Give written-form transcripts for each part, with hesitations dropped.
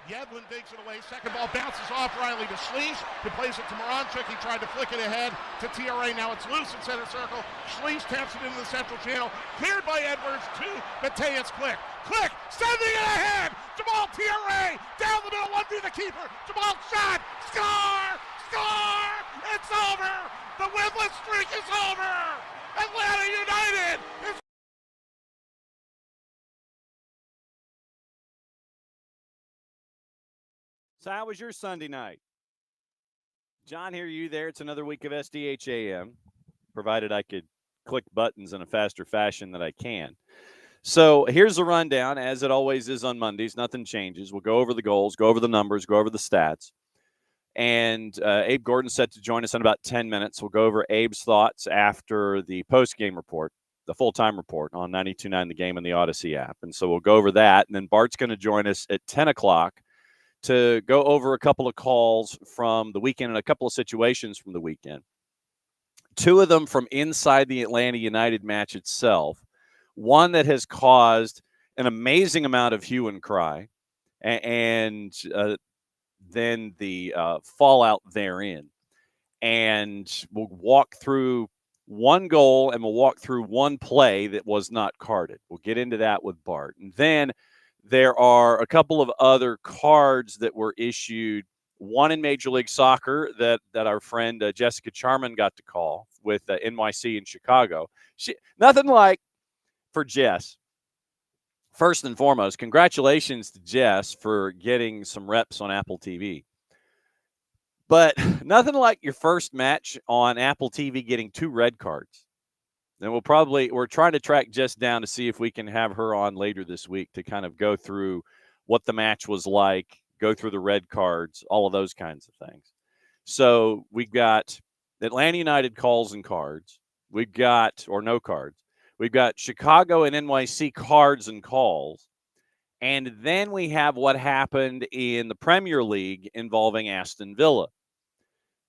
Yedlin digs it away. Second ball bounces off Riley to Schlees, who plays it to Moranchuk. He tried to flick it ahead to TRA. Now it's loose in center circle. Schlees taps it into the central channel. Cleared by Edwards to Mateus Click. Click, sending it ahead. Jamal TRA down the middle, 1v the keeper. Jamal shot, score, score. It's over. The winless streak is over. Atlanta United is. So how was your Sunday night? John, hear you there. It's another week of SDH AM, provided I could click buttons in a faster fashion that I can. So here's the rundown, as it always is on Mondays. Nothing changes. We'll go over the goals, go over the numbers, go over the stats. And Abe Gordon set to join us in about 10 minutes. We'll go over Abe's thoughts after the post-game report, the full-time report on 92.9 The Game and the Odyssey app. And so we'll go over that. And then Bart's going to join us at 10 o'clock to go over a couple of calls from the weekend and a couple of situations from the weekend. Two of them from inside the Atlanta United match itself. One that has caused an amazing amount of hue and cry, and then the fallout therein. And we'll walk through one goal and we'll walk through one play that was not carded. We'll get into that with Bart. And then there are a couple of other cards that were issued, one in Major League Soccer that our friend Jessica Charman got to call with NYC in Chicago. Nothing like for Jess. First and foremost, congratulations to Jess for getting some reps on Apple TV. But nothing like your first match on Apple TV getting 2 red cards. And we're trying to track Jess down to see if we can have her on later this week to kind of go through what the match was like, go through the red cards, all of those kinds of things. So we've got Atlanta United calls and cards. We've got, or no cards. We've got Chicago and NYC cards and calls. And then we have what happened in the Premier League involving Aston Villa.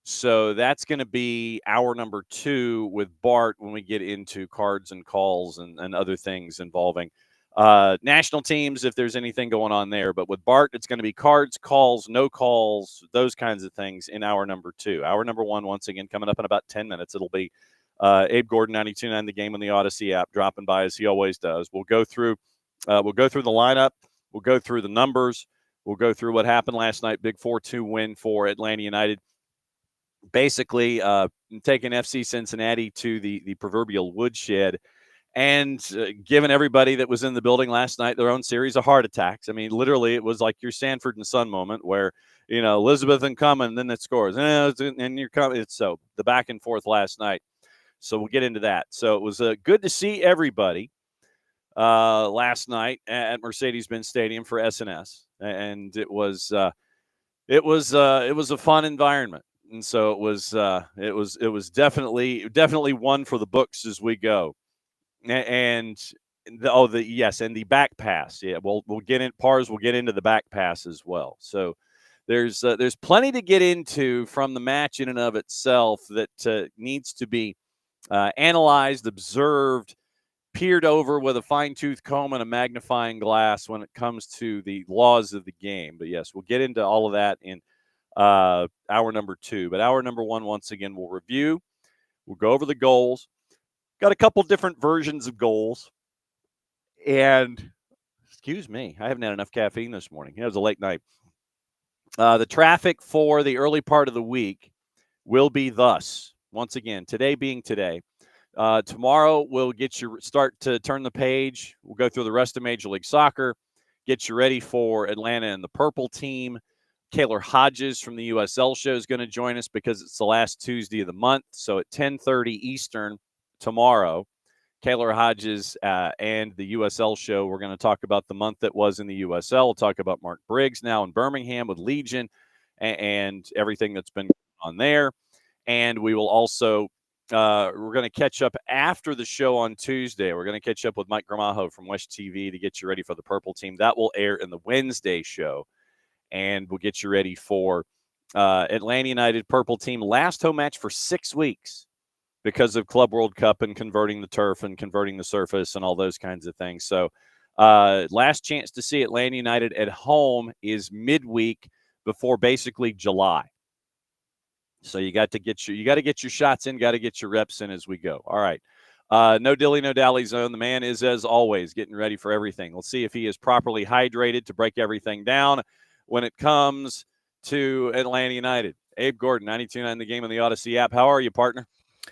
So that's going to be hour number 2 with Bart when we get into cards and calls and other things involving national teams, if there's anything going on there. But with Bart, it's going to be cards, calls, no calls, those kinds of things in hour number 2. Hour number 1, once again, coming up in about 10 minutes. It'll be Abe Gordon, 92.9 The Game on the Odyssey app, dropping by as he always does. We'll go through the lineup. We'll go through the numbers. We'll go through what happened last night. Big 4-2 win for Atlanta United. Basically taking FC Cincinnati to the proverbial woodshed and giving everybody that was in the building last night their own series of heart attacks. I mean, literally, it was like your Sanford and Son moment where, Elizabeth and come and then it scores. And you're coming. It's so the back and forth last night. So we'll get into that. So it was good to see everybody last night at Mercedes-Benz Stadium for SNS. And it was a fun environment. And so it was definitely one for the books as we go. And the back pass. Yeah, we'll get in Pars. We'll get into the back pass as well. So there's plenty to get into from the match in and of itself that needs to be analyzed, observed, peered over with a fine-tooth comb and a magnifying glass when it comes to the laws of the game. But yes, we'll get into all of that in hour number 2. But hour number 1, once again, we'll review. We'll go over the goals. Got a couple different versions of goals. And, excuse me, I haven't had enough caffeine this morning. It was a late night. The traffic for the early part of the week will be thus. Once again, today being today. Tomorrow, we'll get you start to turn the page. We'll go through the rest of Major League Soccer, get you ready for Atlanta and the Purple Team. Keeler Hodges from the USL show is going to join us because it's the last Tuesday of the month. So at 10:30 Eastern tomorrow, Keeler Hodges and the USL show, we're going to talk about the month that was in the USL. We'll talk about Mark Briggs now in Birmingham with Legion and everything that's been going on there. And we will also we're going to catch up after the show on Tuesday. We're going to catch up with Mike Gramajo from West TV to get you ready for the Purple Team. That will air in the Wednesday show. And we'll get you ready for Atlanta United Purple Team. Last home match for 6 weeks because of Club World Cup and converting the turf and converting the surface and all those kinds of things. So Last chance to see Atlanta United at home is midweek before basically July. So you got to get your shots in, got to get your reps in as we go. All right. No dilly, no dally zone. The man is, as always, getting ready for everything. We'll see if he is properly hydrated to break everything down when it comes to Atlanta United. Abe Gordon, 92.9 The Game on the Odyssey app. How are you, partner?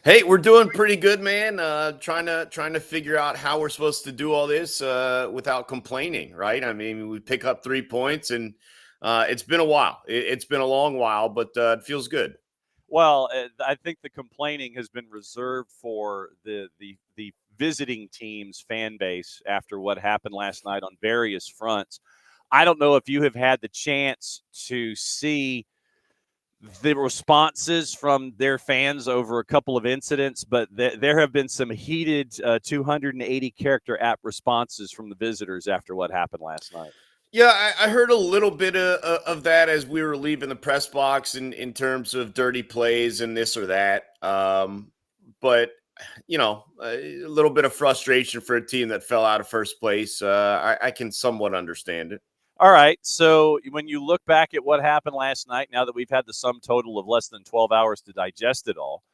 Hey, we're doing pretty good, man. Trying to figure out how we're supposed to do all this without complaining, right? I mean, we pick up 3 points, and it's been a while. It's been a long while, but it feels good. Well, I think the complaining has been reserved for the visiting team's fan base after what happened last night on various fronts. I don't know if you have had the chance to see the responses from their fans over a couple of incidents, but there have been some heated 280 character app responses from the visitors after what happened last night. Yeah, I heard a little bit of that as we were leaving the press box in terms of dirty plays and this or that. But, a little bit of frustration for a team that fell out of first place. I can somewhat understand it. All right, so when you look back at what happened last night, now that we've had the sum total of less than 12 hours to digest it all,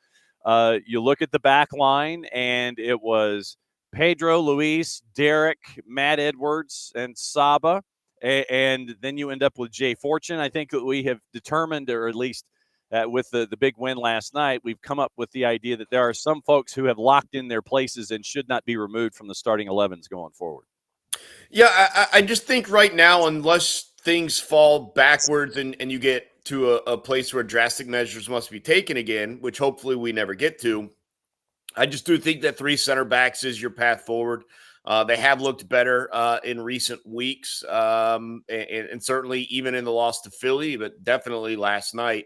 you look at the back line, and it was Pedro, Luis, Derek, Matt Edwards, and Saba. And then you end up with Jay Fortune. I think that we have determined, or at least with the big win last night, we've come up with the idea that there are some folks who have locked in their places and should not be removed from the starting 11s going forward. Yeah, I just think right now, unless things fall backwards and you get to a place where drastic measures must be taken again, which hopefully we never get to, I just do think that 3 center backs is your path forward. They have looked better in recent weeks, and certainly even in the loss to Philly, but definitely last night.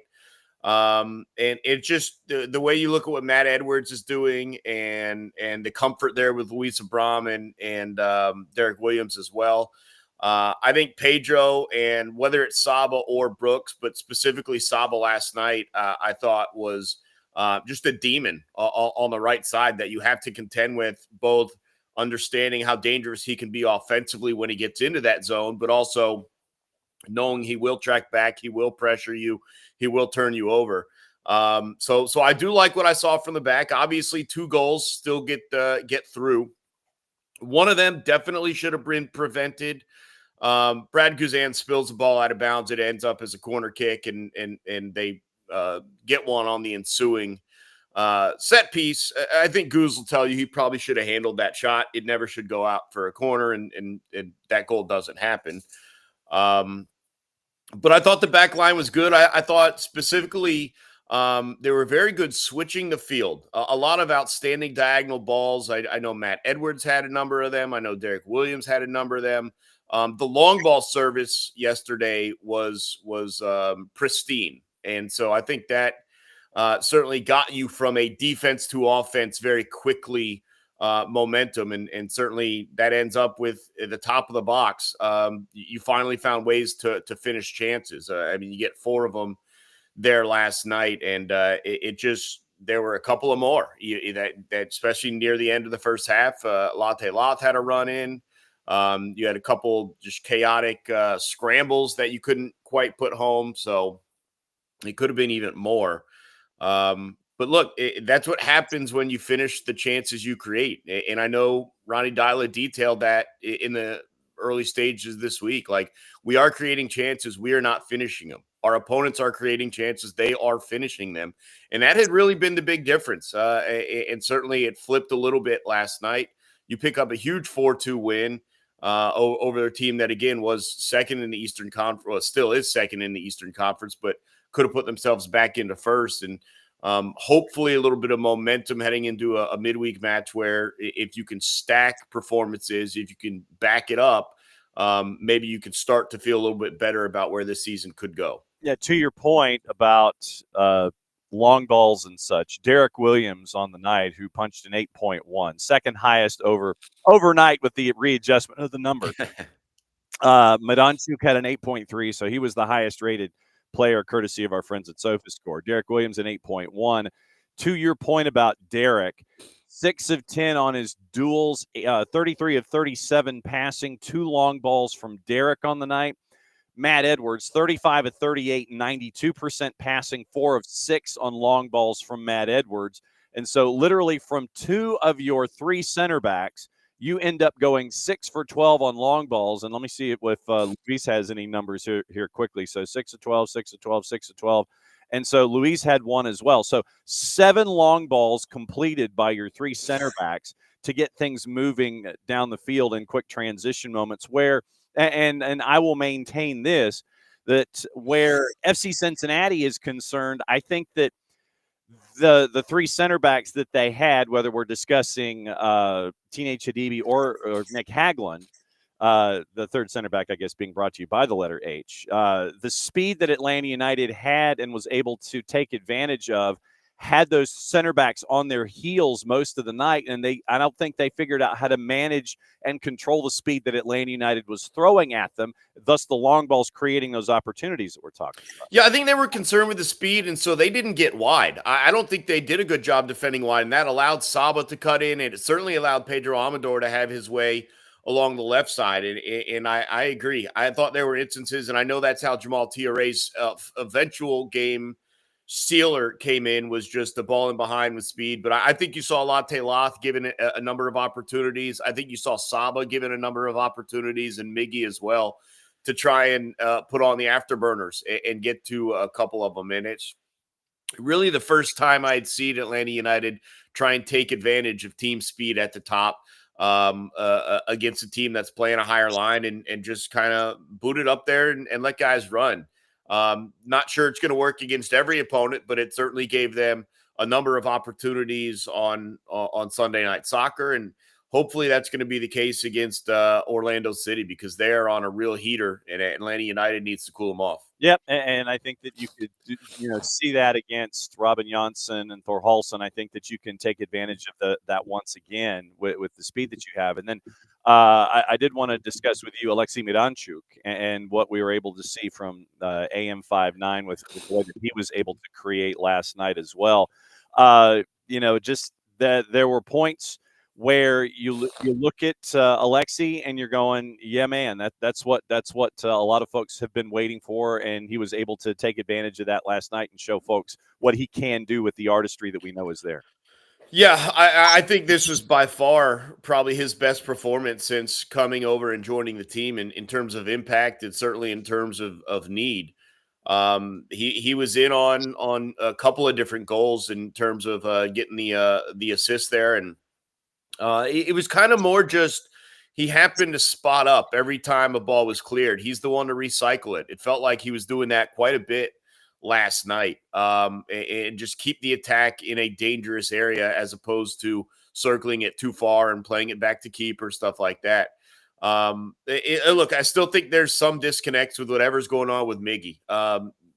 And it just the way you look at what Matt Edwards is doing, and the comfort there with Luis Abram and Derek Williams as well. I think Pedro, and whether it's Saba or Brooks, but specifically Saba last night, I thought was just a demon on the right side that you have to contend with, both understanding how dangerous he can be offensively when he gets into that zone, but also knowing he will track back, he will pressure you, he will turn you over. So I do like what I saw from the back. Obviously, 2 goals still get through. One of them definitely should have been prevented. Brad Guzan spills the ball out of bounds. It ends up as a corner kick, and they get one on the ensuing set piece. I think Goose will tell you he probably should have handled that shot. It never should go out for a corner, and that goal doesn't happen. But I thought the back line was good. I thought specifically they were very good switching the field. A lot of outstanding diagonal balls. I know Matt Edwards had a number of them. I know Derek Williams had a number of them. The long ball service yesterday was pristine. And so I think that certainly got you from a defense to offense very quickly, momentum, and certainly that ends up with at the top of the box. You finally found ways to finish chances. I mean, you get 4 of them there last night, and it just there were a couple of more that especially near the end of the first half. Latte Loth had a run in. You had a couple just chaotic scrambles that you couldn't quite put home, so it could have been even more. But look, that's what happens when you finish the chances you create. And I know Ronnie Dyla detailed that in the early stages this week. Like, we are creating chances. We are not finishing them. Our opponents are creating chances. They are finishing them. And that had really been the big difference. And certainly it flipped a little bit last night. You pick up a huge 4-2 win over a team that, again, was second in the Eastern Conference. Well, still is second in the Eastern Conference, but could have put themselves back into first. And hopefully a little bit of momentum heading into a midweek match where if you can stack performances, if you can back it up, maybe you can start to feel a little bit better about where this season could go. Yeah, to your point about long balls and such, Derek Williams on the night, who punched an 8.1, second highest overnight with the readjustment of the number. Madanchuk had an 8.3, so he was the highest rated player courtesy of our friends at SofaScore. Derek Williams an 8.1. To your point about Derek, 6 of 10 on his duels, 33 of 37 passing, 2 long balls from Derek on the night. Matt Edwards, 35 of 38, 92% passing, 4 of 6 on long balls from Matt Edwards. And so literally from 2 of your 3 center backs, you end up going 6 for 12 on long balls. And let me see if Luis has any numbers here quickly. So 6 of 12, 6 of 12, 6 of 12. And so Luis had 1 as well. So 7 long balls completed by your 3 center backs to get things moving down the field in quick transition moments where, and I will maintain this, that where FC Cincinnati is concerned, I think that the 3 center backs that they had, whether we're discussing Teenage Hadibi or Nick Haglund, the third center back, I guess, being brought to you by the letter H, the speed that Atlanta United had and was able to take advantage of had those center backs on their heels most of the night, and I don't think they figured out how to manage and control the speed that Atlanta United was throwing at them, thus the long balls creating those opportunities that we're talking about. Yeah, I think they were concerned with the speed, and so they didn't get wide. I don't think they did a good job defending wide, and that allowed Saba to cut in, and it certainly allowed Pedro Amador to have his way along the left side, and I agree. I thought there were instances, and I know that's how Jamal Tiare's eventual game sealer came in, was just the ball in behind with speed. But I think you saw Latte Loth given a number of opportunities. I think you saw Saba given a number of opportunities, and Miggy as well, to try and put on the afterburners and get to a couple of them. And it's really the first time I'd seen Atlanta United try and take advantage of team speed at the top against a team that's playing a higher line and just kind of boot it up there and let guys run. Not sure it's going to work against every opponent, but it certainly gave them a number of opportunities on Sunday Night Soccer, and hopefully that's going to be the case against Orlando City, because they're on a real heater, and Atlanta United needs to cool them off. Yep, and I think that you could see that against Robin Janssen and Thor Halson. I think that you can take advantage of that once again with the speed that you have. And then I did want to discuss with you Alexei Miranchuk and what we were able to see from AM59 with what he was able to create last night as well. Just that there were points where you look at Alexei and you're going, yeah, man, that's what a lot of folks have been waiting for, and he was able to take advantage of that last night and show folks what he can do with the artistry that we know is there. Yeah, I think this was by far probably his best performance since coming over and joining the team in terms of impact, and certainly in terms of need. He was in on a couple of different goals in terms of getting the assist there, and it was kind of more just he happened to spot up every time a ball was cleared. He's the one to recycle it. It felt like he was doing that quite a bit last night, and just keep the attack in a dangerous area as opposed to circling it too far and playing it back to keeper, stuff like that. Look, I still think there's some disconnects with whatever's going on with Miggy.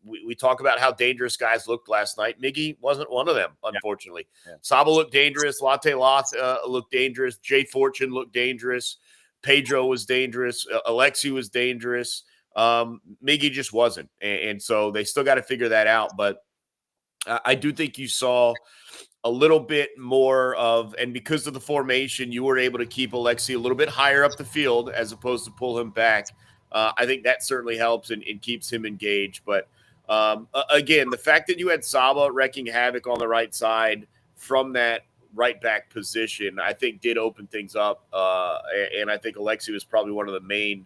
We talk about how dangerous guys looked last night. Miggy wasn't one of them, unfortunately. Yeah. Saba looked dangerous. Latte Loth looked dangerous. Jay Fortune looked dangerous. Pedro was dangerous. Alexei was dangerous. Miggy just wasn't. And so they still got to figure that out. But I do think you saw a little bit more of, and because of the formation, you were able to keep Alexei a little bit higher up the field as opposed to pull him back. I think that certainly helps and keeps him engaged. But again, the fact that you had Saba wrecking havoc on the right side from that right back position, I think did open things up. And I think Alexei was probably one of the main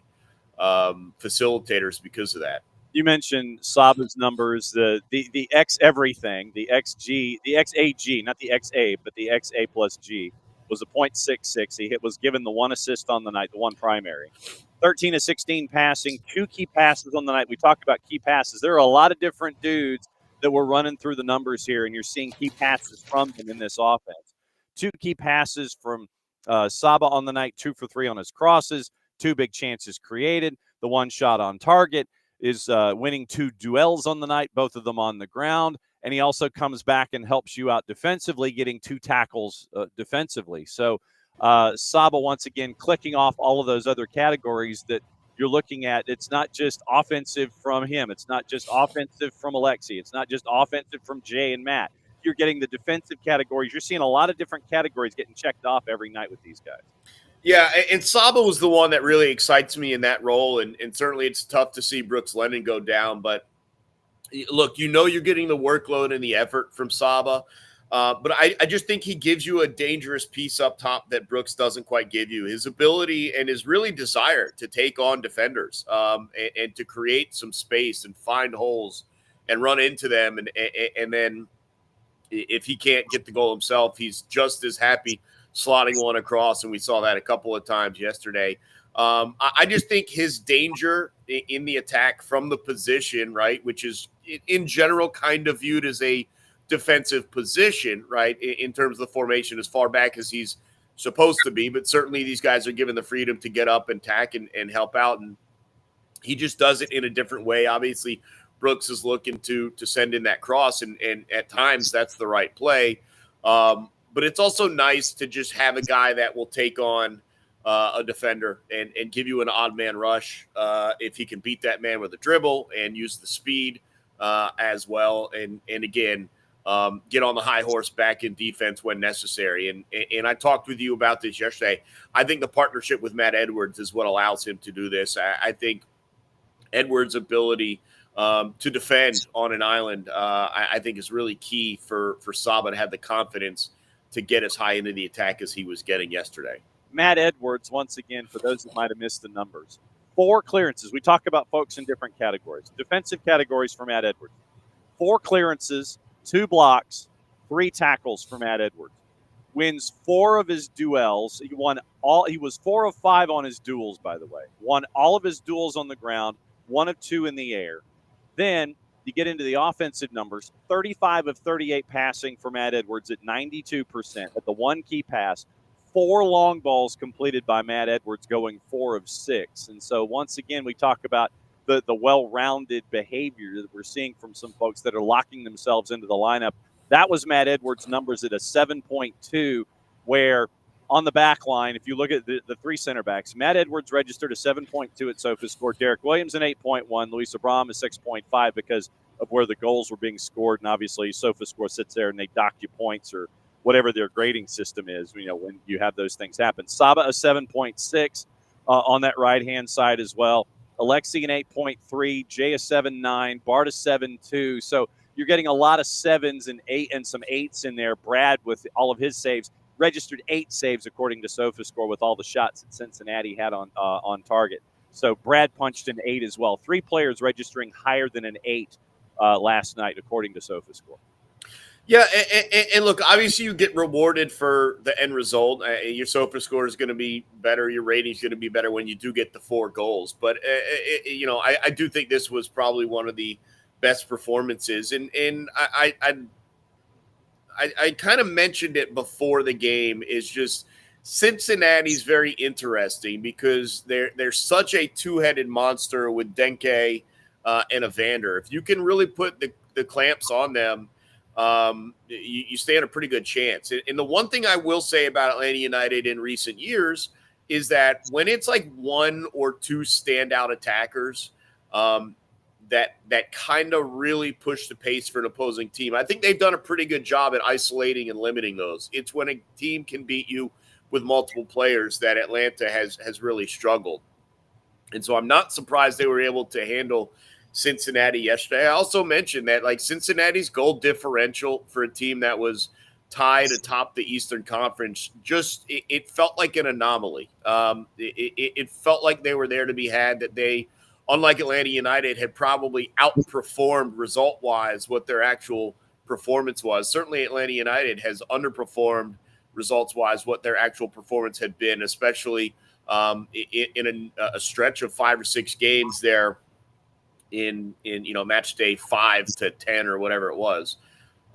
facilitators because of that. You mentioned Saba's numbers, the X everything, the XG, the XAG, not the XA, but the XA plus G was a .66. He was given the 1 assist on the night, the 1 primary. 13 of 16 passing, 2 key passes on the night. We talked about key passes. There are a lot of different dudes that were running through the numbers here, and you're seeing key passes from them in this offense. 2 key passes from Saba on the night, 2 for 3 on his crosses, 2 big chances created. The 1 shot on target is winning 2 duels on the night, both of them on the ground. And he also comes back and helps you out defensively, getting 2 tackles defensively. So Saba, once again, clicking off all of those other categories that you're looking at. It's not just offensive from him. It's not just offensive from Alexei. It's not just offensive from Jay and Matt. You're getting the defensive categories. You're seeing a lot of different categories getting checked off every night with these guys. Yeah, and Saba was the one that really excites me in that role, and certainly it's tough to see Brooks Lennon go down, but look, you're getting the workload and the effort from Saba, but I just think he gives you a dangerous piece up top that Brooks doesn't quite give you. His ability and his really desire to take on defenders and to create some space and find holes and run into them, and then if he can't get the goal himself, he's just as happy slotting one across, and we saw that a couple of times yesterday. I just think his danger in the attack from the position, right, which is in general kind of viewed as a defensive position, right, in terms of the formation as far back as he's supposed to be. But certainly these guys are given the freedom to get up and tack and help out, and he just does it in a different way. Obviously, Brooks is looking to send in that cross, and at times that's the right play. But it's also nice to just have a guy that will take on a defender and give you an odd man rush if he can beat that man with a dribble and use the speed as well. And again, get on the high horse back in defense when necessary. And I talked with you about this yesterday. I think the partnership with Matt Edwards is what allows him to do this. I think Edwards' ability to defend on an island, I think is really key for Saba to have the confidence to get as high into the attack as he was getting yesterday. Matt Edwards, once again, for those that might have missed the numbers, 4 clearances. We talk about folks in different categories. Defensive categories for Matt Edwards. 4 clearances, 2 blocks, 3 tackles for Matt Edwards. Wins 4 of his duels. He was 4 of 5 on his duels, by the way. Won all of his duels on the ground, 1 of 2 in the air. Then you get into the offensive numbers, 35 of 38 passing for Matt Edwards at 92%. At the one key pass, 4 long balls completed by Matt Edwards, going 4 of 6. And so once again, we talk about the well-rounded behavior that we're seeing from some folks that are locking themselves into the lineup. That was Matt Edwards' numbers at a 7.2, where on the back line, if you look at the 3 center backs, Matt Edwards registered a 7.2 at SoccerForUSPod. Derek Williams an 8.1. Luis Abram a 6.5 because of where the goals were being scored. And obviously, SoccerForUSPod sits there and they dock you points or whatever their grading system is, when you have those things happen. Saba a 7.6 on that right-hand side as well. Alexi an 8.3. Jay a 7.9. Bart a 7.2. So you're getting a lot of 7s and 8 and some 8s in there. Brad, with all of his saves, registered 8 saves according to SoccerForUSPod with all the shots that Cincinnati had on target. So Brad punched an 8 as well. 3 players registering higher than an 8 last night according to SoccerForUSPod. Yeah, and look, obviously you get rewarded for the end result. Your SOFA score is going to be better. Your rating is going to be better when you do get the 4 goals. But, I do think this was probably one of the best performances. And I kind of mentioned it before the game, is just Cincinnati's very interesting because they're such a 2-headed monster with Denke and Evander. If you can really put the clamps on them, you stand a pretty good chance. And the one thing I will say about Atlanta United in recent years is that when it's like 1 or 2 standout attackers that kind of really push the pace for an opposing team, I think they've done a pretty good job at isolating and limiting those. It's when a team can beat you with multiple players that Atlanta has really struggled. And so I'm not surprised they were able to handle Cincinnati yesterday. I also mentioned that Cincinnati's goal differential for a team that was tied atop the Eastern Conference, it felt like an anomaly. It felt like they were there to be had, that they, unlike Atlanta United, had probably outperformed result-wise what their actual performance was. Certainly Atlanta United has underperformed results-wise what their actual performance had been, especially in a stretch of 5 or 6 games there in match day 5 to 10 or whatever it was.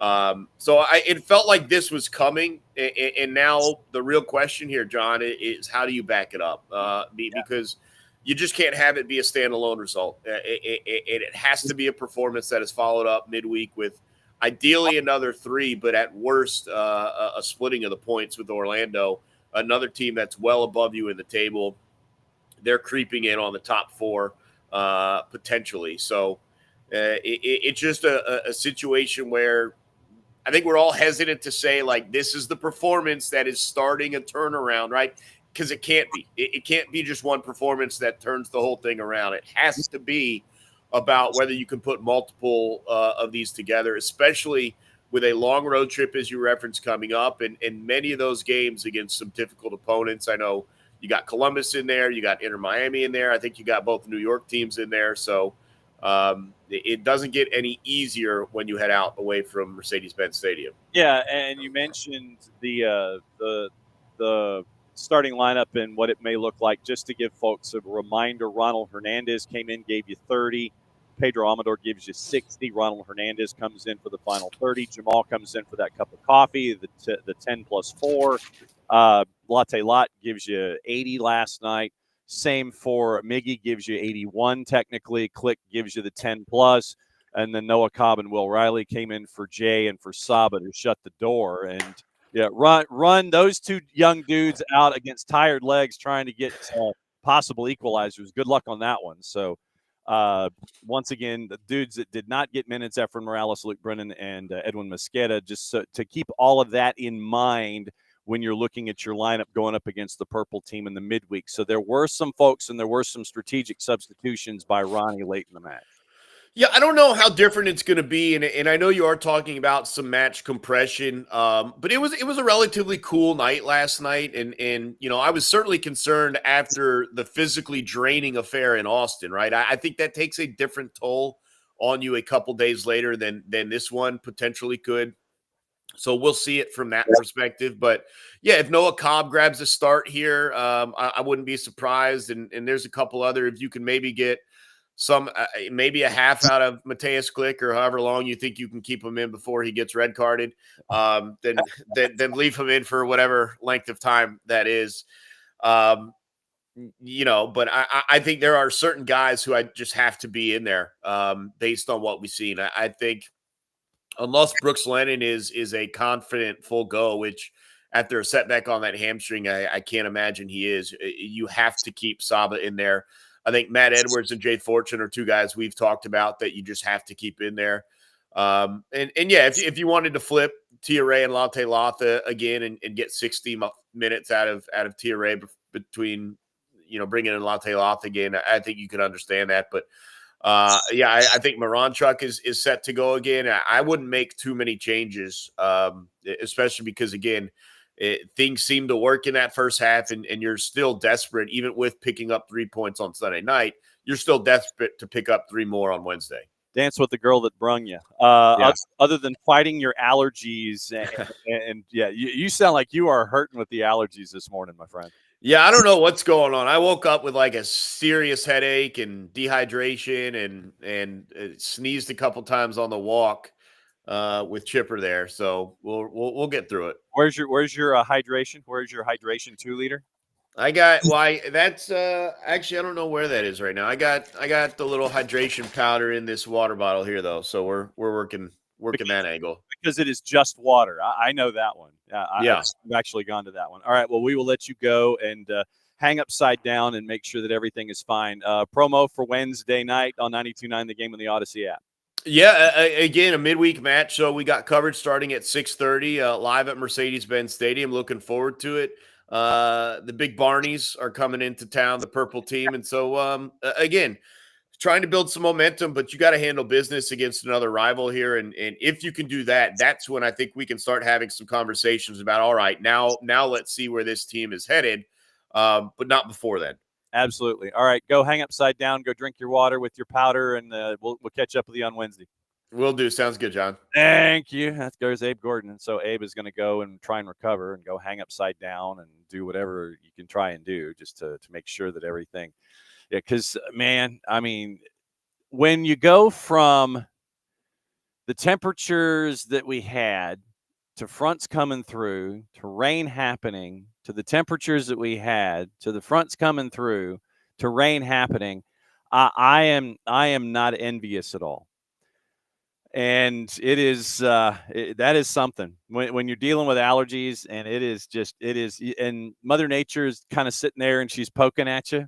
So it felt like this was coming, and now the real question here, John, is how do you back it up? Because you just can't have it be a standalone result. It has to be a performance that is followed up midweek with ideally another 3, but at worst a splitting of the points with Orlando, another team that's well above you in the table. They're creeping in on the top 4 potentially. So it's just a situation where I think we're all hesitant to say, like, this is the performance that is starting a turnaround, right? Because it can't be. It can't be just one performance that turns the whole thing around. It has to be about whether you can put multiple of these together, especially with a long road trip, as you referenced, coming up, and many of those games against some difficult opponents. I know you got Columbus in there, you got Inter Miami in there. I think you got both New York teams in there. So it doesn't get any easier when you head out away from Mercedes-Benz Stadium. Yeah, and you mentioned the starting lineup and what it may look like. Just to give folks a reminder, Ronald Hernandez came in, gave you 30. Pedro Amador gives you 60. Ronald Hernandez comes in for the final 30. Jamal comes in for that cup of coffee, the 10 plus 4. Latte Lot gives you 80 last night. Same for Miggy, gives you 81 technically. Click gives you the 10 plus. And then Noah Cobb and Will Riley came in for Jay and for Saba to shut the door. And yeah, run those two young dudes out against tired legs trying to get possible equalizers. Good luck on that one. So once again, the dudes that did not get minutes, Efren Morales, Luke Brennan, and Edwin Mosqueda, just to keep all of that in mind when you're looking at your lineup going up against the purple team in the midweek. So there were some folks and there were some strategic substitutions by Ronnie late in the match. Yeah, I don't know how different it's going to be, and I know you are talking about some match compression, but it was a relatively cool night last night, and I was certainly concerned after the physically draining affair in Austin, right? I think that takes a different toll on you a couple days later than this one potentially could. So we'll see it from that perspective. But yeah, if Noah Cobb grabs a start here, I wouldn't be surprised. And there's a couple other, if you can maybe get some, maybe a half out of Mateus Click or however long you think you can keep him in before he gets red carded, then leave him in for whatever length of time that is. But I think there are certain guys who I just have to be in there based on what we've seen. I think unless Brooks Lennon is a confident full go, which after a setback on that hamstring, I can't imagine he is, you have to keep Saba in there. I think Matt Edwards and Jay Fortune are two guys we've talked about that you just have to keep in there. And yeah, if you wanted to flip TRA and Latte Latha again and get 60 minutes out of TRA between, bringing in Latte Latha again, I think you could understand that. But I think Moranchuk is set to go again. I wouldn't make too many changes, especially because, again, things seem to work in that first half, and you're still desperate, even with picking up 3 points on Sunday night. You're still desperate to pick up 3 more on Wednesday. Dance with the girl that brung you. Other than fighting your allergies, and you sound like you are hurting with the allergies this morning, my friend. Yeah, I don't know what's going on. I woke up with like a serious headache and dehydration and sneezed a couple times on the walk with Chipper there. So we'll get through it. Where's your hydration? Where's your hydration 2 liter? That's actually, I don't know where that is right now. I got the little hydration powder in this water bottle here though. So we're working that angle. Because it is just water. I know that one. I've actually gone to that one. All right. Well, we will let you go and hang upside down and make sure that everything is fine. Promo for Wednesday night on 92.9 The Game on the Odyssey app. Yeah, again, a midweek match. So we got coverage starting at 6:30 live at Mercedes-Benz Stadium. Looking forward to it. The big Barneys are coming into town, the purple team. And so, again, trying to build some momentum, but you got to handle business against another rival here. And if you can do that, that's when I think we can start having some conversations about, all right, now let's see where this team is headed, but not before then. Absolutely. All right, go hang upside down, go drink your water with your powder, and we'll catch up with you on Wednesday. Will do. Sounds good, John. Thank you. That goes Abe Gordon. And so Abe is going to go and try and recover and go hang upside down and do whatever you can try and do just to make sure that everything – yeah, because, man, I mean, when you go from the temperatures that we had to fronts coming through to rain happening to the temperatures that we had to the fronts coming through to rain happening, I am not envious at all. And it is that is something when you're dealing with allergies, and it is and Mother Nature is kind of sitting there and she's poking at you.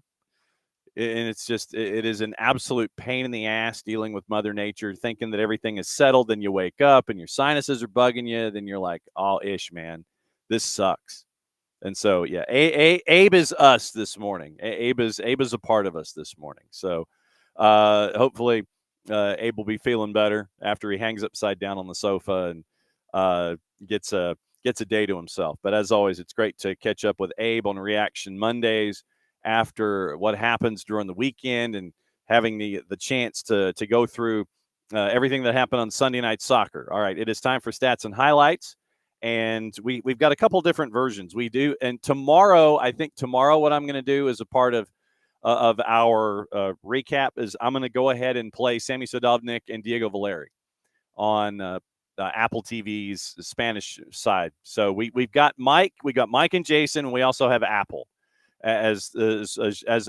And it's just, it is an absolute pain in the ass dealing with Mother Nature, thinking that everything is settled. Then you wake up and your sinuses are bugging you. Then you're like, oh, ish, man, this sucks. And so, yeah, Abe is us this morning. Abe is a part of us this morning. So hopefully Abe will be feeling better after he hangs upside down on the sofa and gets a day to himself. But as always, it's great to catch up with Abe on Reaction Mondays after what happens during the weekend and having the chance to go through everything that happened on Sunday Night Soccer. All right, it is time for Stats and Highlights. And we've got a couple different versions. We do, and tomorrow, I think what I'm going to do as a part of our recap is I'm going to go ahead and play Sammy Sadovnik and Diego Valeri on Apple TV's Spanish side. So we've got Mike and Jason, and we also have Apple as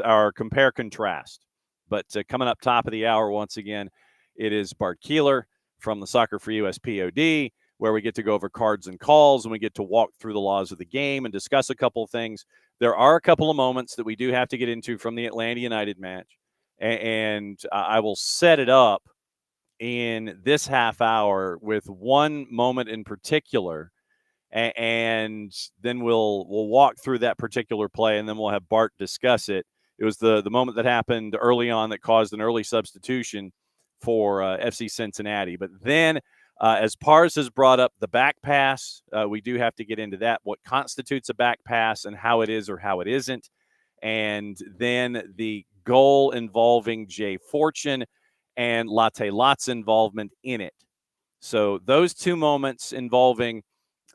our compare contrast. But coming up top of the hour once again, it is Bart Keeler from the SoccerForUSPod, where we get to go over cards and calls, and we get to walk through the laws of the game and discuss a couple of things. There are a couple of moments that we do have to get into from the Atlanta United match, and I will set it up in this half hour with one moment in particular, and then we'll walk through that particular play, and then we'll have Bart discuss it. It was the moment that happened early on that caused an early substitution for FC Cincinnati. But then as Pars has brought up the back pass, we do have to get into that, what constitutes a back pass and how it is or how it isn't. And then the goal involving Jay Fortune and Latte Lot's involvement in it. So those two moments involving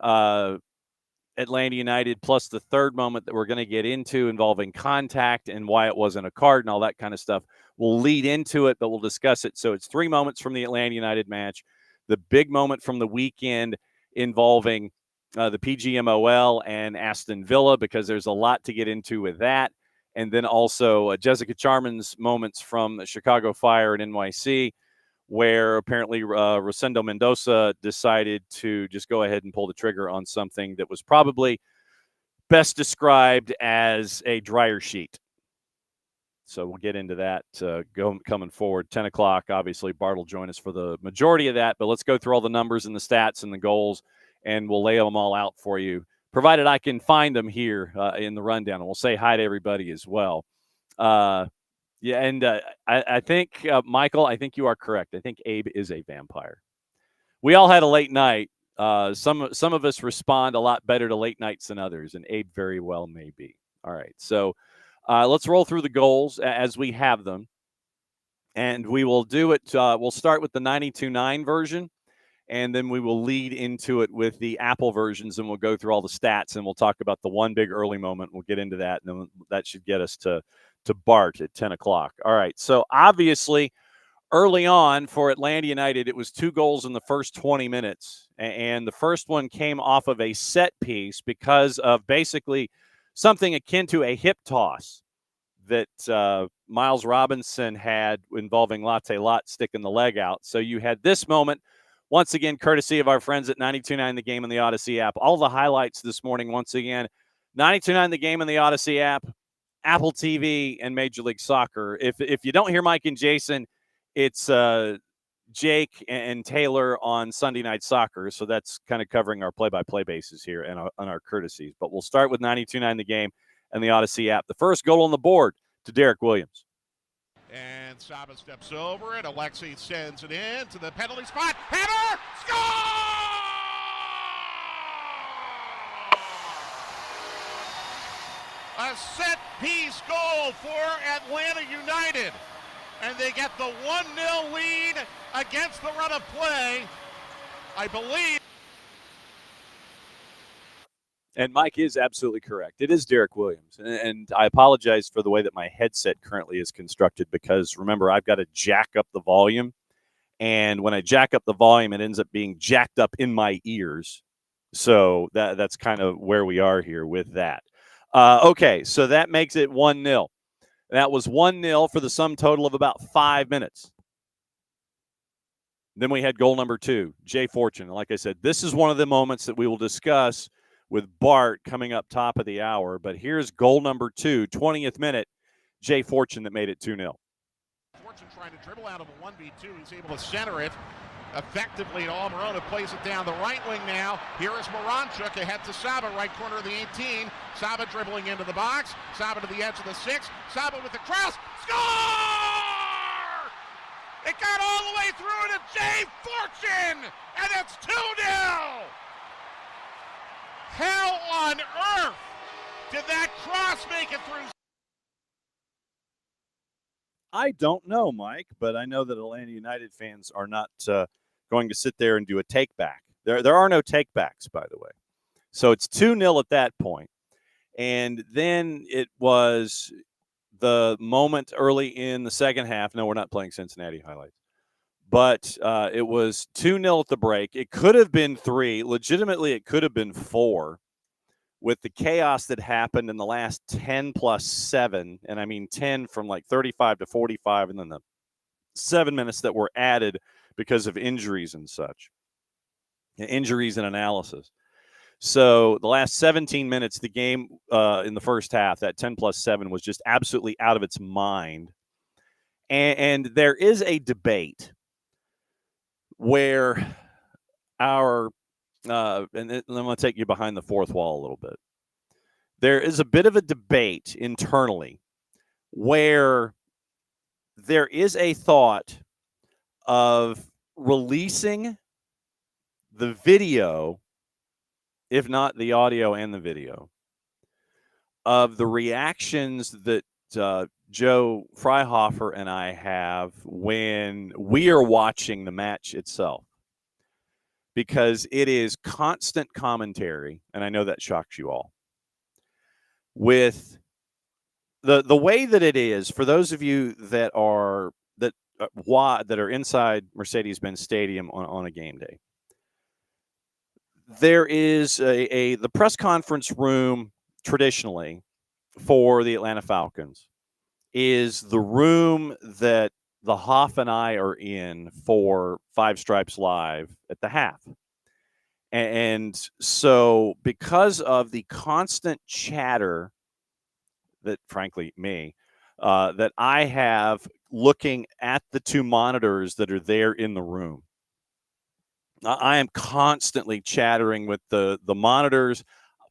Atlanta United, plus the third moment that we're going to get into involving contact and why it wasn't a card and all that kind of stuff, will lead into it, but we'll discuss it. So it's 3 moments from the Atlanta United match. The big moment from the weekend involving the PGMOL and Aston Villa, because there's a lot to get into with that. And then also Jessica Charman's moments from Chicago Fire and NYC, where apparently Rosendo Mendoza decided to just go ahead and pull the trigger on something that was probably best described as a dryer sheet. So we'll get into that coming forward. 10 o'clock, obviously, Bart will join us for the majority of that. But let's go through all the numbers and the stats and the goals, and we'll lay them all out for you, provided I can find them here in the rundown. And we'll say hi to everybody as well. I think, Michael, I think you are correct. I think Abe is a vampire. We all had a late night. Some of us respond a lot better to late nights than others, and Abe very well may be. All right, so let's roll through the goals as we have them, and we will do it. We'll start with the 92.9 version, and then we will lead into it with the Apple versions, and we'll go through all the stats, and we'll talk about the one big early moment. We'll get into that, and then that should get us to Bart at 10 o'clock. All right, so obviously early on for Atlanta United, it was 2 goals in the first 20 minutes, and the first one came off of a set piece because of basically something akin to a hip toss that Miles Robinson had involving Latte Lot sticking the leg out. So you had this moment, once again, courtesy of our friends at 92.9 The Game and the Odyssey app. All the highlights this morning, once again, 92.9 The Game and the Odyssey app, Apple TV, and Major League Soccer. If you don't hear Mike and Jason, it's Jake and Taylor on Sunday Night Soccer. So that's kind of covering our play-by-play bases here and on our courtesies. But we'll start with 92.9 The Game and the Odyssey app. The first goal on the board to Derek Williams. And Saba steps over it. Alexei sends it in to the penalty spot. Header! Score! A set-piece goal for Atlanta United. And they get the 1-0 lead against the run of play, I believe. And Mike is absolutely correct. It is Derek Williams. And I apologize for the way that my headset currently is constructed, because remember, I've got to jack up the volume. And when I jack up the volume, it ends up being jacked up in my ears. So that's kind of where we are here with that. Okay, so that makes it 1-0. That was 1-0 for the sum total of about 5 minutes. Then we had goal number 2, Jay Fortune. Like I said, this is one of the moments that we will discuss with Bart coming up top of the hour. But here's goal number 2, 20th minute. Jay Fortune that made it 2-0. Fortune trying to dribble out of a 1v2. He's able to center it effectively to Almirona. Plays it down the right wing now. Here is Moranchuk ahead to Saba, right corner of the 18. Saba dribbling into the box. Saba to the edge of the 6. Saba with the cross. Score! It got all the way through to Jay Fortune, and it's 2-0. How on earth did that cross make it through? I don't know, Mike, but I know that Atlanta United fans are not going to sit there and do a take-back. There are no take-backs, by the way. So it's 2-0 at that point. And then it was the moment early in the second half. No, we're not playing Cincinnati highlights. But it was 2-0 at the break. It could have been 3. Legitimately, it could have been 4 with the chaos that happened in the last 10 plus 7. And I mean 10 from like 35 to 45, and then the 7 minutes that were added because of injuries and such. Injuries and analysis. So the last 17 minutes, the game in the first half, that 10 plus 7 was just absolutely out of its mind. And there is a debate where our and I'm going to take you behind the fourth wall a little bit. There is a bit of a debate internally where there is a thought of releasing the video, if not the audio and the video, of the reactions that Joe Freihofer and I have when we are watching the match itself. Because it is constant commentary, and I know that shocks you all, with the way that it is. For those of you that are inside Mercedes-Benz Stadium on a game day, there is the press conference room traditionally for the Atlanta Falcons is the room that the Hoff and I are in for Five Stripes Live at the half. And so because of the constant chatter that, frankly, that I have looking at the 2 monitors that are there in the room, I am constantly chattering with the monitors.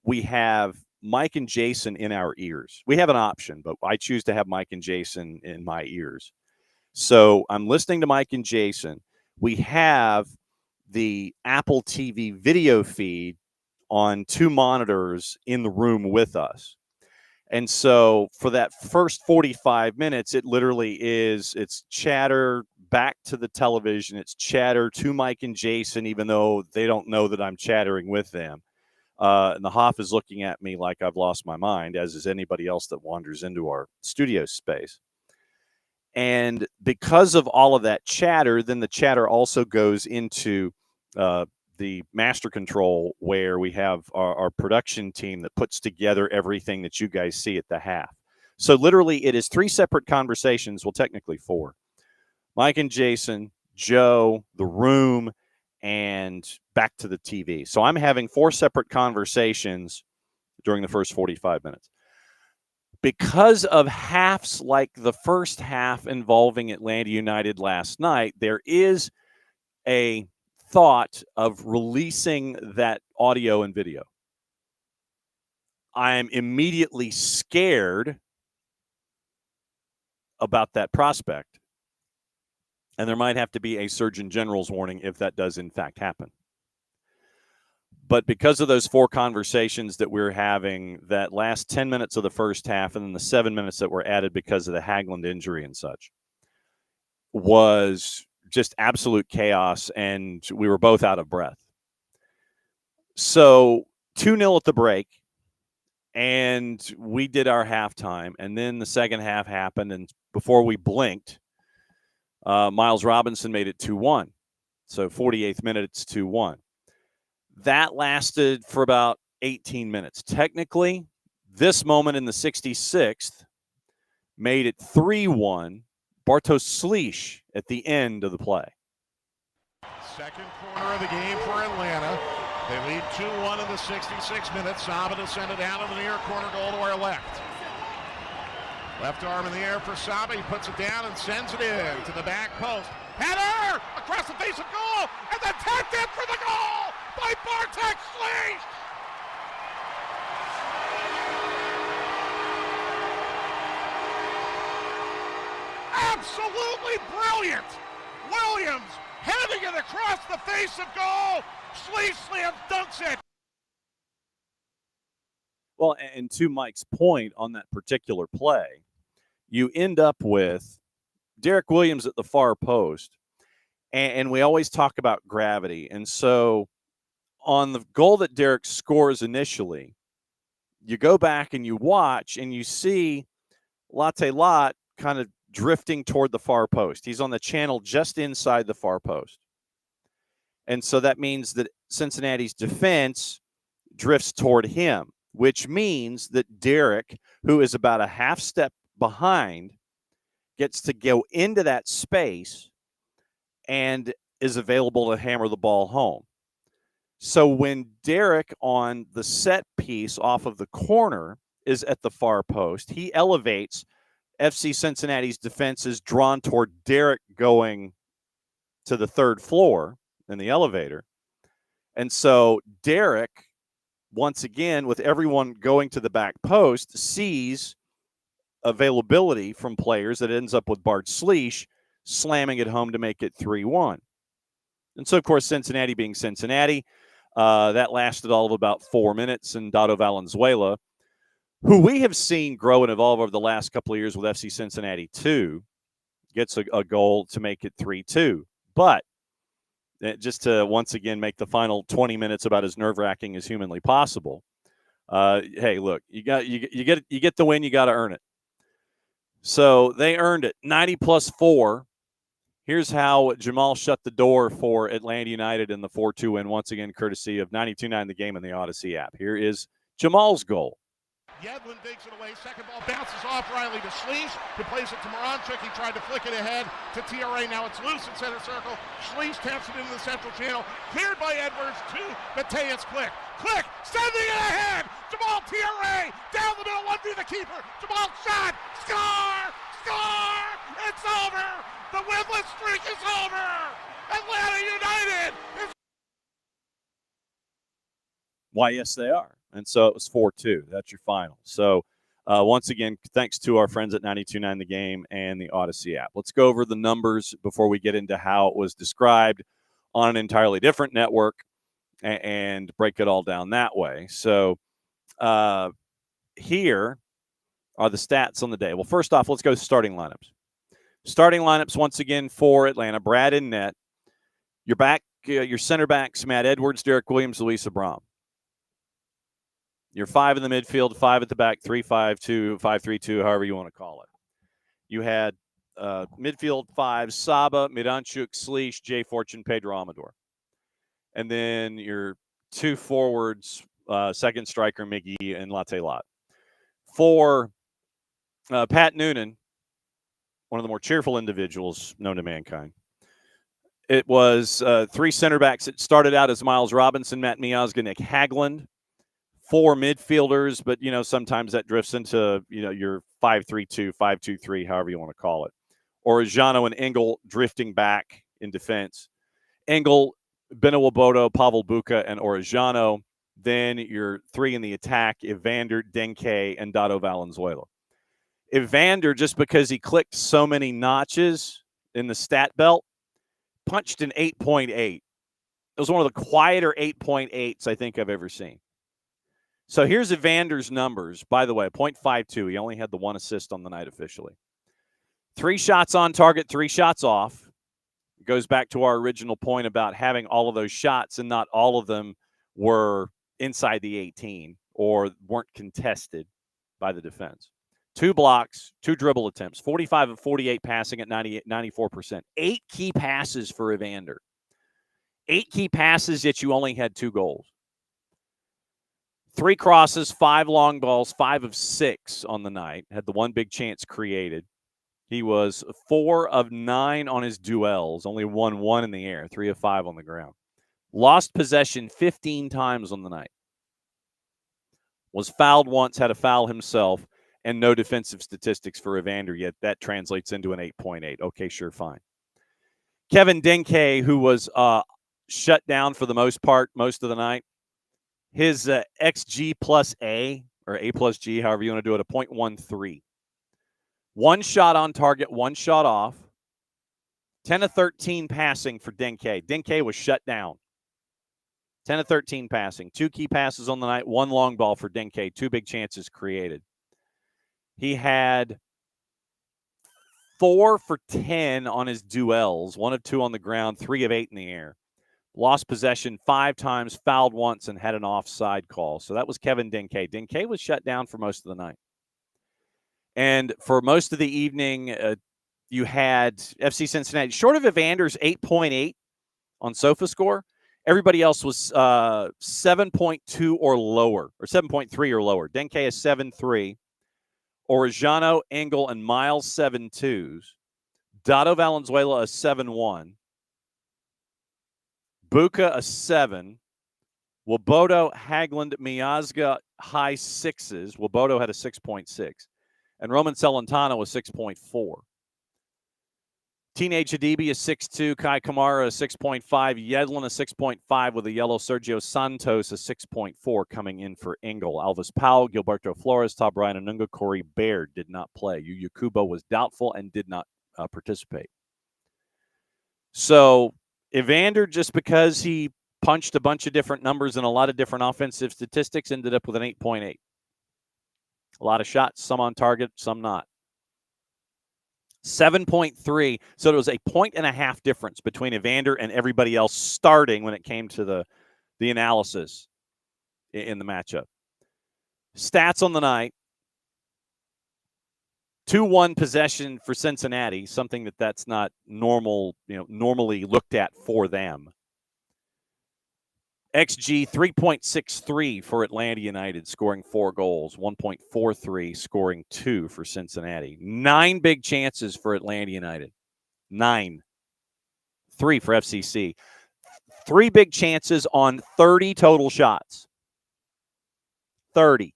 We have Mike and Jason in our ears. We have an option, but I choose to have Mike and Jason in my ears. So I'm listening to Mike and Jason. We have the Apple TV video feed on 2 monitors in the room with us. And so for that first 45 minutes, it literally is, it's chatter back to the television. It's chatter to Mike and Jason, even though they don't know that I'm chattering with them. And the Hoff is looking at me like I've lost my mind, as is anybody else that wanders into our studio space. And because of all of that chatter, then the chatter also goes into the master control, where we have our production team that puts together everything that you guys see at the half. So literally it is 3 separate conversations. Well, technically 4. Mike and Jason, Joe, the room, and back to the TV. So I'm having 4 separate conversations during the first 45 minutes. Because of halves like the first half involving Atlanta United last night, there is a thought of releasing that audio and video. I am immediately scared about that prospect. And there might have to be a Surgeon General's warning if that does in fact happen. But because of those 4 conversations that we're having, that last 10 minutes of the first half and then the 7 minutes that were added because of the Haglund injury and such, was just absolute chaos, and we were both out of breath. So 2-0 at the break, and we did our halftime, and then the second half happened, and before we blinked, Miles Robinson made it 2-1. So 48th minute, it's 2-1. That lasted for about 18 minutes. Technically, this moment in the 66th made it 3-1. Bartosz Slisz at the end of the play. Second corner of the game for Atlanta. They lead 2-1 in the 66 minutes. Saba to send it down in the near corner goal to our left. Left arm in the air for Saba. He puts it down and sends it in to the back post. Header across the face of goal, and then tapped in for the goal by Bartek Schleich. Absolutely brilliant. Williams heading it across the face of goal. Schleich slam dunks it. Well, and to Mike's point on that particular play, you end up with Derek Williams at the far post, and we always talk about gravity. And so on the goal that Derek scores initially, you go back and you watch and you see Latte Lot kind of drifting toward the far post. He's on the channel just inside the far post. And so that means that Cincinnati's defense drifts toward him, which means that Derek, who is about a half step behind, gets to go into that space and is available to hammer the ball home. So when Derek on the set piece off of the corner is at the far post, he elevates. FC Cincinnati's defense is drawn toward Derek going to the third floor in the elevator. And so Derek, once again, with everyone going to the back post, sees availability from players that ends up with Bart Schleich slamming it home to make it 3-1. And so, of course, Cincinnati being Cincinnati, that lasted all of about 4 minutes, and Dado Valenzuela, who we have seen grow and evolve over the last couple of years with FC Cincinnati 2, gets a goal to make it 3-2. But just to once again make the final 20 minutes about as nerve-wracking as humanly possible, hey, look, you get the win, you got to earn it. So they earned it, 90+4. Here's how Jamal shut the door for Atlanta United in the 4-2 win, once again courtesy of 92.9 The Game and the Odyssey app. Here is Jamal's goal. Yedlin digs it away. Second ball bounces off Riley to Schleich, who plays it to Moranchuk. He tried to flick it ahead to TRA. Now it's loose in center circle. Schleich taps it into the central channel. Cleared by Edwards to Mateus Click. Click, sending it ahead. Jamal TRA down the middle, one through the keeper. Jamal shot. Score! Score! It's over. The winless streak is over. Atlanta United is. Why, yes, they are. And so it was 4-2. That's your final. So once again, thanks to our friends at 92.9 The Game and the Odyssey app. Let's go over the numbers before we get into how it was described on an entirely different network and break it all down that way. So here are the stats on the day. Well, first off, let's go to starting lineups. Starting lineups once again for Atlanta. Brad in net. Your center backs, Matt Edwards, Derek Williams, Luis Abram. Your 5 in the midfield, 5 at the back, 3-5-2, 5-3-2, however you want to call it. You had midfield 5, Saba, Miranchuk, Schleich, Jay Fortune, Pedro Amador. And then your 2 forwards, second striker, Miggy, and Latte Lot. For Pat Noonan, one of the more cheerful individuals known to mankind, it was 3 center backs. It started out as Miles Robinson, Matt Miazga, Nick Hagland. 4 midfielders, but, sometimes that drifts into, your 5-3-2, 5-2-3, however you want to call it. Or Jano and Engel drifting back in defense. Engel, Benawaboto, Pavel Buka, and Orejano. Then your 3 in the attack, Evander, Denke, and Dado Valenzuela. Evander, just because he clicked so many notches in the stat belt, punched an 8.8. It was one of the quieter 8.8s I think I've ever seen. So here's Evander's numbers. By the way, 0.52. He only had the 1 assist on the night officially. 3 shots on target, 3 shots off. It goes back to our original point about having all of those shots, and not all of them were inside the 18 or weren't contested by the defense. 2 blocks, 2 dribble attempts, 45 of 48 passing at 94%. 8 key passes for Evander. 8 key passes, yet you only had 2 goals. 3 crosses, 5 long balls, 5 of 6 on the night. Had the 1 big chance created. He was 4 of 9 on his duels, only won 1 in the air, 3 of 5 on the ground. Lost possession 15 times on the night. Was fouled once, had a foul himself, and no defensive statistics for Evander, yet that translates into an 8.8. Okay, sure, fine. Kevin Denke, who was shut down for the most part most of the night, his XG plus A, or A plus G, however you want to do it, a 0.13. One shot on target, one shot off. 10 of 13 passing for Denke. Denke was shut down. 10 of 13 passing. 2 key passes on the night, 1 long ball for Denke. 2 big chances created. He had 4 for 10 on his duels, 1 of 2 on the ground, 3 of 8 in the air. Lost possession 5 times, fouled once, and had an offside call. So that was Kevin Denke. Denke was shut down for most of the night. And for most of the evening, you had FC Cincinnati, short of Evander's 8.8 on SofaScore. Everybody else was 7.2 or lower, or 7.3 or lower. Denke is 7.3. Orejano, Engel, and Miles 7.2s. Dado Valenzuela a 7.1. Buka a 7. Wobodo, Hagland, Miazga high 6s. Wobodo had a 6.6. And Roman Celentano was 6.4. Teenage Adibi is 6.2. Kai Kamara is 6.5. Yedlin is 6.5 with a yellow. Sergio Santos is 6.4 coming in for Engel. Alvis Powell, Gilberto Flores, Todd Bryan Anunga, Corey Baird did not play. Yuya Kubo was doubtful and did not participate. So Evander, just because he punched a bunch of different numbers and a lot of different offensive statistics, ended up with an 8.8. A lot of shots, some on target, some not. 7.3. So there was a 1.5 difference between Evander and everybody else starting when it came to the analysis in the matchup. Stats on the night. 2-1 possession for Cincinnati, something that's not normal, normally looked at for them. XG 3.63 for Atlanta United, scoring 4 goals. 1.43, scoring 2 for Cincinnati. 9 big chances for Atlanta United. 9. 3 for FCC. 3 big chances on 30 total shots. 30.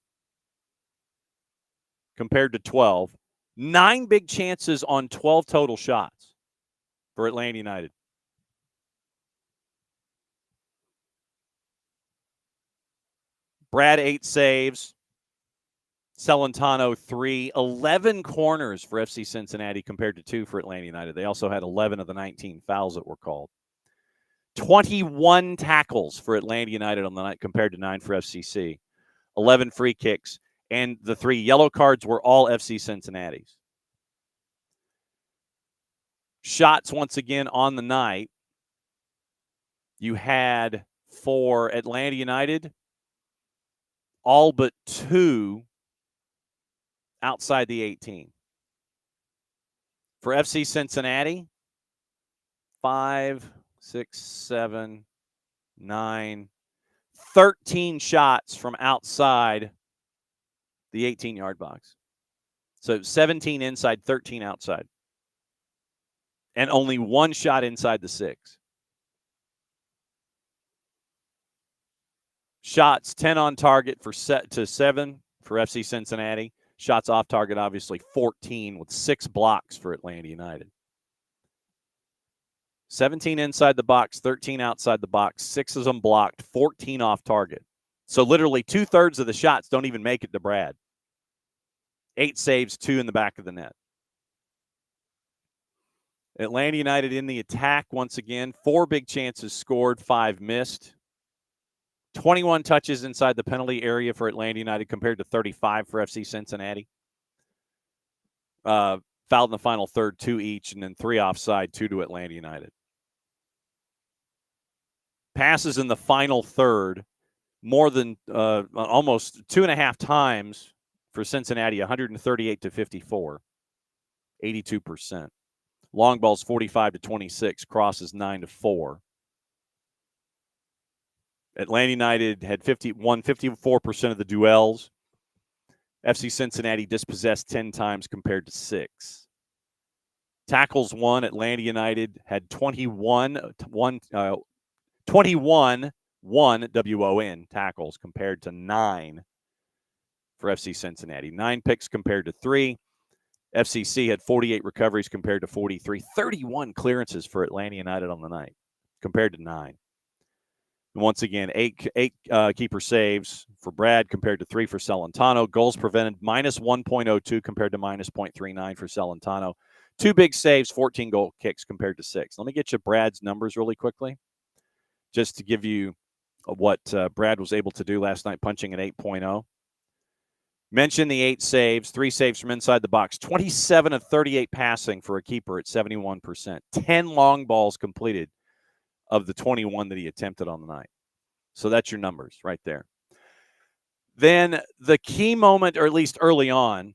Compared to 12. 9 big chances on 12 total shots for Atlanta United. Brad 8 saves. Celentano 3. 11 corners for FC Cincinnati compared to 2 for Atlanta United. They also had 11 of the 19 fouls that were called. 21 tackles for Atlanta United on the night compared to 9 for FCC. 11 free kicks. And the 3 yellow cards were all FC Cincinnati's. Shots once again on the night. You had for Atlanta United all but 2 outside the 18. For FC Cincinnati, 5, 6, 7, 9, 13 shots from outside the 18-yard box. So 17 inside, 13 outside. And only 1 shot inside the 6. Shots 10 on target for 7 for FC Cincinnati. Shots off target, obviously 14 with 6 blocks for Atlanta United. 17 inside the box, 13 outside the box, 6 of them blocked, 14 off target. So literally 2/3 of the shots don't even make it to Brad. 8 saves, 2 in the back of the net. Atlanta United in the attack once again. 4 big chances scored, 5 missed. 21 touches inside the penalty area for Atlanta United compared to 35 for FC Cincinnati. Fouled in the final third, 2 each, and then 3 offside, 2 to Atlanta United. Passes in the final third, more than almost 2.5 times for Cincinnati, 138 to 54, 82%. Long balls 45 to 26, crosses 9 to 4. Atlanta United had 54% of the duels. FC Cincinnati dispossessed 10 times compared to 6. Tackles won. Atlanta United had 21 WON tackles compared to 9 for FC Cincinnati. 9 picks compared to 3. FCC had 48 recoveries compared to 43. 31 clearances for Atlanta United on the night compared to 9. And once again, eight keeper saves for Brad compared to 3 for Celentano. Goals prevented minus 1.02 compared to minus 0.39 for Celentano. 2 big saves, 14 goal kicks compared to 6. Let me get you Brad's numbers really quickly, just to give you what Brad was able to do last night, punching an 8.0. Mention the 8 saves, 3 saves from inside the box, 27 of 38 passing for a keeper at 71%, 10 long balls completed of the 21 that he attempted on the night. So that's your numbers right there. Then the key moment, or at least early on,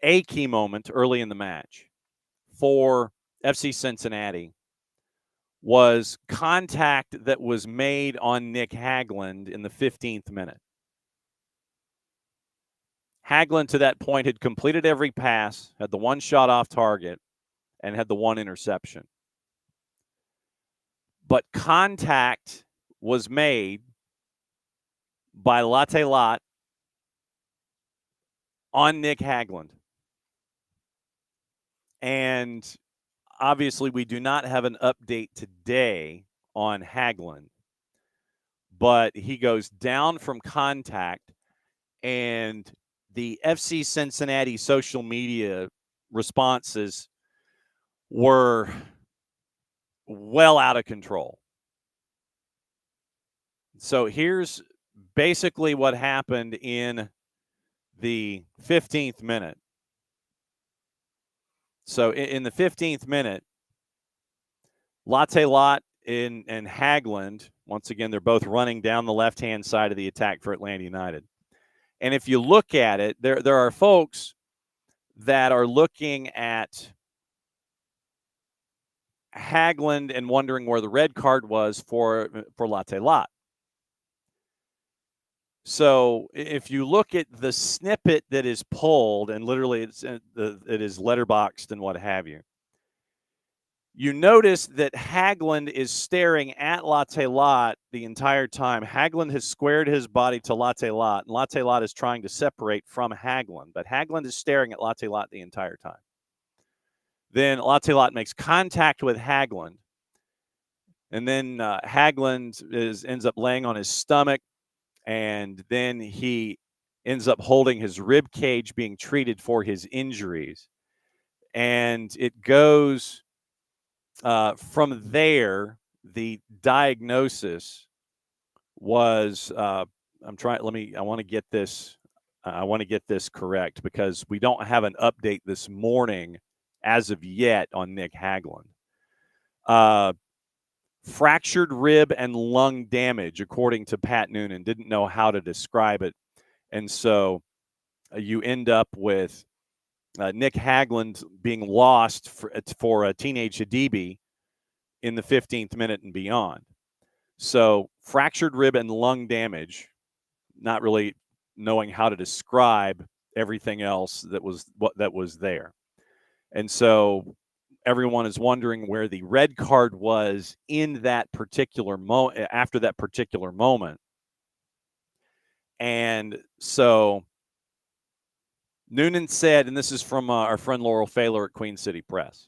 a key moment early in the match for FC Cincinnati was contact that was made on Nick Hagglund in the 15th minute. Hagglund to that point had completed every pass, had the 1 shot off target, and had the 1 interception. But contact was made by Latte Lot on Nick Hagglund. And obviously we do not have an update today on Hagglund, but he goes down from contact, and the FC Cincinnati social media responses were well out of control. So here's basically what happened in the 15th minute. So in the 15th minute, Latte Lot and Hagglund, once again, they're both running down the left-hand side of the attack for Atlanta United. And if you look at it, there are folks that are looking at Hagglund and wondering where the red card was for Latte Lot. So if you look at the snippet that is pulled, and literally it is letterboxed and what have you, you notice that Hagglund is staring at Latte Lot the entire time. Hagglund has squared his body to Latte Lot, and Latte Lot is trying to separate from Hagglund, but Hagglund is staring at Latte Lot the entire time. Then Latte Lot makes contact with Hagglund, and then Hagglund ends up laying on his stomach, and then he ends up holding his rib cage, being treated for his injuries. And it goes from there. The diagnosis was I want to get this correct, because we don't have an update this morning as of yet on Nick Hagglund. Fractured rib and lung damage, according to Pat Noonan. Didn't know how to describe it. And so you end up with Nick Hagglund being lost for a teenage Adibi in the 15th minute and beyond. So fractured rib and lung damage, not really knowing how to describe everything else that was there. And so everyone is wondering where the red card was in that particular moment, after that particular moment. And so Noonan said, and this is from our friend Laurel Failer at Queen City Press.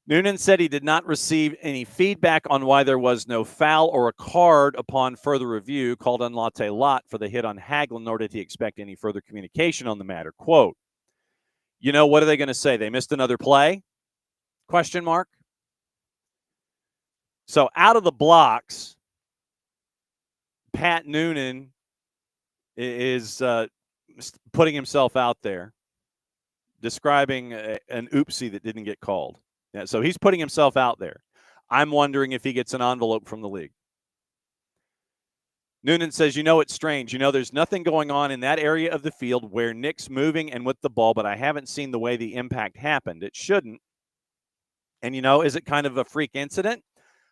Noonan said he did not receive any feedback on why there was no foul or a card upon further review called on Latte Lot for the hit on Hagglund, nor did he expect any further communication on the matter. Quote, what are they going to say? They missed another play? ? So out of the blocks, Pat Noonan is putting himself out there, describing an oopsie that didn't get called. Yeah, so he's putting himself out there. I'm wondering if he gets an envelope from the league. Noonan says, it's strange. There's nothing going on in that area of the field where Nick's moving and with the ball, but I haven't seen the way the impact happened. It shouldn't. And, is it kind of a freak incident?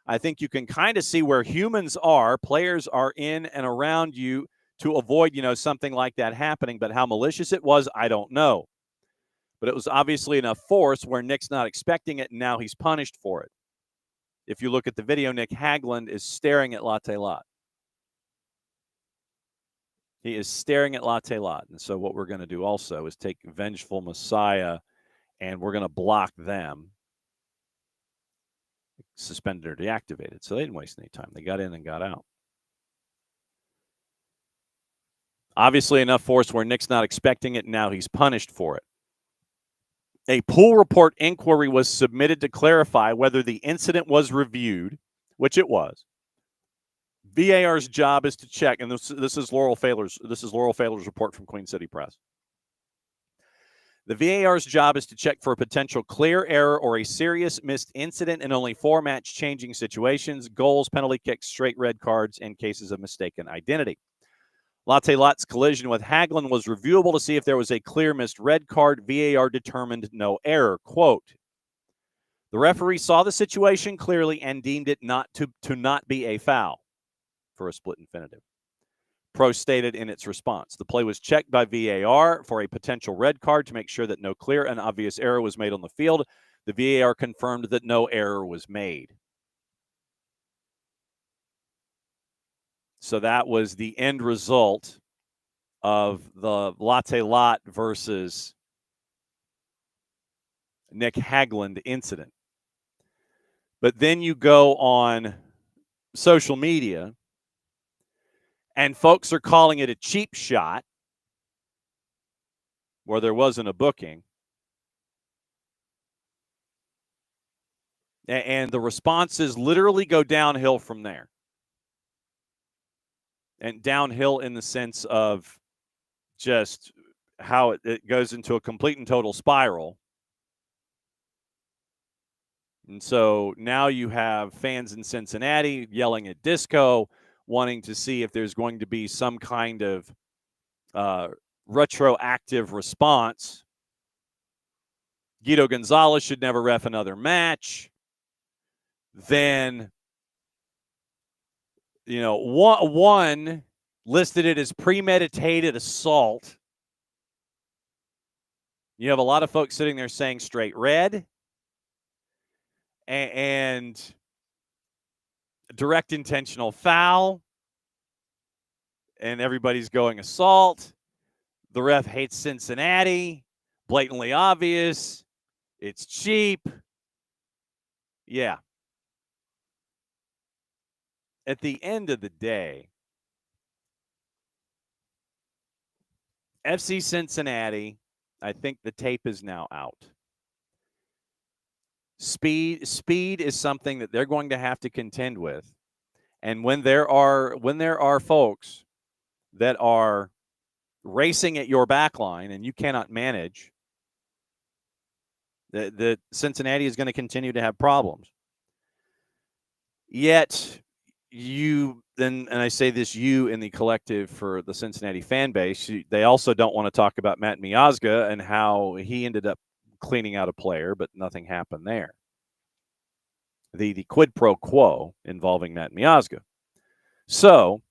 I think you can kind of see where humans are. Players are in and around you to avoid, something like that happening. But how malicious it was, I don't know. But it was obviously enough force where Nick's not expecting it, and now he's punished for it. If you look at the video, Nick Hagglund is staring at Latte Lot. He is staring at Latte Lot. And so what we're going to do also is take Vengeful Messiah, and we're going to block them. Suspended or deactivated. So they didn't waste any time. They got in and got out. Obviously enough force where Nick's not expecting it, and now he's punished for it. A pool report inquiry was submitted to clarify whether the incident was reviewed, which it was. VAR's job is to check, and this is Laurel Failer's report from Queen City Press. The VAR's job is to check for a potential clear error or a serious missed incident in only 4 match-changing situations: goals, penalty kicks, straight red cards, and cases of mistaken identity. Latte Lot's collision with Haglund was reviewable to see if there was a clear missed red card. VAR determined no error. Quote, the referee saw the situation clearly and deemed it not be a foul, for a split infinitive. Pro stated in its response. The play was checked by VAR for a potential red card to make sure that no clear and obvious error was made on the field. The VAR confirmed that no error was made. So that was the end result of the Latte Lot versus Nick Haglund incident. But then you go on social media, and folks are calling it a cheap shot where there wasn't a booking. And the responses literally go downhill from there. And downhill in the sense of just how it goes into a complete and total spiral. And so now you have fans in Cincinnati yelling at Disco, wanting to see if there's going to be some kind of retroactive response. Guido Gonzalez should never ref another match. Then, one listed it as premeditated assault. You have a lot of folks sitting there saying straight red and direct intentional foul, and everybody's going assault. The ref hates Cincinnati, blatantly obvious. It's cheap. Yeah. At the end of the day, FC Cincinnati, I think the tape is now out. Speed is something that they're going to have to contend with. And when there are folks that are racing at your back line and you cannot manage, the Cincinnati is going to continue to have problems. Yet and I say this, you in the collective for the Cincinnati fan base, they also don't want to talk about Matt Miazga and how he ended up cleaning out a player, but nothing happened there. The quid pro quo involving Matt Miazga. So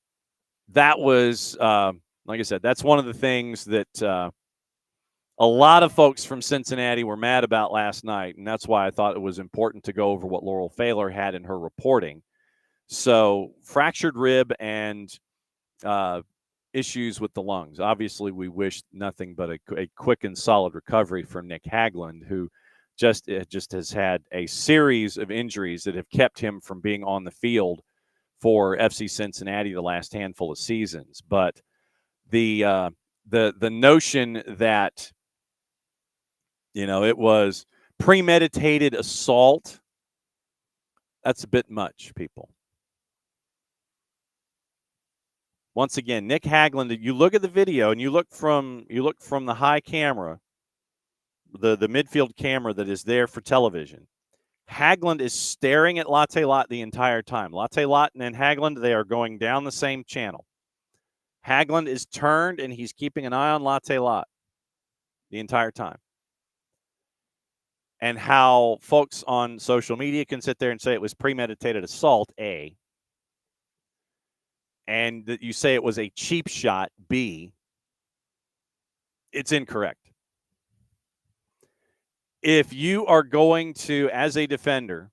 that was, like I said, that's one of the things that a lot of folks from Cincinnati were mad about last night, and that's why I thought it was important to go over what Laurel Failer had in her reporting. So fractured rib and issues with the lungs. Obviously, we wish nothing but a quick and solid recovery for Nick Haglund, who just has had a series of injuries that have kept him from being on the field for FC Cincinnati the last handful of seasons. But the notion that it was premeditated assault, that's a bit much, people. Once again, Nick Haglund, you look at the video and you look from the high camera, the midfield camera that is there for television. Haglund is staring at Latte Lot the entire time. Latte Lot and Haglund, they are going down the same channel. Haglund is turned and he's keeping an eye on Latte Lot the entire time. And how folks on social media can sit there and say it was premeditated assault, A, and that you say it was a cheap shot, B, it's incorrect. If you are going to, as a defender,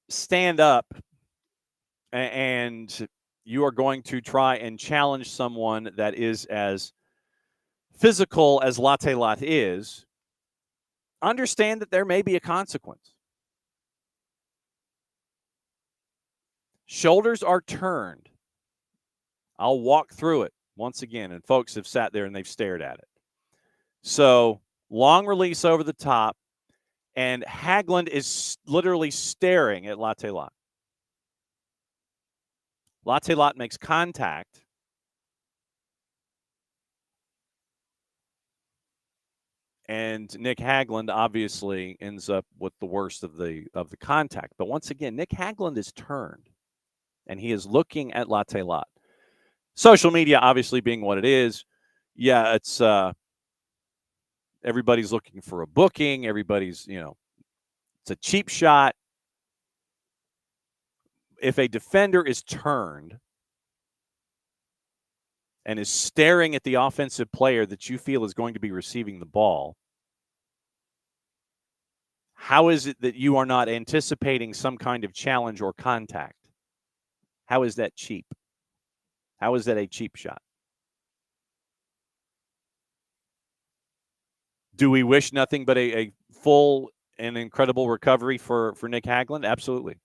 stand up and you are going to try and challenge someone that is as physical as Latte Lot is, understand that there may be a consequence. Shoulders are turned. I'll walk through it once again, and folks have sat there and they've stared at it. So, long release over the top, and Hagglund is literally staring at Latte Lot. Latte Lot makes contact. And Nick Hagglund obviously ends up with the worst of the contact. But once again, Nick Hagglund is turned, and he is looking at Latte Lot. Social media obviously being what it is, yeah, it's everybody's looking for a booking. Everybody's, it's a cheap shot. If a defender is turned and is staring at the offensive player that you feel is going to be receiving the ball, how is it that you are not anticipating some kind of challenge or contact? How is that cheap? How is that a cheap shot? Do we wish nothing but a full and incredible recovery for Nick Hagglund? Absolutely.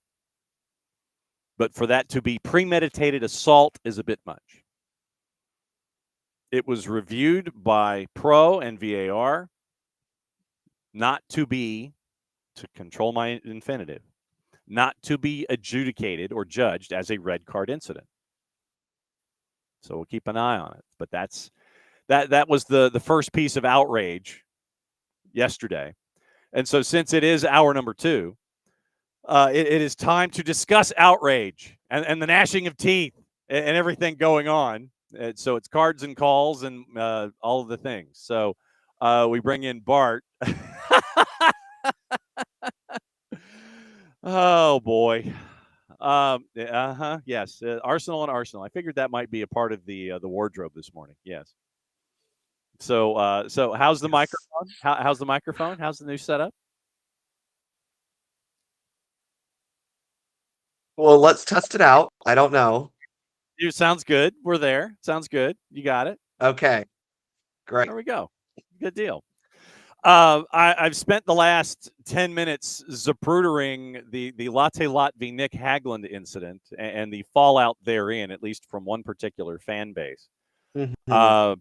But for that to be premeditated assault is a bit much. It was reviewed by Pro and VAR, not to be, to control my infinitive, not to be adjudicated or judged as a red card incident. So we'll keep an eye on it. But that was the first piece of outrage yesterday. And so since it is hour number 2, it is time to discuss outrage and the gnashing of teeth and everything going on. So it's cards and calls and all of the things. So we bring in Bart. Oh, boy. Yes. Arsenal and Arsenal. I figured that might be a part of the wardrobe this morning. Yes. So how's the microphone? How's the microphone? How's the new setup? Well, let's test it out. I don't know. Sounds good. We're there. Sounds good. You got it. Okay. Great. There we go. Good deal. I've spent the last 10 minutes zaprudering the Latte Lot v. Nick Hagglund incident and the fallout therein, at least from one particular fan base. Mm-hmm.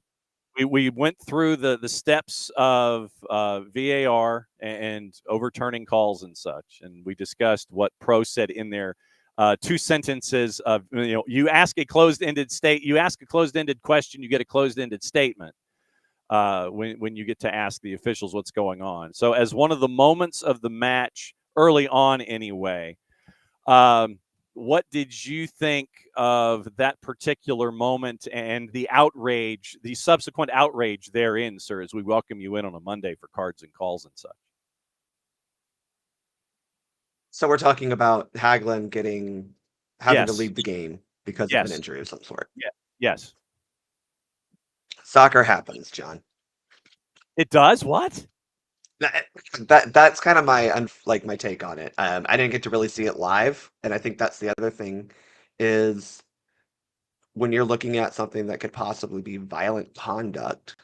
We went through the steps of VAR and overturning calls and such, and we discussed what Pro said in their 2 sentences of, you ask a closed-ended question, you get a closed-ended statement. When you get to ask the officials what's going on. So as one of the moments of the match, early on anyway, what did you think of that particular moment and the outrage, the subsequent outrage therein, sir, as we welcome you in on a Monday for cards and calls and such? So we're talking about Hagglund having Yes. to leave the game because of an injury of some sort. Yeah. Yes. Soccer happens, John. It does? What? That's kind of my take on it. I didn't get to really see it live, and I think that's the other thing is when you're looking at something that could possibly be violent conduct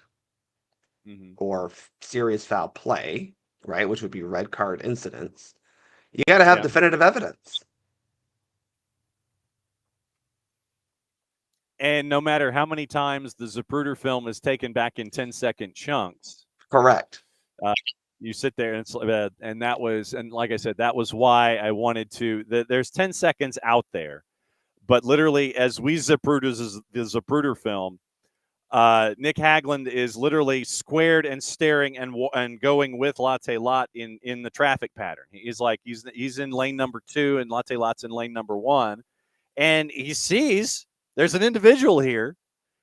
or serious foul play, right, which would be red card incidents, you got to have definitive evidence. And no matter how many times the Zapruder film is taken back in 10-second chunks. Correct. You sit there and that was, and like I said, that was why I wanted to, there's 10 seconds out there, but literally as we Zapruder the Zapruder film, Nick Hagglund is literally squared and staring and going with Latte Lot in the traffic pattern. He's in lane number 2 and Latte Lot's in lane number 1, and he sees there's an individual here,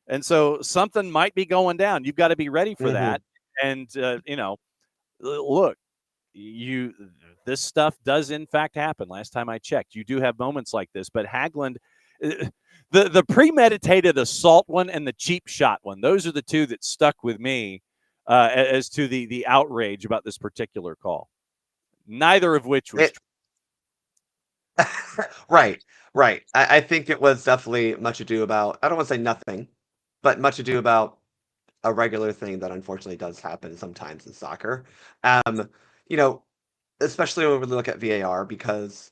and so something might be going down. You've got to be ready for that. And look, this stuff does in fact happen. Last time I checked, you do have moments like this, but Hagglund, the premeditated assault one and the cheap shot one, those are the 2 that stuck with me as to the outrage about this particular call. Neither of which was true. Right, right. I think it was definitely much ado about, I don't want to say nothing, but much ado about a regular thing that unfortunately does happen sometimes in soccer. Um, you know, especially when we look at VAR, because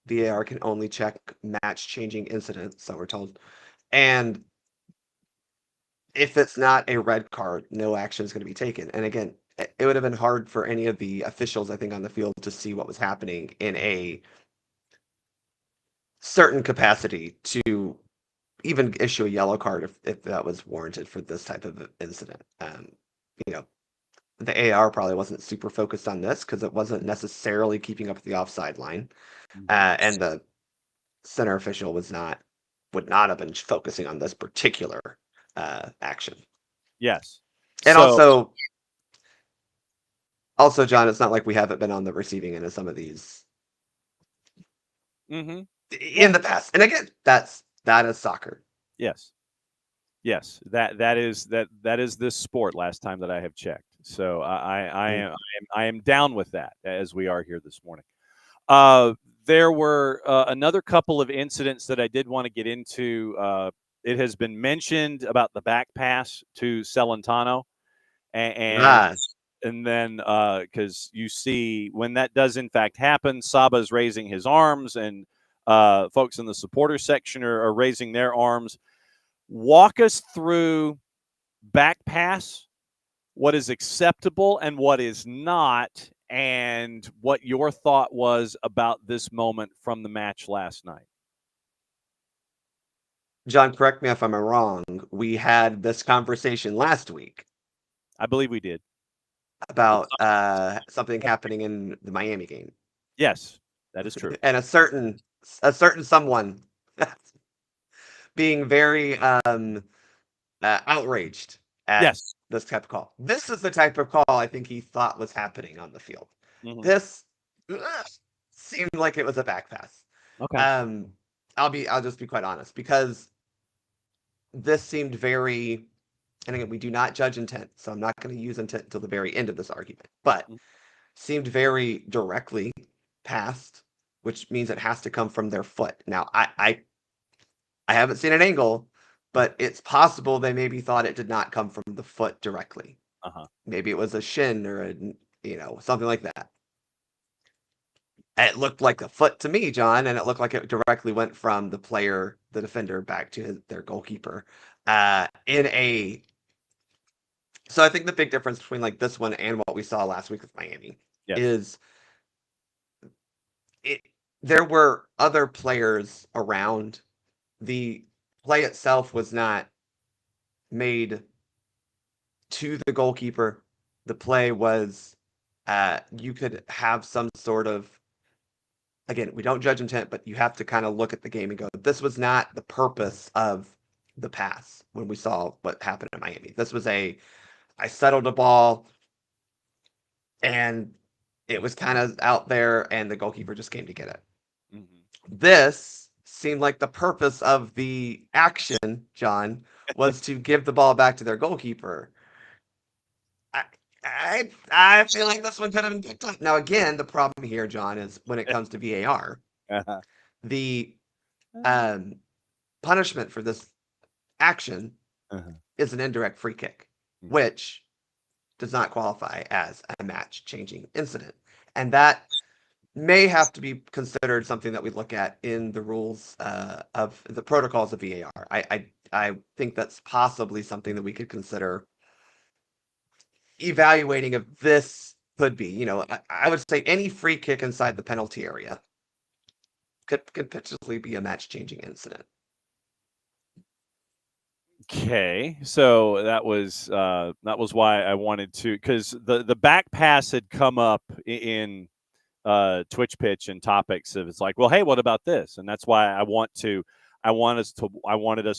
VAR can only check match-changing incidents, so we're told. And if it's not a red card, no action is going to be taken. And again, it would have been hard for any of the officials, I think, on the field to see what was happening in a certain capacity to even issue a yellow card if that was warranted for this type of incident. You know, the AR probably wasn't super focused on this because it wasn't necessarily keeping up with the offside line, and the center official would not have been focusing on this particular action. Yes. And So, also, John, it's not like we haven't been on the receiving end of some of these mhm. in the past. And again, that is soccer. Yes. Yes, that is this sport. Last time that I have checked, so I am down with that as we are here this morning. There were another couple of incidents that I did want to get into. It has been mentioned about the back pass to Celentano, and then because you see when that does in fact happen, Saba's raising his arms, and folks in the supporter section are raising their arms. Walk us through back pass, what is acceptable and what is not, and what your thought was about this moment from the match last night. John, correct me if I'm wrong. We had this conversation last week. I believe we did. About something happening in the Miami game. Yes, that is true. And a certain someone being very outraged at this type of call. This is the type of call I think he thought was happening on the field. Mm-hmm. This seemed like it was a back pass. Okay. I'll just be quite honest, because this seemed very, and again, we do not judge intent, so I'm not going to use intent until the very end of this argument, but seemed very directly passed, which means it has to come from their foot. Now, I haven't seen an angle, but it's possible they maybe thought it did not come from the foot directly. Maybe it was a shin or something like that. It looked like a foot to me, John, and it looked like it directly went from the defender, back to their goalkeeper. So I think the big difference between like this one and what we saw last week with Miami is there were other players around. The play itself was not made to the goalkeeper. The play was, you could have some sort of, again, we don't judge intent, but you have to kind of look at the game and go, this was not the purpose of the pass when we saw what happened in Miami. This was I settled the ball and it was kind of out there and the goalkeeper just came to get it. Mm-hmm. This seemed like the purpose of the action, John, was to give the ball back to their goalkeeper. I feel like this one could have been picked up. Now, again, the problem here, John, is when it comes to VAR, the punishment for this action is an indirect free kick, which does not qualify as a match-changing incident. And that may have to be considered something that we look at in the rules of the protocols of VAR. I think that's possibly something that we could consider evaluating if this could be. I would say any free kick inside the penalty area could potentially be a match-changing incident. Okay, so that was why I wanted to, because the back pass had come up in Twitch pitch and topics of, it's like, well, hey, what about this? And that's why I wanted us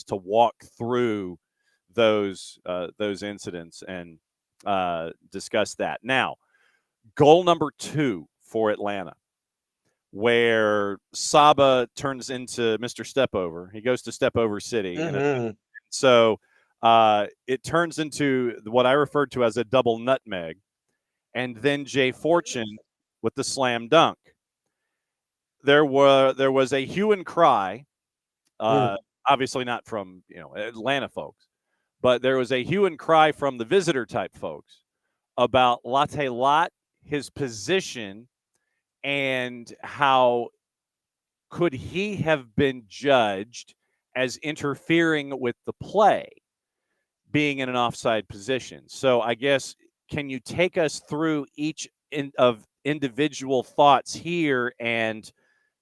to walk through those incidents and discuss that. Now, goal number 2 for Atlanta, where Saba turns into Mr. Stepover. He goes to Stepover City. And so it turns into what I referred to as a double nutmeg. And then Jay Fortune with the slam dunk. there was a hue and cry, Mm. obviously not from Atlanta folks, but there was a hue and cry from the visitor type folks about Latte Lot, his position, and how could he have been judged as interfering with the play, being in an offside position. So I guess, can you take us through each of individual thoughts here and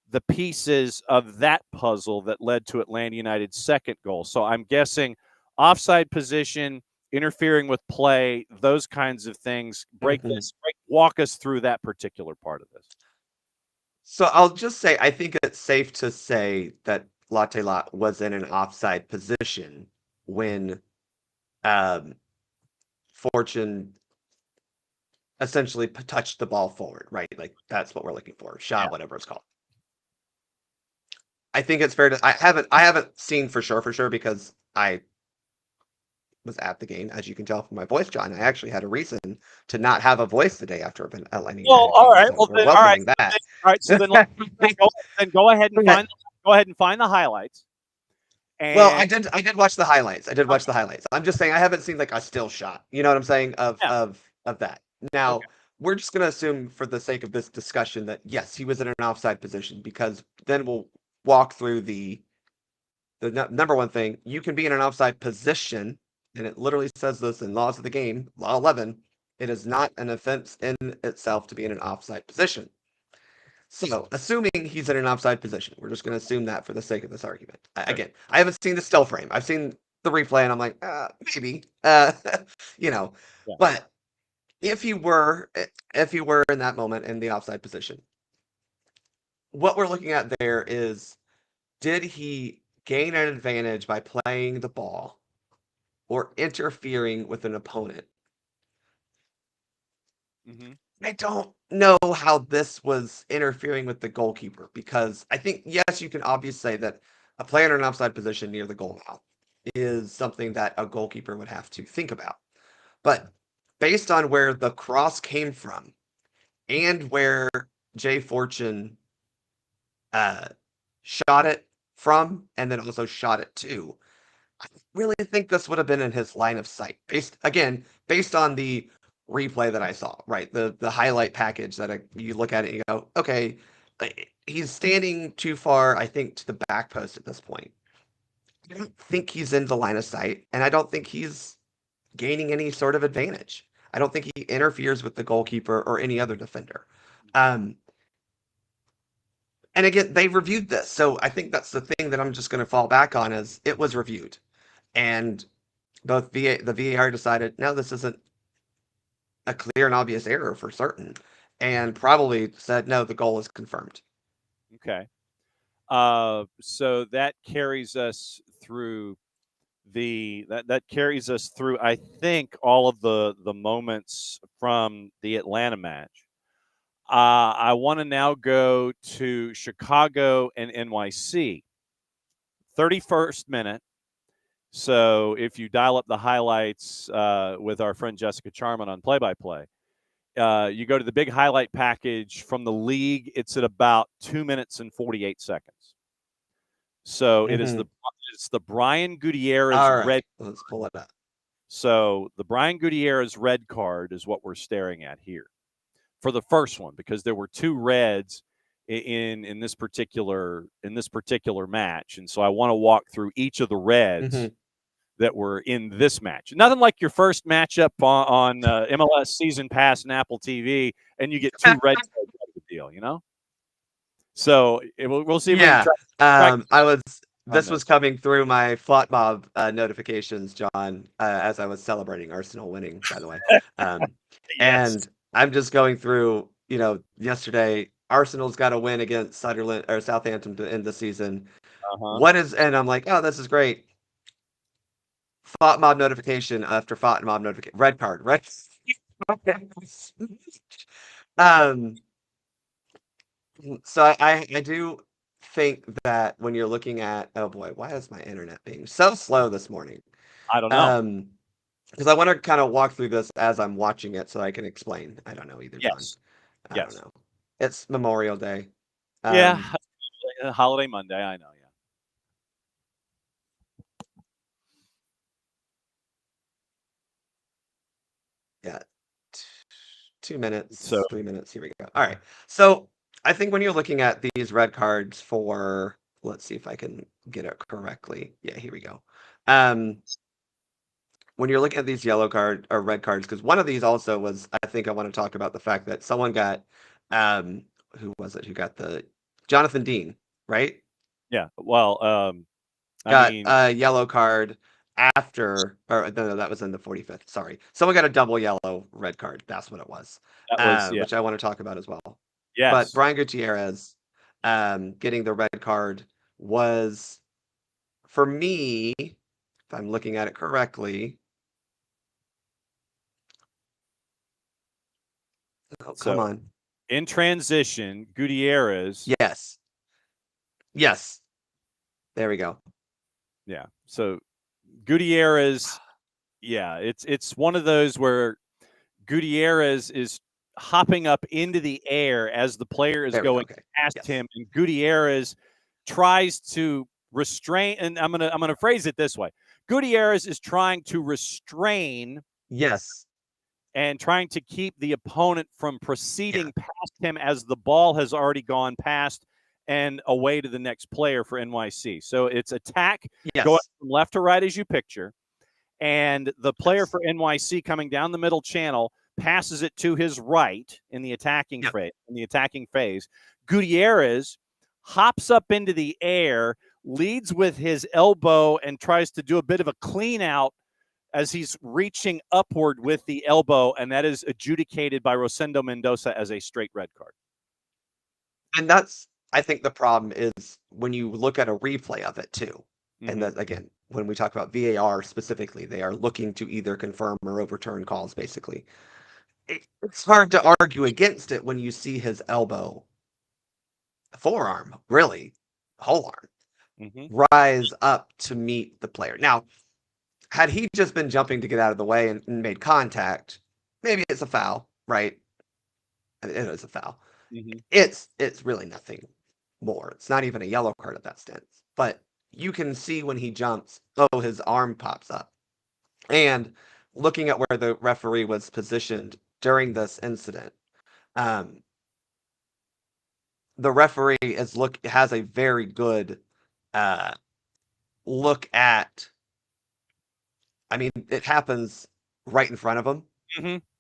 the pieces of that puzzle that led to Atlanta United's second goal? So I'm guessing offside position, interfering with play, those kinds of things. Walk us through that particular part of this. So I'll just say, I think it's safe to say that Latte Lot was in an offside position when Fortune essentially touched the ball forward, right? Like, that's what we're looking for. Shot, whatever it's called. I think it's fair to, I haven't seen for sure because I was at the game, as you can tell from my voice, John. I actually had a reason to not have a voice the day after an Atlanta United All right. game, so Well, we're then, welcoming that. All right. So then, go ahead and find the highlights. And well, I did watch the highlights. Watch the highlights. I'm just saying I haven't seen like a still shot. You know what I'm saying of that. Now, we're just going to assume for the sake of this discussion that yes, he was in an offside position, because then we'll walk through the number one thing. You can be in an offside position, and it literally says this in Laws of the Game, Law 11. It is not an offense in itself to be in an offside position. So, assuming he's in an offside position, we're just going to assume that for the sake of this argument. Again, I haven't seen the still frame. I've seen the replay, and I'm like, maybe, But if you were in that moment in the offside position, what we're looking at there is, did he gain an advantage by playing the ball or interfering with an opponent? Mm-hmm. I don't know how this was interfering with the goalkeeper, because I think, yes, you can obviously say that a player in an offside position near the goal mouth is something that a goalkeeper would have to think about. But based on where the cross came from and where Jay Fortune shot it from, and then also shot it to, I really think this would have been in his line of sight. Based on the replay that I saw, right? The highlight package that you look at it and you go, okay, he's standing too far, I think, to the back post at this point. I don't think he's in the line of sight, and I don't think he's gaining any sort of advantage. I don't think he interferes with the goalkeeper or any other defender. And again, they reviewed this, so I think that's the thing that I'm just going to fall back on, is it was reviewed. And both the VAR decided, no, this isn't a clear and obvious error for certain, and probably said, no, the goal is confirmed. Okay. So that carries us through that carries us through, I think, all of the moments from the Atlanta match. I want to now go to Chicago and NYC. 31st minute. So if you dial up the highlights with our friend Jessica Charman on play-by-play, you go to the big highlight package from the league. It's at about 2 minutes and 48 seconds. So it's the Brian Gutierrez red. Let's pull it up. So the Brian Gutierrez red card is what we're staring at here for the first one, because there were two reds in this particular match, and so I want to walk through each of the reds that were in this match. Nothing like your first matchup on MLS Season Pass and Apple TV, and you get two red cards out of the deal, So we'll see. Yeah, This was coming through my Flot Mob notifications, John, as I was celebrating Arsenal winning, by the way. Yes. And I'm just going through, yesterday, Arsenal's got a win against Sunderland or Southampton to end the season. And I'm like, oh, this is great. Flot Mob notification after Flot Mob notification. Red card, right? So I do think that when you're looking at, oh boy, why is my internet being so slow this morning? I don't know. Because I want to kind of walk through this as I'm watching it so I can explain. I don't know either, John. Yes. I don't know. It's Memorial Day. Yeah, holiday Monday. I know. Yeah. 2 minutes, So 3 minutes. Here we go. All right. So I think when you're looking at these red cards for, let's see if I can get it correctly. Yeah, here we go. When you're looking at these yellow card or red cards, because one of these also was, I think I want to talk about the fact that someone got, who was it who got the Jonathan Dean, right? yeah. Well, I Got mean, a yellow card after, or no, that was in the 45th. Sorry, someone got a double yellow red card. That's what it was, that was which I want to talk about as well. But yes. Brian Gutierrez, getting the red card was, for me, if I'm looking at it correctly. Oh, come So on. in transition, Gutierrez. Yes. Yes. There we go. Yeah. So Gutierrez. Yeah, it's one of those where Gutierrez is hopping up into the air as the player is going Okay. past Yes. him, and Gutierrez tries to restrain. And I'm gonna phrase it this way: Gutierrez is trying to restrain Yes. and trying to keep the opponent from proceeding past him as the ball has already gone past and away to the next player for NYC. So it's attack going from left to right as you picture. And the player for NYC coming down the middle channel passes it to his right in the attacking phase. Gutierrez hops up into the air, leads with his elbow, and tries to do a bit of a clean out as he's reaching upward with the elbow, and that is adjudicated by Rosendo Mendoza as a straight red card. And that's, I think the problem is when you look at a replay of it too. And that, again, when we talk about VAR specifically, they are looking to either confirm or overturn calls, basically. It's hard to argue against it when you see his elbow, forearm, really, whole arm, rise up to meet the player. Now, had he just been jumping to get out of the way and made contact, maybe it's a foul, right? It is a foul. It's really nothing more. It's not even a yellow card at that stance. But you can see when he jumps, his arm pops up. And looking at where the referee was positioned during this incident, the referee has a very good look at. I mean, it happens right in front of him,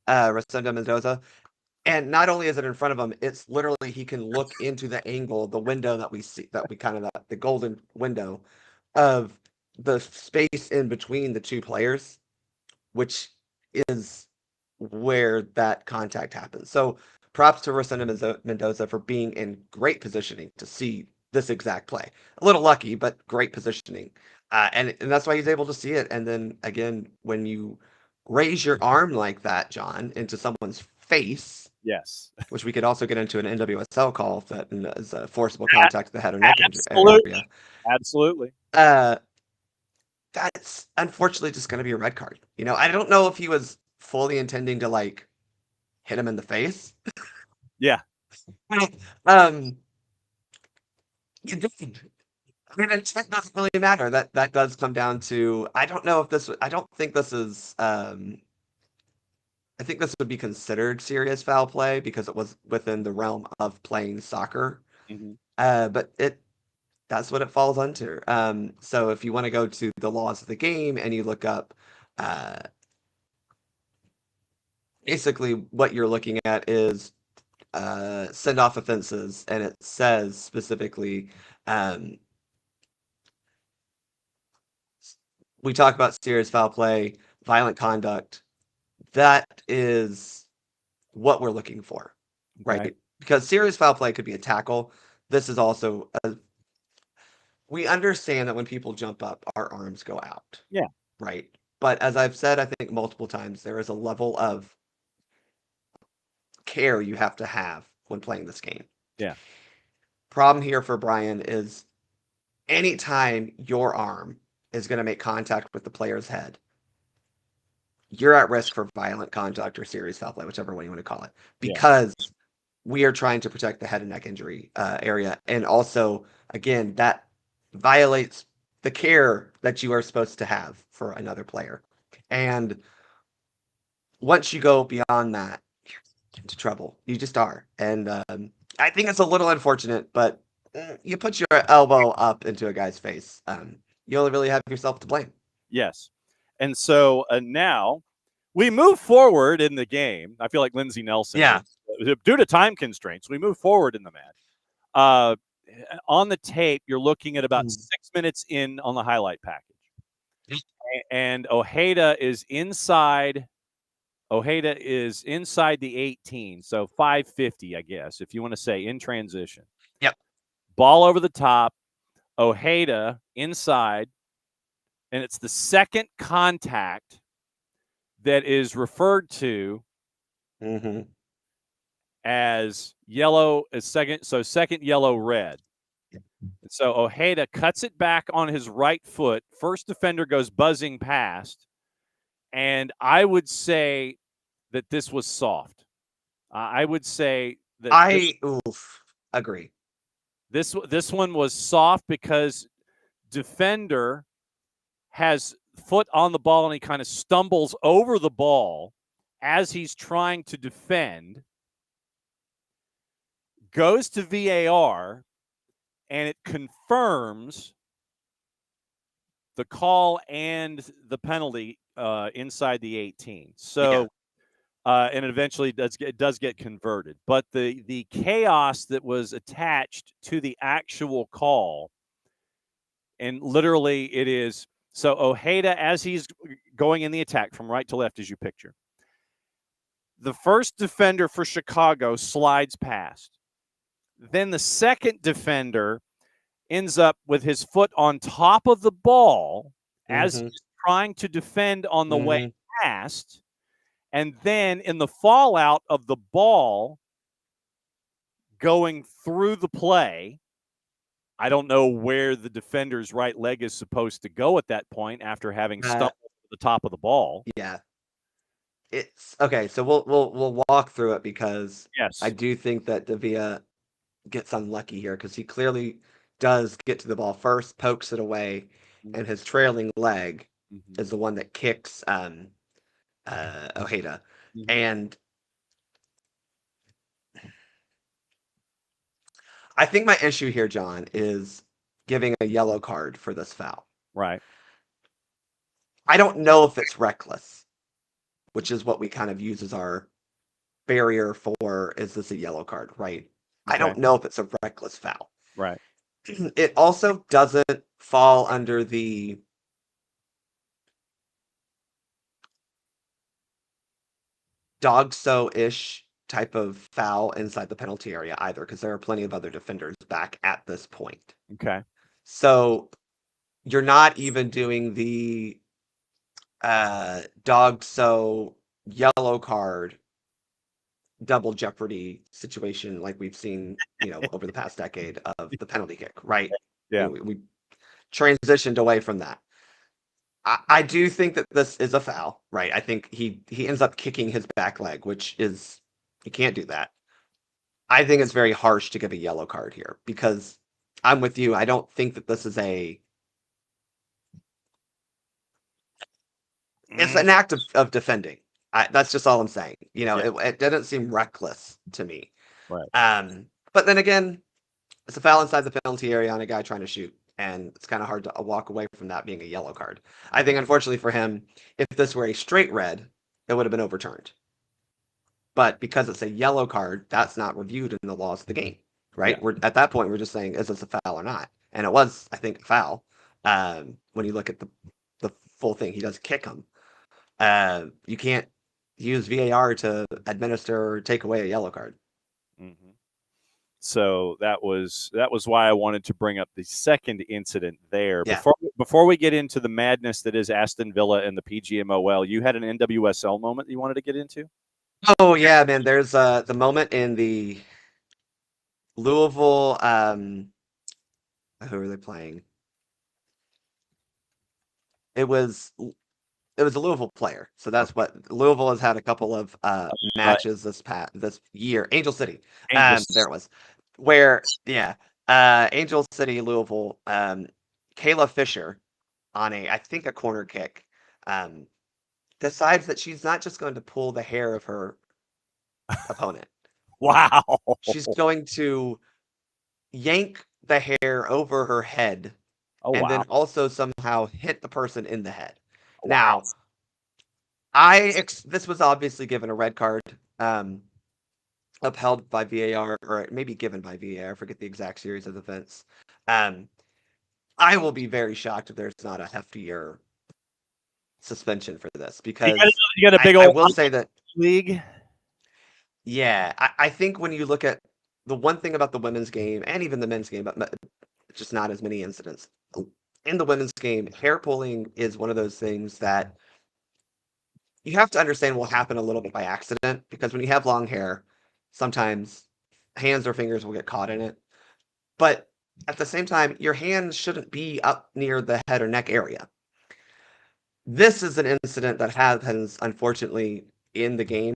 Rosendo Mendoza. And not only is it in front of him, it's literally he can look into the angle, the window that we see, the golden window of the space in between the two players, which is where that contact happens. So props to Rosendo Mendoza for being in great positioning to see this exact play. A little lucky, but great positioning. And that's why he's able to see it. And then again, when you raise your arm like that, John, into someone's face, yes, which we could also get into an NWSL call if that is a forcible contact to the head or neck area. Absolutely. That's unfortunately just going to be a red card. You know, I don't know if he was fully intending to like hit him in the face. Yeah. You did. I mean, it doesn't really matter. That does come down to, I don't think this is, I think this would be considered serious foul play because it was within the realm of playing soccer. But that's what it falls under. So if you want to go to the laws of the game and you look up, basically what you're looking at is send off offenses, and it says specifically, we talk about serious foul play, violent conduct. That is what we're looking for, right? Because serious foul play could be a tackle. This is also we understand that when people jump up, our arms go out. Yeah. Right. But as I've said, I think multiple times, there is a level of care you have to have when playing this game. Yeah. Problem here for Brian is anytime your arm is going to make contact with the player's head, you're at risk for violent contact or serious foul play, whichever one you want to call it, because we are trying to protect the head and neck injury area. And also, again, that violates the care that you are supposed to have for another player. And once you go beyond that, you're into trouble. You just are. And I think it's a little unfortunate, but you put your elbow up into a guy's face. You only really have yourself to blame. Yes. And so now we move forward in the game. I feel like Lindsey Nelson. Yeah. Due to time constraints, we move forward in the match. On the tape, you're looking at about 6 minutes in on the highlight package. And Ojeda is inside the 18, so 550, I guess, if you want to say, in transition. Yep. Ball over the top, Ojeda inside, and it's the second contact that is referred to as yellow, second yellow, red. So Ojeda cuts it back on his right foot. First defender goes buzzing past, and I would say that this was soft. I would say that agree. This one was soft because defender has foot on the ball and he kind of stumbles over the ball as he's trying to defend, goes to VAR, and it confirms the call and the penalty inside the 18. So, and it eventually does get converted. But the chaos that was attached to the actual call, and literally it is, so Ojeda, as he's going in the attack from right to left, as you picture, the first defender for Chicago slides past. Then the second defender ends up with his foot on top of the ball as he's trying to defend on the way past. And then in the fallout of the ball going through the play, I don't know where the defender's right leg is supposed to go at that point after having stumbled to the top of the ball. Yeah. It's okay, so we'll walk through it because I do think that Davia gets unlucky here because he clearly does get to the ball first, pokes it away, and his trailing leg is the one that kicks Ojeda. And I think my issue here, John, is giving a yellow card for this foul. Right. I don't know if it's reckless, which is what we kind of use as our barrier for, is this a yellow card, right? Okay. I don't know if it's a reckless foul. Right. It also doesn't fall under the dog-so-ish type of foul inside the penalty area either, because there are plenty of other defenders back at this point. Okay. So you're not even doing the dog-so yellow card double jeopardy situation like we've seen, over the past decade of the penalty kick, right? Yeah. We transitioned away from that. I do think that this is a foul, right? I think he ends up kicking his back leg, which is, you can't do that. I think it's very harsh to give a yellow card here because I'm with you. I don't think that this is it's an act of defending. That's just all I'm saying. It didn't seem reckless to me. Right. But then again, it's a foul inside the penalty area on a guy trying to shoot, and it's kind of hard to walk away from that being a yellow card. I think, unfortunately for him, if this were a straight red, it would have been overturned. But because it's a yellow card, that's not reviewed in the laws of the game, right? Yeah. At that point, we're just saying, is this a foul or not? And it was, I think, a foul. When you look at the full thing, he does kick him. You can't use VAR to administer or take away a yellow card. Mm-hmm. So that was why I wanted to bring up the second incident there. Yeah. Before we get into the madness that is Aston Villa and the PGMOL, you had an NWSL moment you wanted to get into? Oh yeah, man. There's the moment in the Louisville. Who are they playing? It was It was a Louisville player, so that's what Louisville has had a couple of matches this year. Angel City, Angels. there it was, where Angel City, Louisville. Kayla Fisher on I think a corner kick, decides that she's not just going to pull the hair of her opponent. Wow. She's going to yank the hair over her head, Oh, and wow. then also somehow hit the person in the head. Wow. Now, this was obviously given a red card, upheld by VAR, or maybe given by VAR. I forget the exact series of events. I will be very shocked if there's not a heftier suspension for this, because you got a big I old will say that league. Yeah, I think when you look at the one thing about the women's game and even the men's game, but just not as many incidents. In the women's game, hair pulling is one of those things that you have to understand will happen a little bit by accident, because when you have long hair, sometimes hands or fingers will get caught in it. But at the same time, your hands shouldn't be up near the head or neck area. This is an incident that happens, unfortunately, in the game,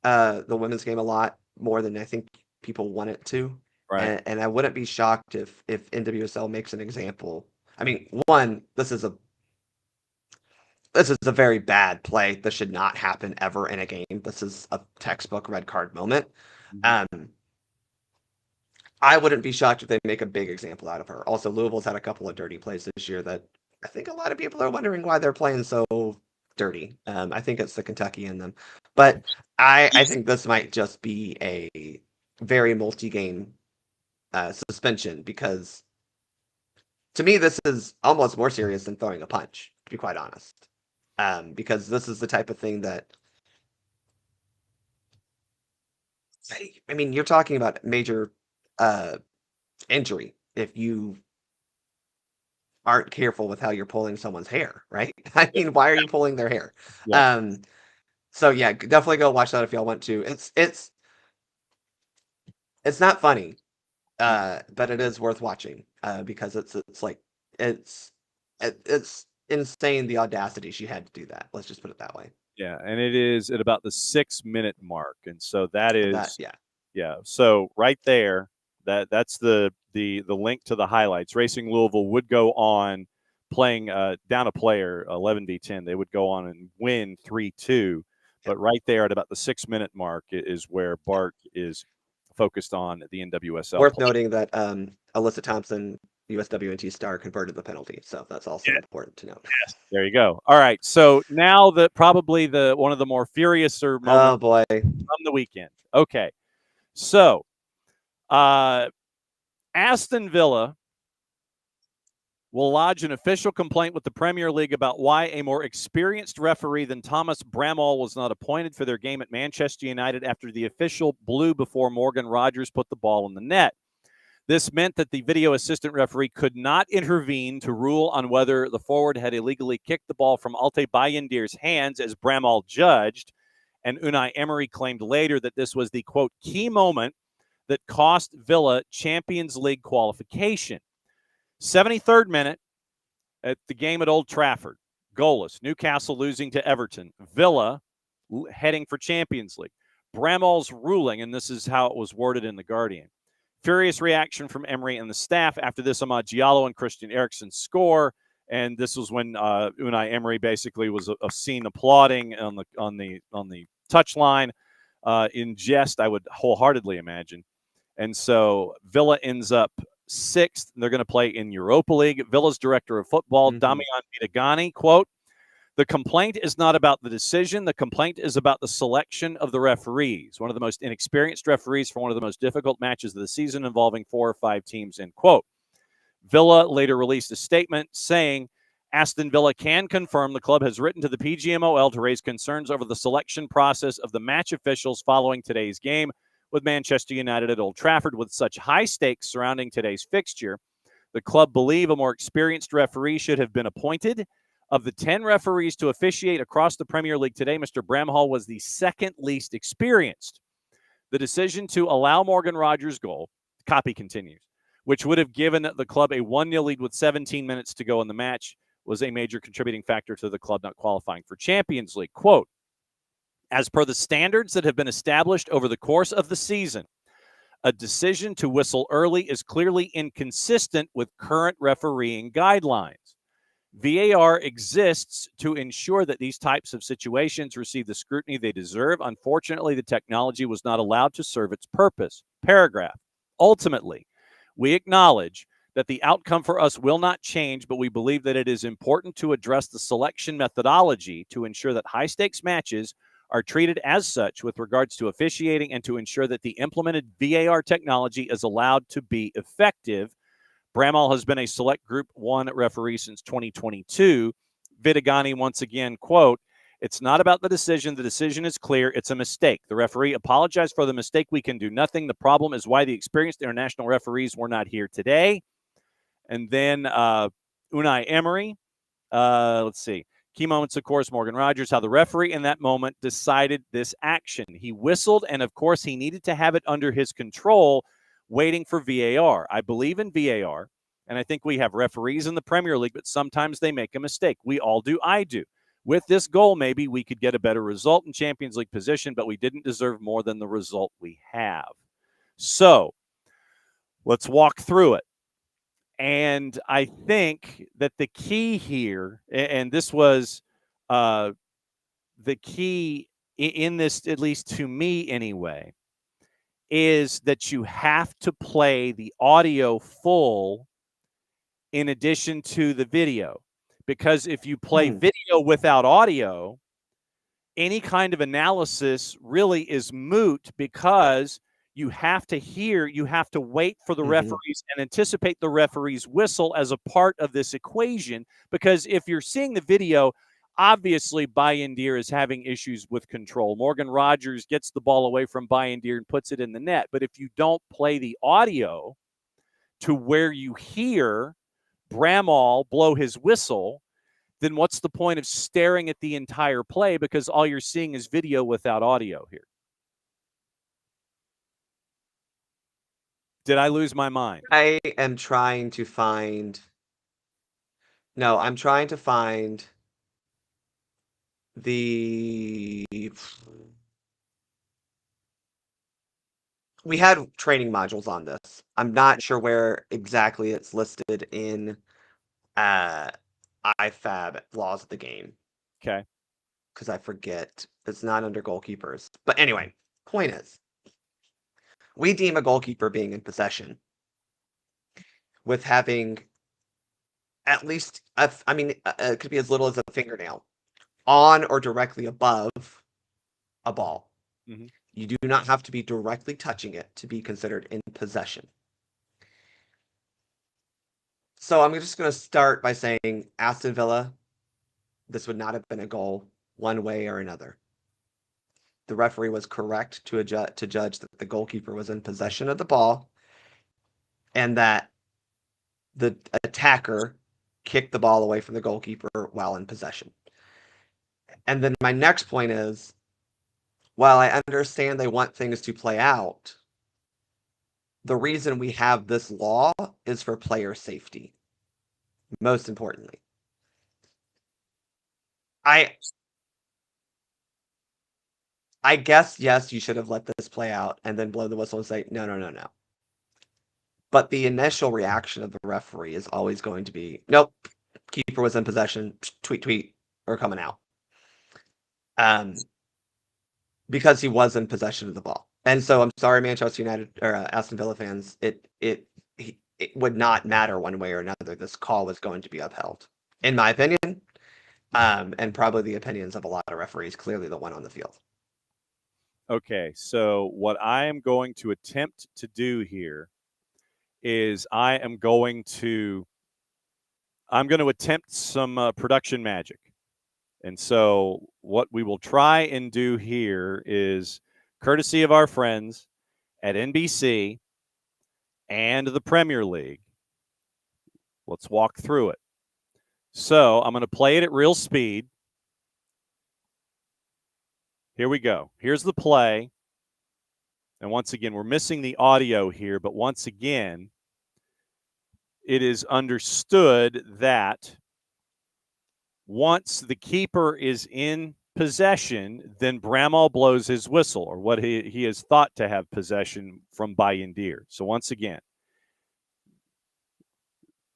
the women's game, a lot more than I think people want it to. Right. And I wouldn't be shocked if NWSL makes an example. I mean, one, this is a very bad play. This should not happen ever in a game. This is a textbook red card moment. I wouldn't be shocked if they make a big example out of her. Also, Louisville's had a couple of dirty plays this year that I think a lot of people are wondering why they're playing so dirty. I think it's the Kentucky in them. But I think this might just be a very multi-game suspension, because to me, this is almost more serious than throwing a punch, to be quite honest. Because this is the type of thing that, I mean, you're talking about major injury if you aren't careful with how you're pulling someone's hair, right? I mean, why are you pulling their hair? Yeah. So yeah, definitely go watch that if y'all want to. It's not funny, but it is worth watching, because it's insane the audacity she had to do that. Let's just put it that way. Yeah, and it is at about the 6-minute mark, and so that is yeah. So right there, that's the link to the highlights. Racing Louisville would go on playing down a player 11v10. They would go on and win 3-2. But right there at about the 6-minute mark is where Bart is focused on the NWSL. Worth noting that Alyssa Thompson, USWNT star, converted the penalty, so that's also important to note. Yes, there you go. All right, so now probably one of the more furiouser moments from the weekend. Okay, so Aston Villa will lodge an official complaint with the Premier League about why a more experienced referee than Thomas Bramall was not appointed for their game at Manchester United after the official blew before Morgan Rogers put the ball in the net. This meant that the video assistant referee could not intervene to rule on whether the forward had illegally kicked the ball from Altay Bayindir's hands, as Bramall judged, and Unai Emery claimed later that this was the, quote, key moment that cost Villa Champions League qualification. 73rd minute at the game at Old Trafford. Goalless. Newcastle losing to Everton. Villa heading for Champions League. Bramall's ruling, and this is how it was worded in The Guardian. Furious reaction from Emery and the staff. After this, Amad Diallo and Christian Eriksen score. And this was when Unai Emery basically was seen applauding on the touchline in jest, I would wholeheartedly imagine. And so Villa ends up 6th. They're going to play in Europa League. Villa's director of football, Damian Midagani, quote, "The complaint is not about the decision. The complaint is about the selection of the referees. One of the most inexperienced referees for one of the most difficult matches of the season involving 4 or 5 teams," end quote. Villa later released a statement saying, Aston Villa can confirm the club has written to the PGMOL to raise concerns over the selection process of the match officials following today's game with Manchester United at Old Trafford. With such high stakes surrounding today's fixture, the club believe a more experienced referee should have been appointed. Of the 10 referees to officiate across the Premier League today, Mr. Bramhall was the second least experienced. The decision to allow Morgan Rogers' goal, copy continues, which would have given the club a 1-0 lead with 17 minutes to go in the match, was a major contributing factor to the club not qualifying for Champions League. Quote, as per the standards that have been established over the course of the season, a decision to whistle early is clearly inconsistent with current refereeing guidelines. VAR exists to ensure that these types of situations receive the scrutiny they deserve. Unfortunately, the technology was not allowed to serve its purpose. Paragraph. Ultimately, we acknowledge that the outcome for us will not change, but we believe that it is important to address the selection methodology to ensure that high-stakes matches are treated as such with regards to officiating and to ensure that the implemented VAR technology is allowed to be effective. Bramall has been a select Group 1 referee since 2022. Vitigani once again, quote, it's not about the decision. The decision is clear. It's a mistake. The referee apologized for the mistake. We can do nothing. The problem is why the experienced international referees were not here today. And then Unai Emery, let's see. Key moments, of course, Morgan Rogers, how the referee in that moment decided this action. He whistled, and of course, he needed to have it under his control, waiting for VAR. I believe in VAR, and I think we have referees in the Premier League, but sometimes they make a mistake. We all do. I do. With this goal, maybe we could get a better result in Champions League position, but we didn't deserve more than the result we have. So let's walk through it. And I think that the key here, and this was the key in this, at least to me anyway, is that you have to play the audio full in addition to the video. Because if you play video without audio, any kind of analysis really is moot, because you have to wait for the referees and anticipate the referee's whistle as a part of this equation. Because if you're seeing the video, obviously Bayindir is having issues with control. Morgan Rogers gets the ball away from Bayindir and puts it in the net. But if you don't play the audio to where you hear Bramall blow his whistle, then what's the point of staring at the entire play, because all you're seeing is video without audio here? Did I lose my mind? I am trying to find. No, I'm trying to find the. We had training modules on this. I'm not sure where exactly it's listed in IFAB laws of the game. Okay. Because I forget. It's not under goalkeepers. But anyway, point is, we deem a goalkeeper being in possession with having at least, it could be as little as a fingernail on or directly above a ball. Mm-hmm. You do not have to be directly touching it to be considered in possession. So I'm just going to start by saying Aston Villa, this would not have been a goal one way or another. The referee was correct to judge that the goalkeeper was in possession of the ball and that the attacker kicked the ball away from the goalkeeper while in possession. And then my next point is, while I understand they want things to play out, the reason we have this law is for player safety. Most importantly. I guess, yes, you should have let this play out and then blow the whistle and say, no. But the initial reaction of the referee is always going to be, nope, keeper was in possession, tweet, or coming out. Because he was in possession of the ball. And so I'm sorry, Manchester United or Aston Villa fans, it would not matter one way or another. This call was going to be upheld, in my opinion, and probably the opinions of a lot of referees, clearly the one on the field. Okay, so what I am going to attempt to do here is I'm going to attempt some production magic. And so what we will try and do here is, courtesy of our friends at NBC and the Premier League, let's walk through it. So I'm going to play it at real speed. Here we go. Here's the play. And once again, we're missing the audio here, but once again, it is understood that once the keeper is in possession, then Bramall blows his whistle, or what he is thought to have possession from Bayendir. So once again,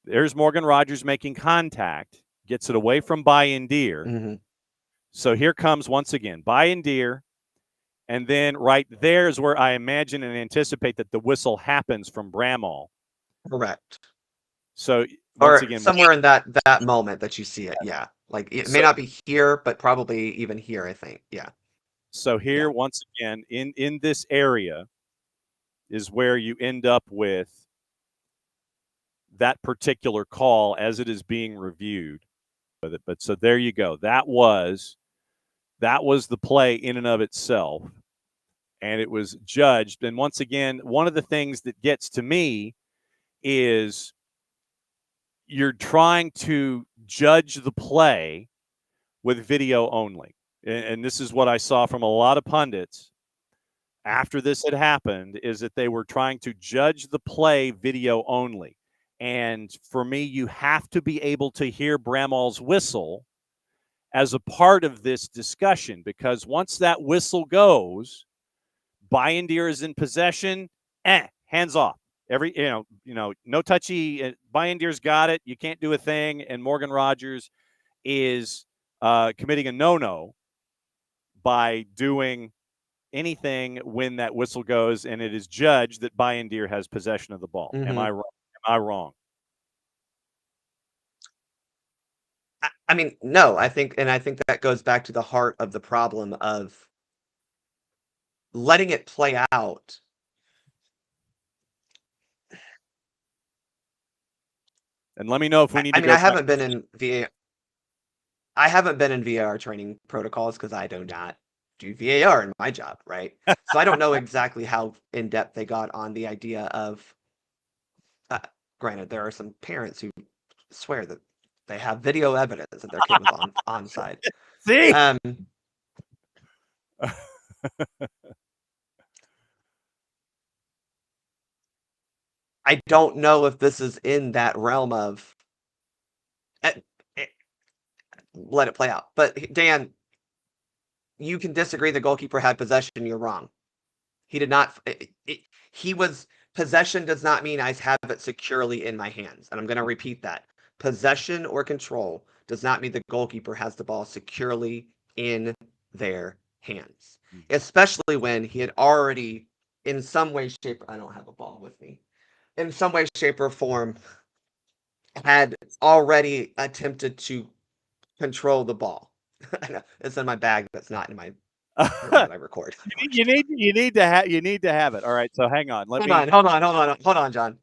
there's Morgan Rogers making contact, gets it away from Bayendir. Mm-hmm. So here comes once again Bayendir, and then right there is where I imagine and anticipate that the whistle happens from Bramall. Correct. So once Or again, somewhere in that moment that you see it, yeah. Like it may not be here, but probably even here, I think. Yeah. So here, once again, in this area is where you end up with that particular call as it is being reviewed. But so there you go. That was the play in and of itself, and it was judged. And once again, one of the things that gets to me is you're trying to judge the play with video only. And this is what I saw from a lot of pundits after this had happened, is that they were trying to judge the play video only. And for me, you have to be able to hear Bramall's whistle as a part of this discussion, because once that whistle goes, Bayendir is in possession, hands off. No touchy. Bayendir's got it. You can't do a thing. And Morgan Rogers is committing a no-no by doing anything when that whistle goes, and it is judged that Bayendir has possession of the ball. Mm-hmm. Am I wrong? Am I wrong? I mean, no, I think that goes back to the heart of the problem of letting it play out. And let me know if we need to go. I haven't been in VAR. I haven't been in VAR training protocols because I do not do VAR in my job, right? So I don't know exactly how in depth they got on the idea of. Granted, there are some parents who swear that they have video evidence that their kid was onside. See? I don't know if this is in that realm of let it play out. But Dan, you can disagree the goalkeeper had possession. You're wrong. He did not. Possession does not mean I have it securely in my hands. And I'm going to repeat that. Possession or control does not mean the goalkeeper has the ball securely in their hands. Especially when he had already, in some way, shape, I don't have a ball with me, in some way, shape, or form, had already attempted to control the ball. It's in my bag. That's not in my that I record. You need to have it. All right. So hang on. Hold on, John.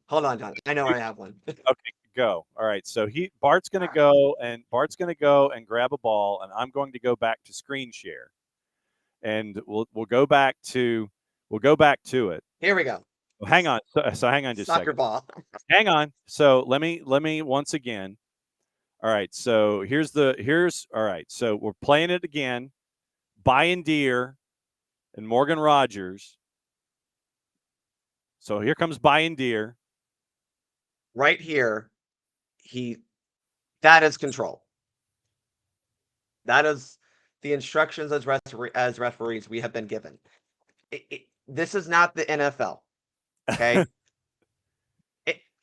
I know I have one. Okay, go. All right. So Bart's going to go and grab a ball, and I'm going to go back to screen share, and we'll go back to it. Here we go. Well, hang on. So hang on just a second. Soccer ball. Hang on. So let me once again. All right. So all right. So we're playing it again. Bayendir and Morgan Rogers. So here comes Bayendir. Right here, that is control. That is the instructions as referees we have been given. This is not the NFL, okay?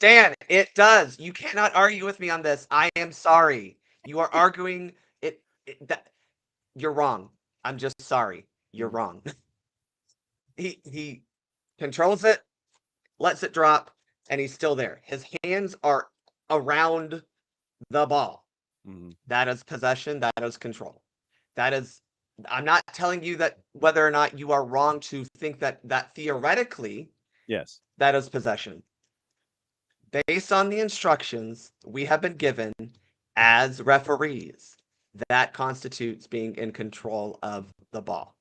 Dan, it does. You cannot argue with me on this. I am sorry. You are arguing it you're wrong. I'm just sorry. You're wrong. He controls it, lets it drop, and he's still there. His hands are around the ball. Mm-hmm. That is possession. That is control. I'm not telling you that whether or not you are wrong to think that theoretically, yes, that is possession. Based on the instructions we have been given as referees, that constitutes being in control of the ball.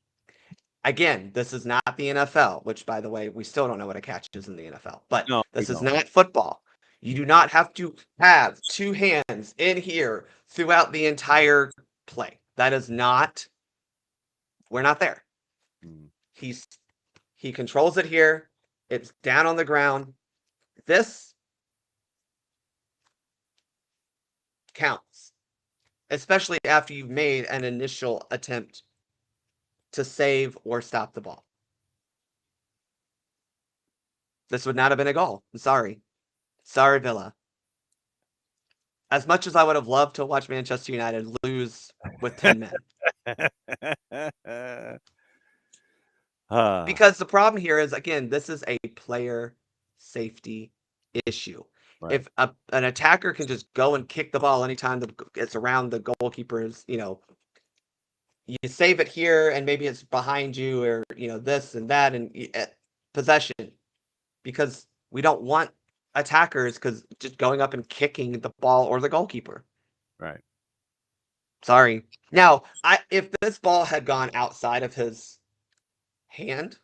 Again, this is not the NFL, which, by the way, we still don't know what a catch is in the NFL. But this is not football. You do not have to have two hands in here throughout the entire play. That is not. We're not there. He controls it here. It's down on the ground. This counts. especially after you've made an initial attempt to save or stop the ball. This would not have been a goal. I'm sorry. Sorry, Villa. As much as I would have loved to watch Manchester United lose with 10 men. Because the problem here is, again, this is a player safety issue. Right. If an attacker can just go and kick the ball anytime it's around the goalkeeper's, you save it here and maybe it's behind you or, this and that and possession. Because we don't want attackers because just going up and kicking the ball or the goalkeeper. Right. Sorry. Now, if this ball had gone outside of his hand,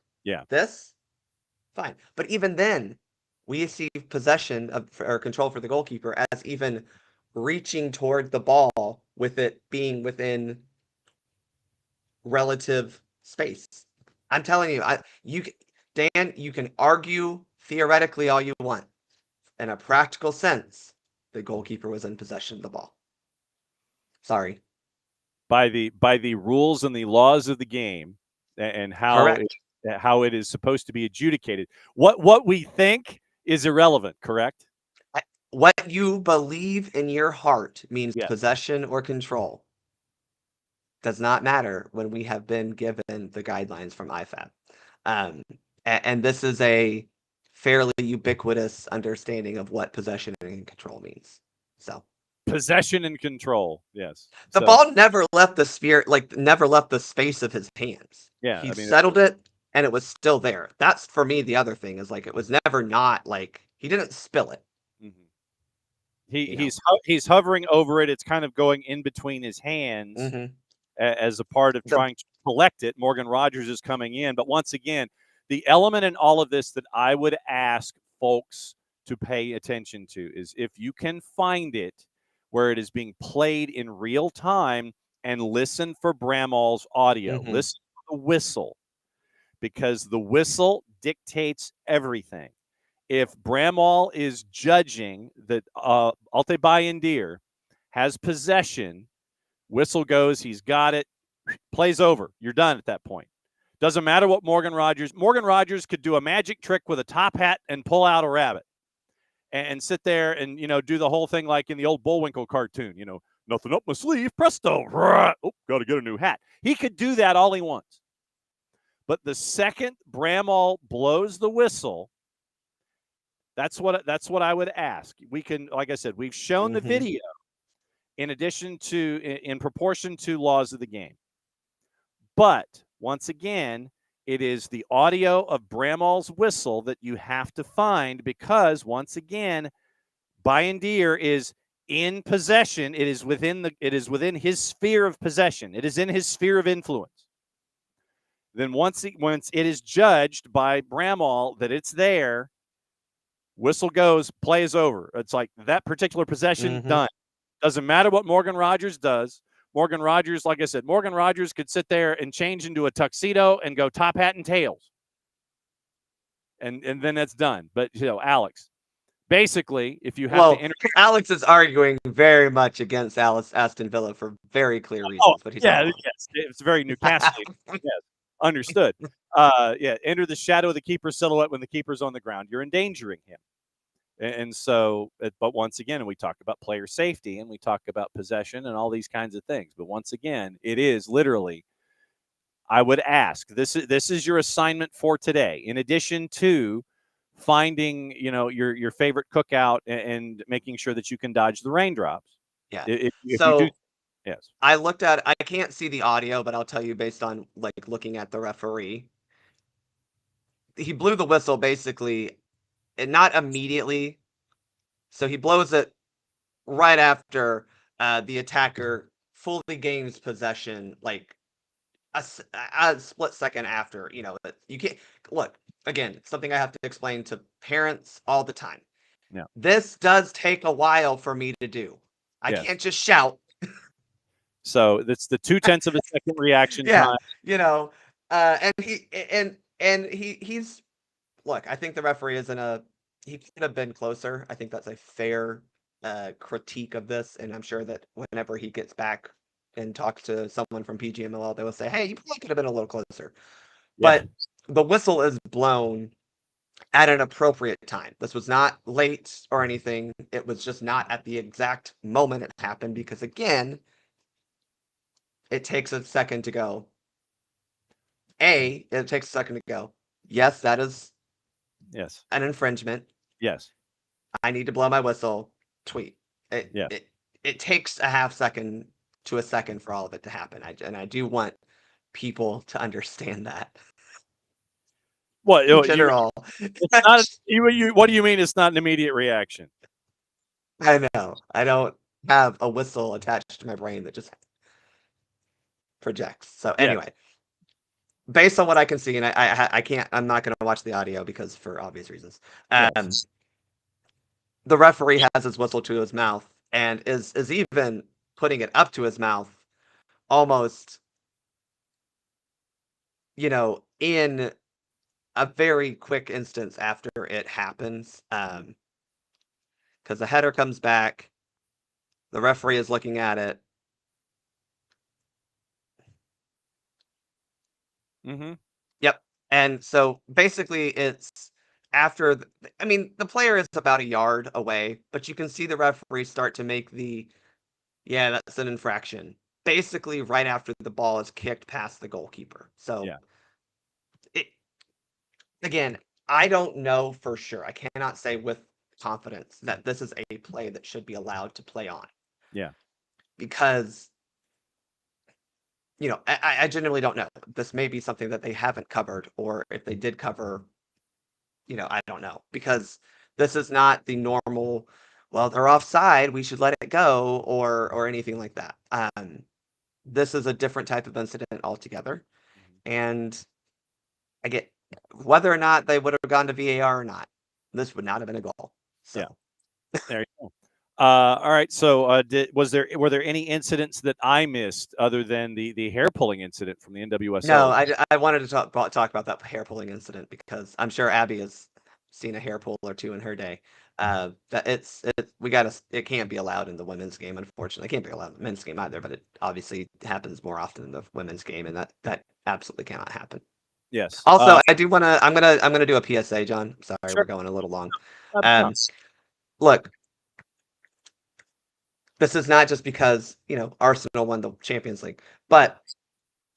fine. But even then, we see possession or control for the goalkeeper as even reaching toward the ball with it being within relative space. I'm telling you, Dan, you can argue theoretically all you want. In a practical sense, the goalkeeper was in possession of the ball. Sorry. By the rules and the laws of the game and how it is supposed to be adjudicated. What we think is irrelevant, correct? What you believe in your heart means Yes. possession or control. Does not matter when we have been given the guidelines from IFAB. And this is a fairly ubiquitous understanding of what possession and control means. So possession and control, yes. The ball never left the sphere, never left the space of his hands. Yeah, he settled it, and it was still there. That's for me. The other thing is it was never not he didn't spill it. Mm-hmm. He's hovering over it. It's kind of going in between his hands as a part of trying to collect it. Morgan Rogers is coming in, but once again, the element in all of this that I would ask folks to pay attention to is if you can find it where it is being played in real time and listen for Bramall's audio. Listen for the whistle, because the whistle dictates everything. If Bramall is judging that Alte Bayindir has possession, whistle goes, he's got it, plays over. You're done at that point. Doesn't matter what Morgan Rogers could do a magic trick with a top hat and pull out a rabbit and sit there and, do the whole thing like in the old Bullwinkle cartoon, nothing up my sleeve, presto. Oh, got to get a new hat. He could do that all he wants. But the second Bramall blows the whistle, that's what I would ask. We can, like I said, we've shown the video in proportion to laws of the game. But once again, it is the audio of Bramall's whistle that you have to find, because once again, Bayindir is in possession. It is within his sphere of possession. It is in his sphere of influence. Then once it is judged by Bramall that it's there, whistle goes, play is over. It's like that particular possession done. Doesn't matter what Morgan Rogers does. Morgan Rogers, like I said, could sit there and change into a tuxedo and go top hat and tails. And then that's done. But, Alex, basically, if you have to Alex is arguing very much against Aston Villa for very clear reasons. But yes, it's very Newcastle. Yes, understood. Enter the shadow of the keeper's silhouette when the keeper's on the ground. You're endangering him. And so, but once again, we talk about player safety and we talk about possession and all these kinds of things. But once again, it is literally, I would ask, this is your assignment for today. In addition to finding, your favorite cookout and making sure that you can dodge the raindrops. Yeah. If so you do, yes. I can't see the audio, but I'll tell you based on looking at the referee. He blew the whistle basically. And not immediately. So he blows it right after the attacker fully gains possession, a split second after. You can't look again. Something I have to explain to parents all the time. Yeah. This does take a while for me to do. I can't just shout. So that's the 0.2 of a second reaction time. And he's. Look, I think the referee he could have been closer. I think that's a fair, critique of this, and I'm sure that whenever he gets back and talks to someone from PGML, they will say, "Hey, you probably could have been a little closer." Yeah. But the whistle is blown at an appropriate time. This was not late or anything. It was just not at the exact moment it happened because, again, it takes a second to go. It takes a second to go. Yes, that is Yes. an infringement. Yes. I need to blow my whistle. Tweet. It takes a half second to a second for all of it to happen. I do want people to understand that. What? In general. It's not. What do you mean? It's not an immediate reaction? I know. I don't have a whistle attached to my brain that just projects. So anyway, based on what I can see, and I can't. I'm not going to watch the audio because for obvious reasons. Yes. The referee has his whistle to his mouth and is even putting it up to his mouth, almost, in a very quick instance after it happens. Because the header comes back, the referee is looking at it. Mm-hmm. Yep. And so basically it's after, the player is about a yard away, but you can see the referee start to make that's an infraction. Basically right after the ball is kicked past the goalkeeper. So again, I don't know for sure. I cannot say with confidence that this is a play that should be allowed to play on. Yeah. Because, I genuinely don't know. This may be something that they haven't covered, or if they did cover, I don't know. Because this is not the normal, well, they're offside, we should let it go, or anything like that. This is a different type of incident altogether. And I get whether or not they would have gone to VAR or not, this would not have been a goal. So. Yeah. There you go. All right. So, were there any incidents that I missed other than the hair pulling incident from the NWSL? No, I wanted to talk about that hair pulling incident because I'm sure Abby has seen a hair pull or two in her day. That it can't be allowed in the women's game. Unfortunately, it can't be allowed in the men's game either. But it obviously happens more often in the women's game, and that absolutely cannot happen. Yes. Also, I do want to. I'm gonna do a PSA, John. Sorry, Sure. We're going a little long. Look. This is not just because, Arsenal won the Champions League, but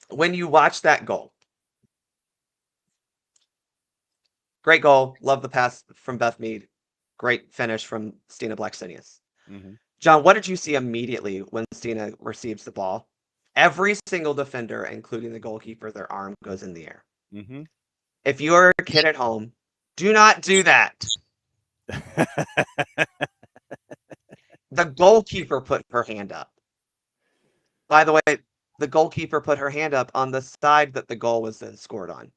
when you watch that goal, great goal, love the pass from Beth Mead, great finish from Stina Blackstenius. Mm-hmm. John, what did you see immediately when Stina receives the ball? Every single defender, including the goalkeeper, their arm goes in the air. Mm-hmm. If you're a kid at home, do not do that. The goalkeeper put her hand up. By the way, the goalkeeper put her hand up on the side that the goal was then scored on.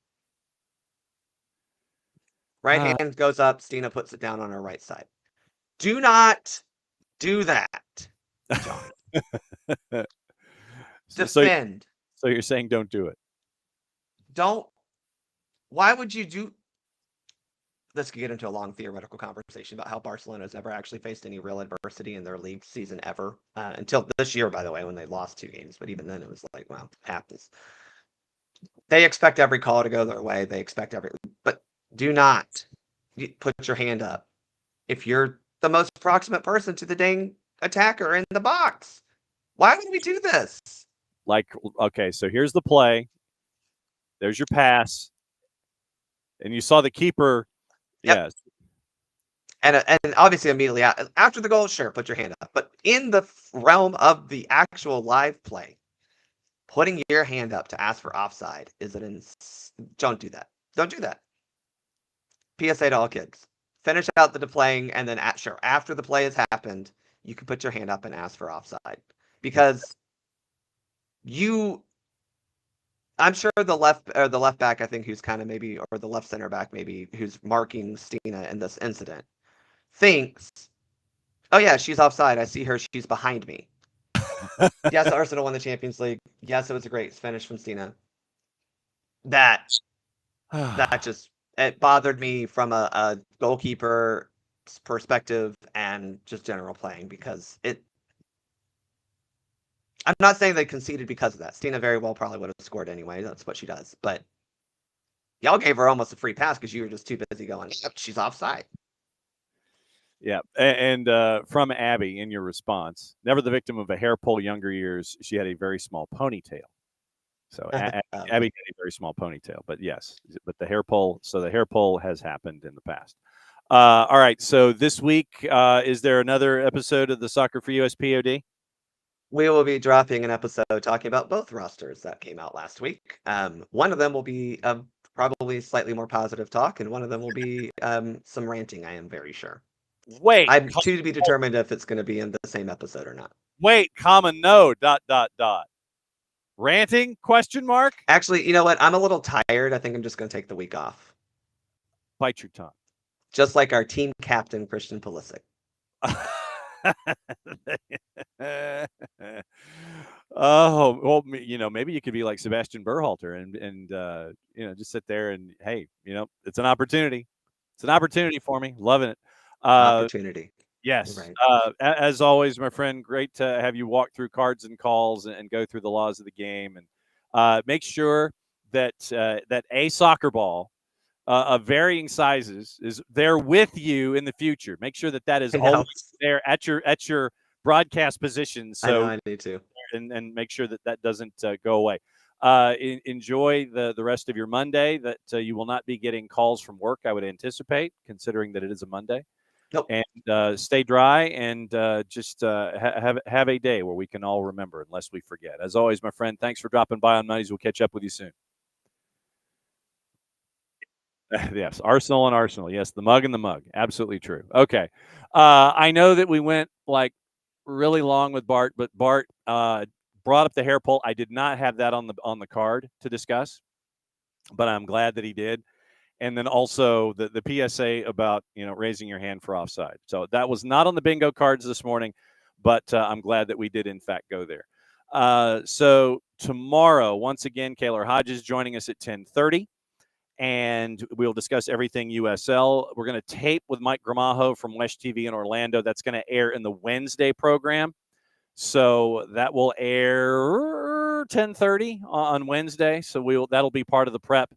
Right hand goes up, Stina puts it down on her right side. Do not do that, John. Defend. So you're saying don't do it. Why would you do... This could get into a long theoretical conversation about how Barcelona has never actually faced any real adversity in their league season ever. Until this year, by the way, when they lost 2 games. But even then, it was like, wow, happens. They expect every call to go their way. But do not put your hand up if you're the most proximate person to the dang attacker in the box. Why would we do this? Okay, so here's the play. There's your pass. And you saw the keeper... Yep. Yes. And obviously immediately after the goal, sure, put your hand up. But in the realm of the actual live play, putting your hand up to ask for offside don't do that. Don't do that. PSA to all kids. Finish out the playing, and then after the play has happened, you can put your hand up and ask for offside. Because I'm sure the left back, I think, who's kind of maybe, or the left center back maybe, who's marking Stina in this incident, thinks, oh yeah, she's offside. I see her. She's behind me. Yes, Arsenal won the Champions League. Yes, it was a great finish from Stina. That just, it bothered me from a goalkeeper perspective and just general playing, because I'm not saying they conceded because of that. Stina very well probably would have scored anyway. That's what she does. But y'all gave her almost a free pass because you were just too busy going, yep, she's offside. Yeah. And from Abby in your response, never the victim of a hair pull younger years, she had a very small ponytail. So Abby had a very small ponytail, but yes, but the hair pull has happened in the past. All right. So this week, is there another episode of the Soccer for US POD? We will be dropping an episode talking about both rosters that came out last week. One of them will be probably slightly more positive talk, and one of them will be some ranting, I am very sure. Wait. I'm to be determined if it's going to be in the same episode or not. Wait, no, ... Ranting, ? Actually, you know what? I'm a little tired. I think I'm just going to take the week off. Bite your tongue. Just like our team captain, Christian Pulisic. Oh, well, maybe you could be like Sebastian Berhalter and just sit there and, hey, it's an opportunity. It's an opportunity for me. Loving it. Opportunity. Yes. Right. As always, my friend, great to have you walk through cards and calls and go through the laws of the game, and make sure that that a soccer ball of varying sizes is there with you in the future. Make sure that is always there at your broadcast position. So I know I need to. And make sure that doesn't go away. Enjoy the rest of your Monday, that you will not be getting calls from work, I would anticipate, considering that it is a Monday. Nope. And stay dry, and just have a day where we can all remember, unless we forget. As always, my friend, thanks for dropping by on Mondays. We'll catch up with you soon. Yes, Arsenal and Arsenal. Yes, the mug and the mug. Absolutely true. Okay. I know that we went like really long with Bart, but Bart brought up the hair pull. I did not have that on the card to discuss, but I'm glad that he did. And then also the PSA about raising your hand for offside. So that was not on the bingo cards this morning, but I'm glad that we did in fact go there. So tomorrow, once again, Keeler Hodges joining us at 10:30. And we'll discuss everything USL. We're going to tape with Mike Gramajo from West TV in Orlando. That's going to air in the Wednesday program. So that will air 10:30 on Wednesday. So that'll be part of the prep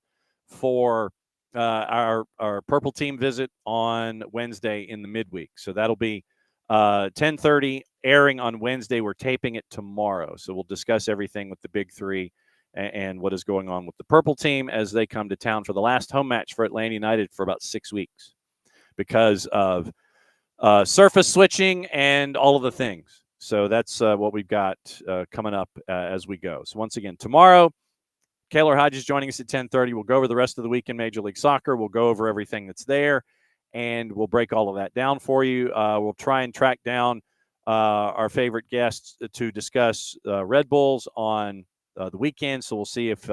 for our Purple Team visit on Wednesday in the midweek. So that'll be 10:30 airing on Wednesday. We're taping it tomorrow. So we'll discuss everything with the big three and what is going on with the Purple Team as they come to town for the last home match for Atlanta United for about 6 weeks because of surface switching and all of the things. So that's what we've got coming up as we go. So once again, tomorrow, Keeler Hodges joining us at 10:30. We'll go over the rest of the week in Major League Soccer. We'll go over everything that's there, and we'll break all of that down for you. We'll try and track down our favorite guests to discuss Red Bulls on the weekend. So we'll see if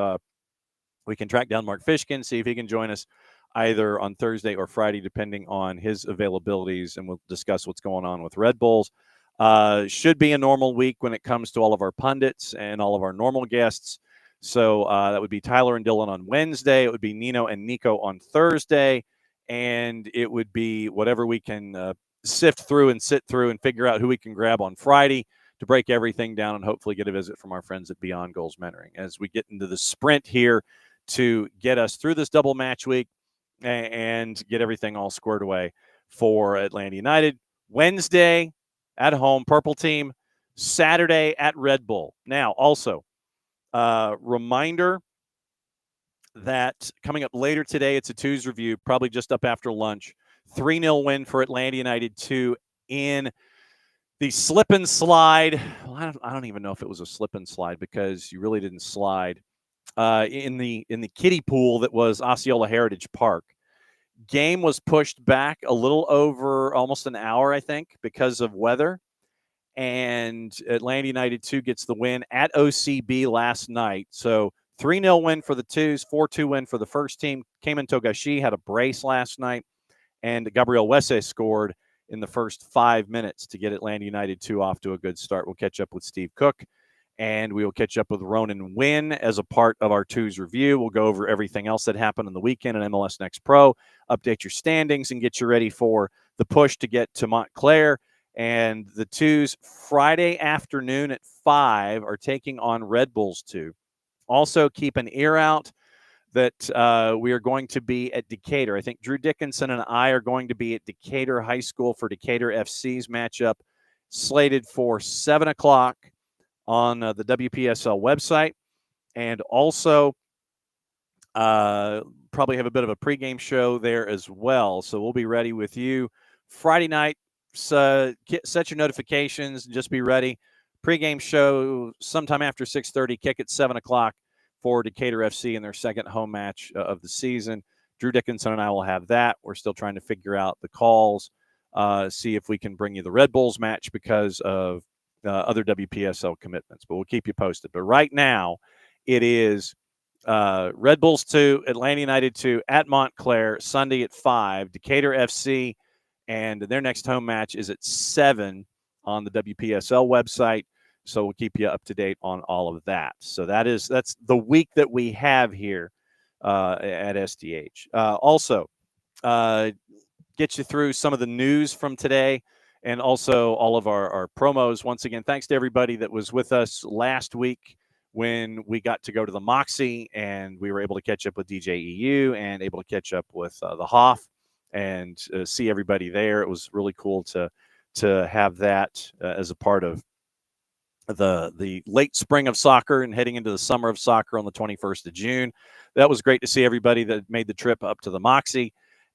we can track down Mark Fishkin, see if he can join us either on Thursday or Friday, depending on his availabilities, and we'll discuss what's going on with Red Bulls. Should be a normal week when it comes to all of our pundits and all of our normal guests. So that would be Tyler and Dylan on Wednesday. It would be Nino and Nico on Thursday. And it would be whatever we can sift through and sit through and figure out who we can grab on Friday to break everything down and hopefully get a visit from our friends at Beyond Goals Mentoring as we get into the sprint here to get us through this double match week and get everything all squared away for Atlanta United. Wednesday at home, Purple Team. Saturday at Red Bull. Now, also, reminder that coming up later today, it's a Tuesday review, probably just up after lunch. 3-0 win for Atlanta United 2 in the slip and slide. Well, I don't even know if it was a slip and slide because you really didn't slide in the kiddie pool that was Osceola Heritage Park. Game was pushed back a little over almost an hour, I think, because of weather. And Atlanta United 2 gets the win at OCB last night. So 3-0 win for the Twos, 4-2 win for the first team. Cayman Togashi had a brace last night, and Gabriel Wesse scored in the first 5 minutes to get Atlanta United 2 off to a good start. We'll catch up with Steve Cook, and we will catch up with Ronan Wynn as a part of our Twos review. We'll go over everything else that happened on the weekend in MLS Next Pro, update your standings, and get you ready for the push to get to Montclair. And the twos Friday afternoon at 5 are taking on Red Bulls 2. Also, keep an ear out that we are going to be at Decatur. I think Drew Dickinson and I are going to be at Decatur High School for Decatur FC's matchup, slated for 7 o'clock on the WPSL website. And also probably have a bit of a pregame show there as well. So we'll be ready with you Friday night. So set your notifications and just be ready. Pregame show sometime after 6:30, kick at 7 o'clock for Decatur FC in their second home match of the season. Drew Dickinson and I will have that. We're still trying to figure out the calls, see if we can bring you the Red Bulls match because of other WPSL commitments, but we'll keep you posted. But right now it is Red Bulls 2, Atlanta United 2 at Montclair, Sunday at 5, Decatur FC, and their next home match is at 7 on the WPSL website. So we'll keep you up to date on all of that. So that's the week that we have here at SDH. Also, get you through some of the news from today and also all of our promos. Once again, thanks to everybody that was with us last week when we got to go to the Moxie and we were able to catch up with DJEU and able to catch up with the Hoff and see everybody there. It was really cool to have that as a part of the late spring of soccer and heading into the summer of soccer on the 21st of June. That was great to see everybody that made the trip up to the Moxie.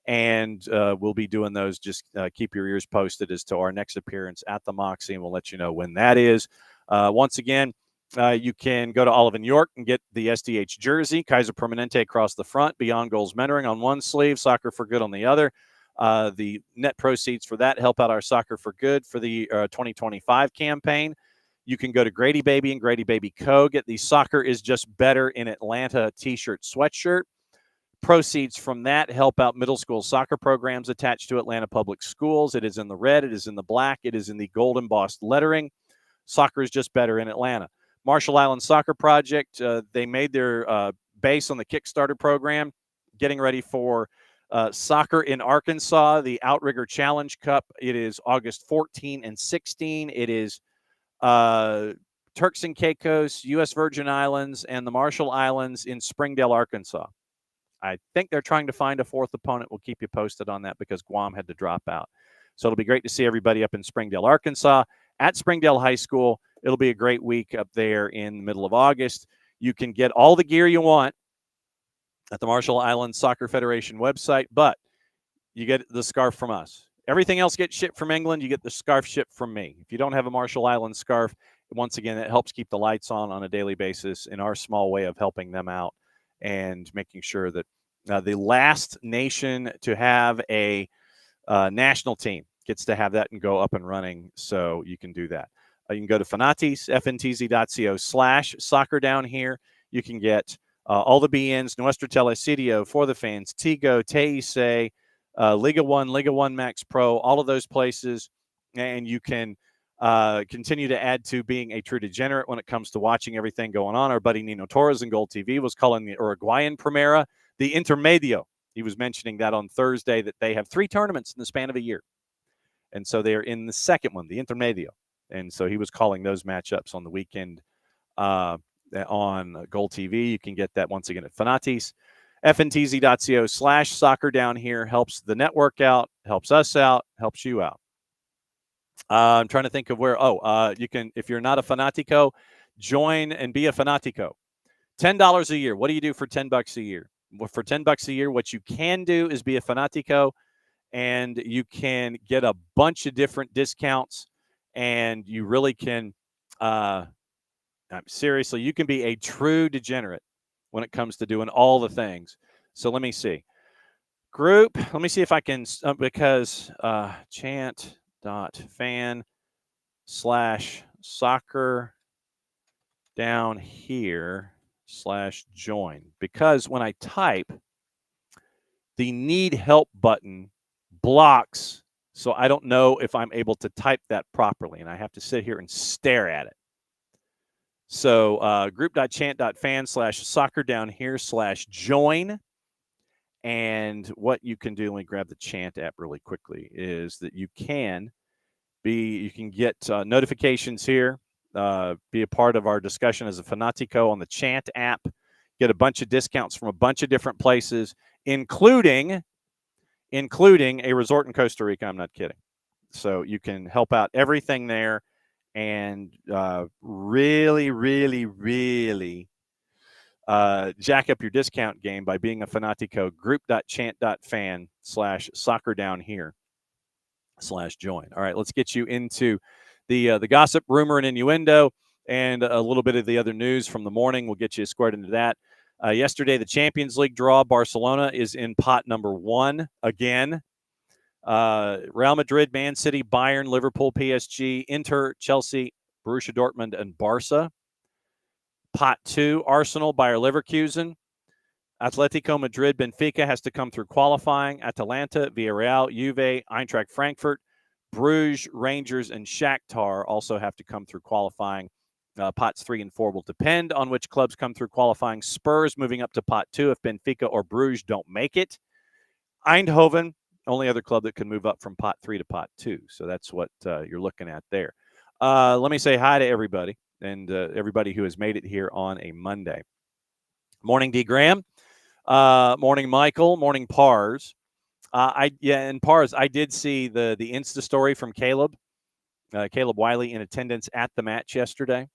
And we'll be doing those. Just keep your ears posted as to our next appearance at the Moxie, and we'll let you know when that is. Once again, you can go to Olive & York and get the SDH jersey, Kaiser Permanente across the front, Beyond Goals Mentoring on one sleeve, Soccer for Good on the other. The net proceeds for that help out our Soccer for Good for the 2025 campaign. You can go to Grady Baby and Grady Baby Co. Get the Soccer is Just Better in Atlanta t-shirt, sweatshirt. Proceeds from that help out middle school soccer programs attached to Atlanta Public Schools. It is in the red. It is in the black. It is in the gold embossed lettering. Soccer is Just Better in Atlanta. Marshall Island Soccer Project, they made their base on the Kickstarter program, getting ready for soccer in Arkansas, the Outrigger Challenge Cup. It is August 14 and 16. It is Turks and Caicos, U.S. Virgin Islands, and the Marshall Islands in Springdale, Arkansas. I think they're trying to find a fourth opponent. We'll keep you posted on that because Guam had to drop out. So it'll be great to see everybody up in Springdale, Arkansas, at Springdale High School. It'll be a great week up there in the middle of August. You can get all the gear you want at the Marshall Islands Soccer Federation website, but you get the scarf from us. Everything else gets shipped from England. You get the scarf shipped from me. If you don't have a Marshall Islands scarf, once again, it helps keep the lights on a daily basis in our small way of helping them out and making sure that the last nation to have a national team gets to have that and go up and running. So you can do that. You can go to Fanatis, fntz.co/soccer down here. You can get all the BNs, Nuestro Telesidio, For the Fans, Tigo, Teise, Liga 1 Max Pro, all of those places. And you can continue to add to being a true degenerate when it comes to watching everything going on. Our buddy Nino Torres in Gold TV was calling the Uruguayan Primera the Intermedio. He was mentioning that on Thursday, that they have 3 tournaments in the span of a year. And so they're in the second one, the Intermedio. And so he was calling those matchups on the weekend on Gold TV. You can get that once again at Fanatis. fntz.co/soccer down here helps the network out, helps us out, helps you out. I'm trying to think of where. You can, if you're not a Fanatico, join and be a Fanatico. $10 a year. What do you do for $10 a year? Well, for $10 a year, what you can do is be a Fanatico, and you can get a bunch of different discounts, and you really can. Seriously, you can be a true degenerate when it comes to doing all the things. So let me see. Group. Let me see if I can because chant.fan/soccer down here /join, because when I type, the need help button blocks, so I don't know if I'm able to type that properly, and I have to sit here and stare at it. So group.chant.fan/soccer down here /join, And what you can do, let me grab the Chant app really quickly, is that you can get notifications here, be a part of our discussion as a Fanatico on the Chant app, get a bunch of discounts from a bunch of different places, including a resort in Costa Rica. I'm not kidding. So you can help out everything there and really, really, really jack up your discount game by being a Fanatico. group.chant.fan/soccer-down-here/join. All right, let's get you into the gossip, rumor, and innuendo, and a little bit of the other news from the morning. We'll get you squared into that. Yesterday, the Champions League draw, Barcelona is in pot number 1 again. Real Madrid, Man City, Bayern, Liverpool, PSG, Inter, Chelsea, Borussia Dortmund, and Barca. Pot 2, Arsenal, Bayer Leverkusen. Atletico Madrid, Benfica has to come through qualifying. Atalanta, Villarreal, Juve, Eintracht Frankfurt, Bruges, Rangers, and Shakhtar also have to come through qualifying. Pots 3 and 4 will depend on which clubs come through qualifying. Spurs moving up to pot 2 if Benfica or Bruges don't make it. Eindhoven, only other club that can move up from pot 3 to pot 2. So that's what you're looking at there. Let me say hi to everybody and everybody who has made it here on a Monday. Morning, D. Graham. Morning, Michael. Morning, Pars. And Pars, I did see the Insta story from Caleb Wiley in attendance at the match yesterday.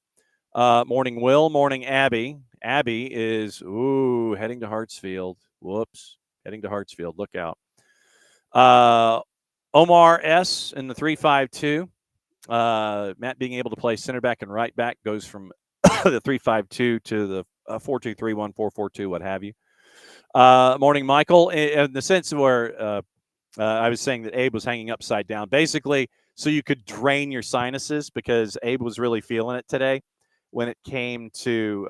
Morning, Will. Morning, Abby. Abby is heading to Hartsfield. Whoops, heading to Hartsfield. Look out. Omar S. in the 3-5-2. Matt being able to play center back and right back goes from the 3-5-2 to the 4-2-3-1, 4-4-2, what have you. Morning, Michael. In the sense where I was saying that Abe was hanging upside down, basically, so you could drain your sinuses, because Abe was really feeling it today when it came to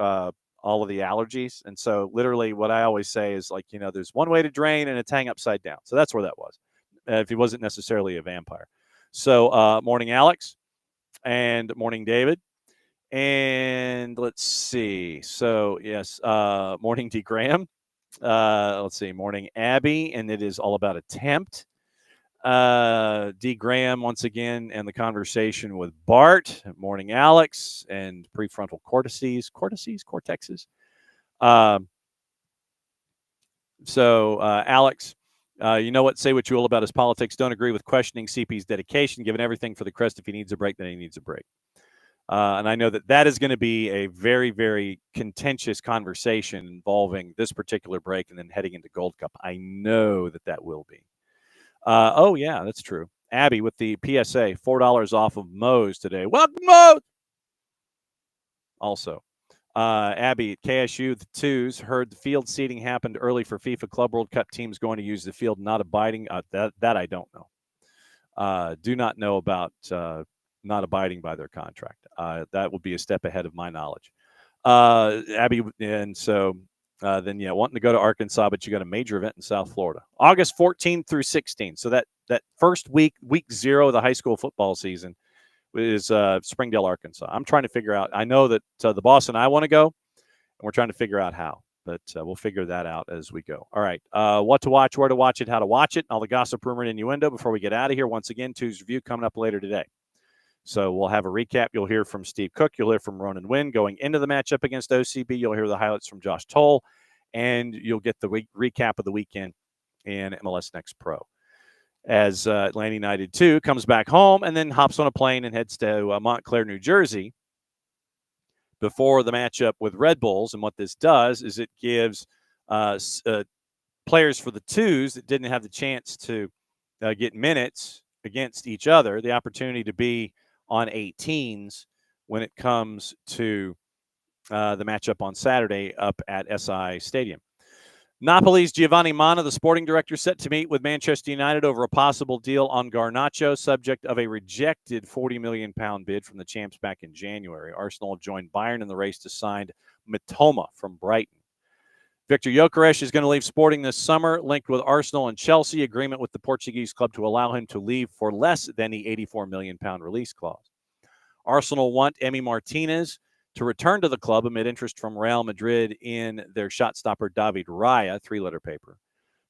all of the allergies. And so literally what I always say is, like, there's one way to drain, and it's hang upside down. So that's where that was, if he wasn't necessarily a vampire. So morning, Alex, and morning, David. And let's see. So, yes, morning, D. Graham. Let's see, morning, Abby, and it is all about attempt. D. Graham, once again, and the conversation with Bart. Morning, Alex, and prefrontal cortexes. Alex, you know what? Say what you will about his politics. Don't agree with questioning CP's dedication. Given everything for the crest, if he needs a break, then he needs a break. And I know that is going to be a very, very contentious conversation involving this particular break and then heading into Gold Cup. I know that will be. Yeah, that's true. Abby with the PSA, $4 off of Moe's today. Welcome, Moe's! Also, Abby at KSU, the twos, heard the field seating happened early for FIFA Club World Cup teams going to use the field, not abiding. That I don't know. Do not know about not abiding by their contract. That would be a step ahead of my knowledge. Abby, and so wanting to go to Arkansas, but you got a major event in South Florida, August 14th through 16th. So that first week 0 of the high school football season is Springdale, Arkansas. I'm trying to figure out. I know that the boss and I want to go, and we're trying to figure out how. But we'll figure that out as we go. All right. What to watch, where to watch it, how to watch it, all the gossip, rumor, and innuendo before we get out of here. Once again, Tuesday's review coming up later today. So we'll have a recap. You'll hear from Steve Cook. You'll hear from Ronan Wynn going into the matchup against OCB. You'll hear the highlights from Josh Toll. And you'll get the recap of the weekend in MLS Next Pro. As Atlanta United 2 comes back home and then hops on a plane and heads to Montclair, New Jersey before the matchup with Red Bulls. And what this does is it gives players for the twos that didn't have the chance to get minutes against each other the opportunity to be on 18s when it comes to the matchup on Saturday up at SI Stadium. Napoli's Giovanni Manna, the sporting director, set to meet with Manchester United over a possible deal on Garnacho, subject of a rejected £40 million bid from the champs back in January. Arsenal have joined Bayern in the race to sign Mitoma from Brighton. Victor Gyökeres is going to leave Sporting this summer, linked with Arsenal and Chelsea. Agreement with the Portuguese club to allow him to leave for less than the £84 million release clause. Arsenal want Emi Martinez to return to the club amid interest from Real Madrid in their shot stopper David Raya, 3-letter paper.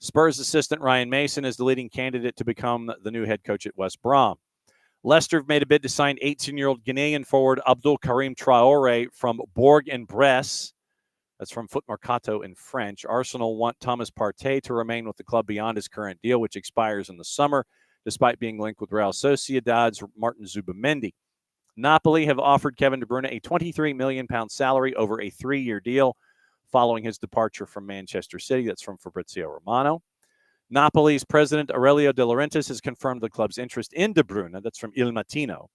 Spurs assistant Ryan Mason is the leading candidate to become the new head coach at West Brom. Leicester have made a bid to sign 18-year-old Ghanaian forward Abdul Karim Traore from Bourg-en-Bresse. That's from Foot Mercato in French. Arsenal want Thomas Partey to remain with the club beyond his current deal, which expires in the summer, despite being linked with Real Sociedad's Martin Zubamendi. Napoli have offered Kevin De Bruyne a £23 million salary over a 3-year deal following his departure from Manchester City. That's from Fabrizio Romano. Napoli's president Aurelio De Laurentiis has confirmed the club's interest in De Bruyne. That's from Il Mattino.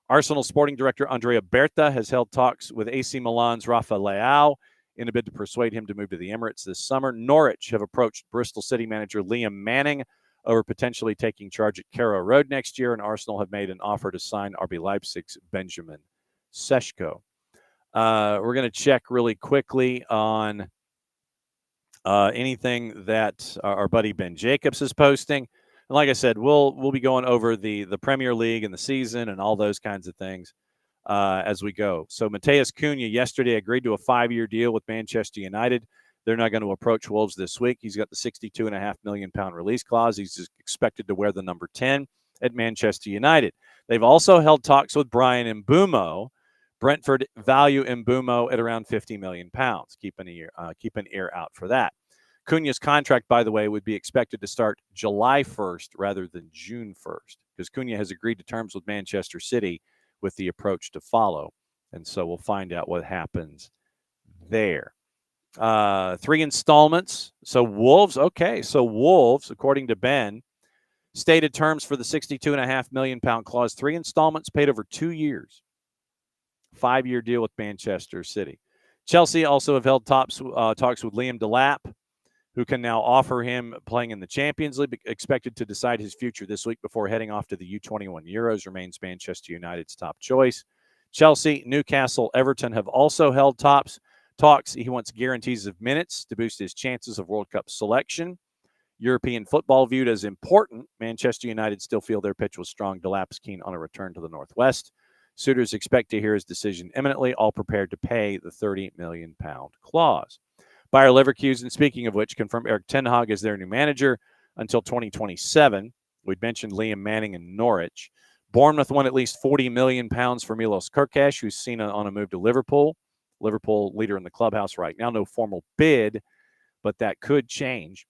Arsenal sporting director Andrea Berta has held talks with AC Milan's Rafa Leao in a bid to persuade him to move to the Emirates this summer. Norwich have approached Bristol City manager Liam Manning over potentially taking charge at Carrow Road next year, and Arsenal have made an offer to sign RB Leipzig's Benjamin Sesko. We're going to check really quickly on anything that our buddy Ben Jacobs is posting. And like I said, we'll be going over the Premier League and the season and all those kinds of things as we go. So Matheus Cunha yesterday agreed to a 5-year deal with Manchester United. They're not going to approach Wolves this week. He's got the £62.5 million release clause. He's expected to wear the number 10 at Manchester United. They've also held talks with Brian Mbeumo. Brentford value Mbeumo at around £50 million. Keep an ear out for that. Cunha's contract, by the way, would be expected to start July 1st rather than June 1st, because Cunha has agreed to terms with Manchester City with the approach to follow. And so we'll find out what happens there. 3 installments. So Wolves, according to Ben, stated terms for the £62.5 million clause, 3 installments paid over 2 years. 5-year deal with Manchester City. Chelsea also have held talks with Liam Delap, who can now offer him playing in the Champions League, expected to decide his future this week before heading off to the U21 Euros, remains Manchester United's top choice. Chelsea, Newcastle, Everton have also held talks. He wants guarantees of minutes to boost his chances of World Cup selection. European football viewed as important. Manchester United still feel their pitch was strong. Delap's keen on a return to the Northwest. Suitors expect to hear his decision imminently, all prepared to pay the £30 million clause. Bayer Leverkusen, speaking of which, confirmed Erik ten Hag as their new manager until 2027. We'd mentioned Liam Manning in Norwich. Bournemouth won at least £40 million for Milos Kerkez, who's seen on a move to Liverpool. Liverpool leader in the clubhouse right now. No formal bid, but that could change.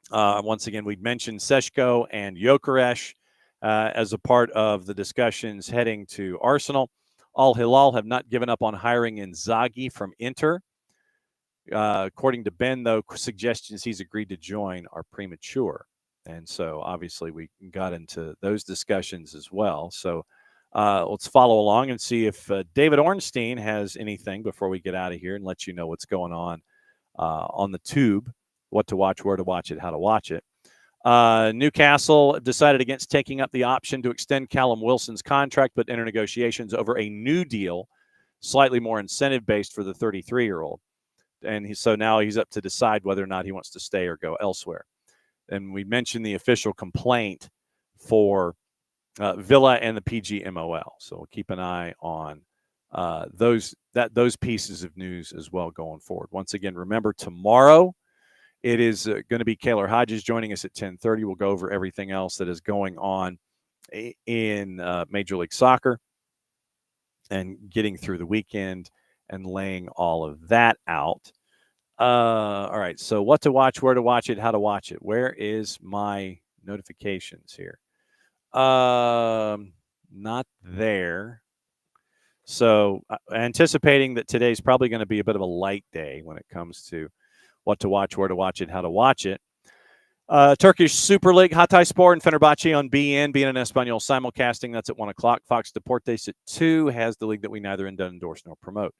Once again, we'd mentioned Sesko and Gyökeres as a part of the discussions heading to Arsenal. Al Hilal have not given up on hiring Inzaghi from Inter. According to Ben, though, suggestions he's agreed to join are premature. And so, obviously, we got into those discussions as well. So, let's follow along and see if David Ornstein has anything before we get out of here and let you know what's going on the tube, what to watch, where to watch it, how to watch it. Newcastle decided against taking up the option to extend Callum Wilson's contract, but enter negotiations over a new deal, slightly more incentive-based for the 33-year-old. And so now he's up to decide whether or not he wants to stay or go elsewhere. And we mentioned the official complaint for Villa and the PGMOL. So we'll keep an eye on those pieces of news as well going forward. Once again, remember, tomorrow it is going to be Keeler Hodges joining us at 10:30. We'll go over everything else that is going on in Major League Soccer and getting through the weekend and laying all of that out. All right, so what to watch, where to watch it, how to watch it. Where is my notifications here? Not there. So anticipating that today's probably going to be a bit of a light day when it comes to what to watch, where to watch it, how to watch it. Turkish Super League, Hatayspor and Fenerbahce on BN Espanol simulcasting. That's at 1 o'clock. Fox Deportes at 2 has the league that we neither endorse nor promote.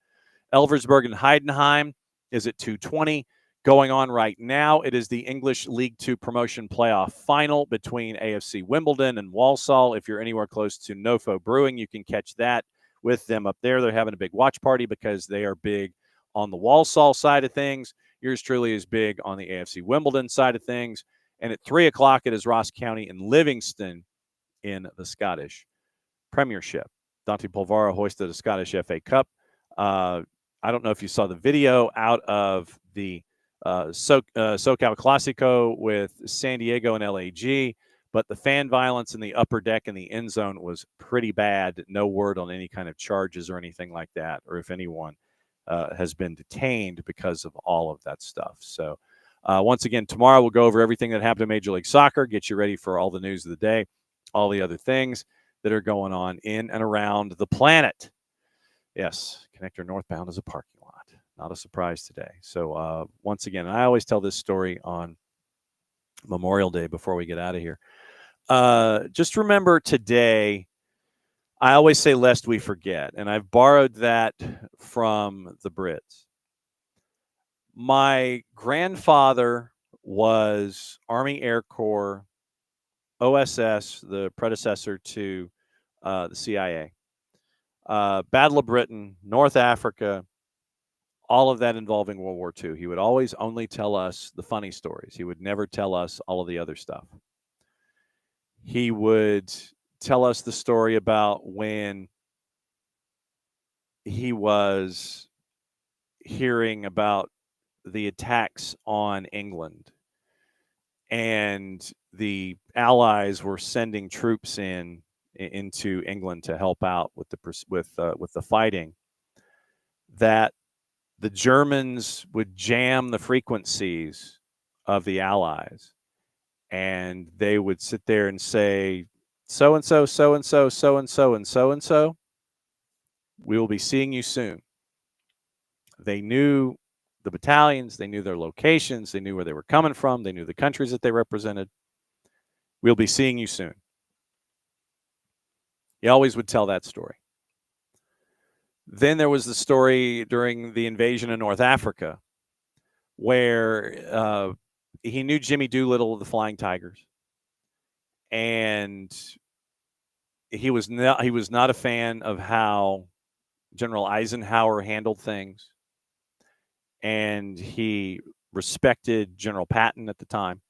Elversberg and Heidenheim is at 2:20. Going on right now, it is the English League Two promotion playoff final between AFC Wimbledon and Walsall. If you're anywhere close to Nofo Brewing, you can catch that with them up there. They're having a big watch party because they are big on the Walsall side of things. Yours truly is big on the AFC Wimbledon side of things. And at 3 o'clock, it is Ross County and Livingston in the Scottish Premiership. Dante Polvara hoisted a Scottish FA Cup. I don't know if you saw the video out of the SoCal Classico with San Diego and LAG, but the fan violence in the upper deck and the end zone was pretty bad. No word on any kind of charges or anything like that, or if anyone has been detained because of all of that stuff. So once again, tomorrow we'll go over everything that happened in Major League Soccer, get you ready for all the news of the day, all the other things that are going on in and around the planet. Yes, Connector Northbound is a parking lot. Not a surprise today. So once again, I always tell this story on Memorial Day before we get out of here. Just remember today, I always say lest we forget, and I've borrowed that from the Brits. My grandfather was Army Air Corps, OSS, the predecessor to the CIA. Battle of Britain, North Africa, all of that involving World War II. He would always only tell us the funny stories. He would never tell us all of the other stuff. He would tell us the story about when he was hearing about the attacks on England and the Allies were sending troops into England to help out with the fighting, that the Germans would jam the frequencies of the Allies, and they would sit there and say, so and so, so and so, so and so, and so and so, we will be seeing you soon. They knew the battalions, they knew their locations, they knew where they were coming from, they knew the countries that they represented. We'll be seeing you soon. He always would tell that story. Then there was the story during the invasion of North Africa where he knew Jimmy Doolittle of the Flying Tigers, and he was not a fan of how General Eisenhower handled things, and he respected General Patton at the time.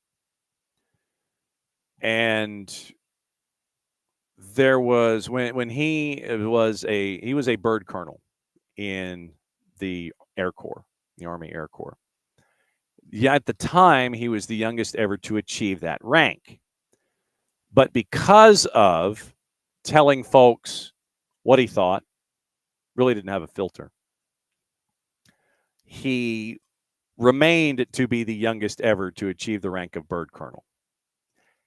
And there was when he was a bird colonel in the Air Corps, the Army Air Corps. Yeah, at the time he was the youngest ever to achieve that rank. But because of telling folks what he thought, really didn't have a filter, he remained to be the youngest ever to achieve the rank of bird colonel.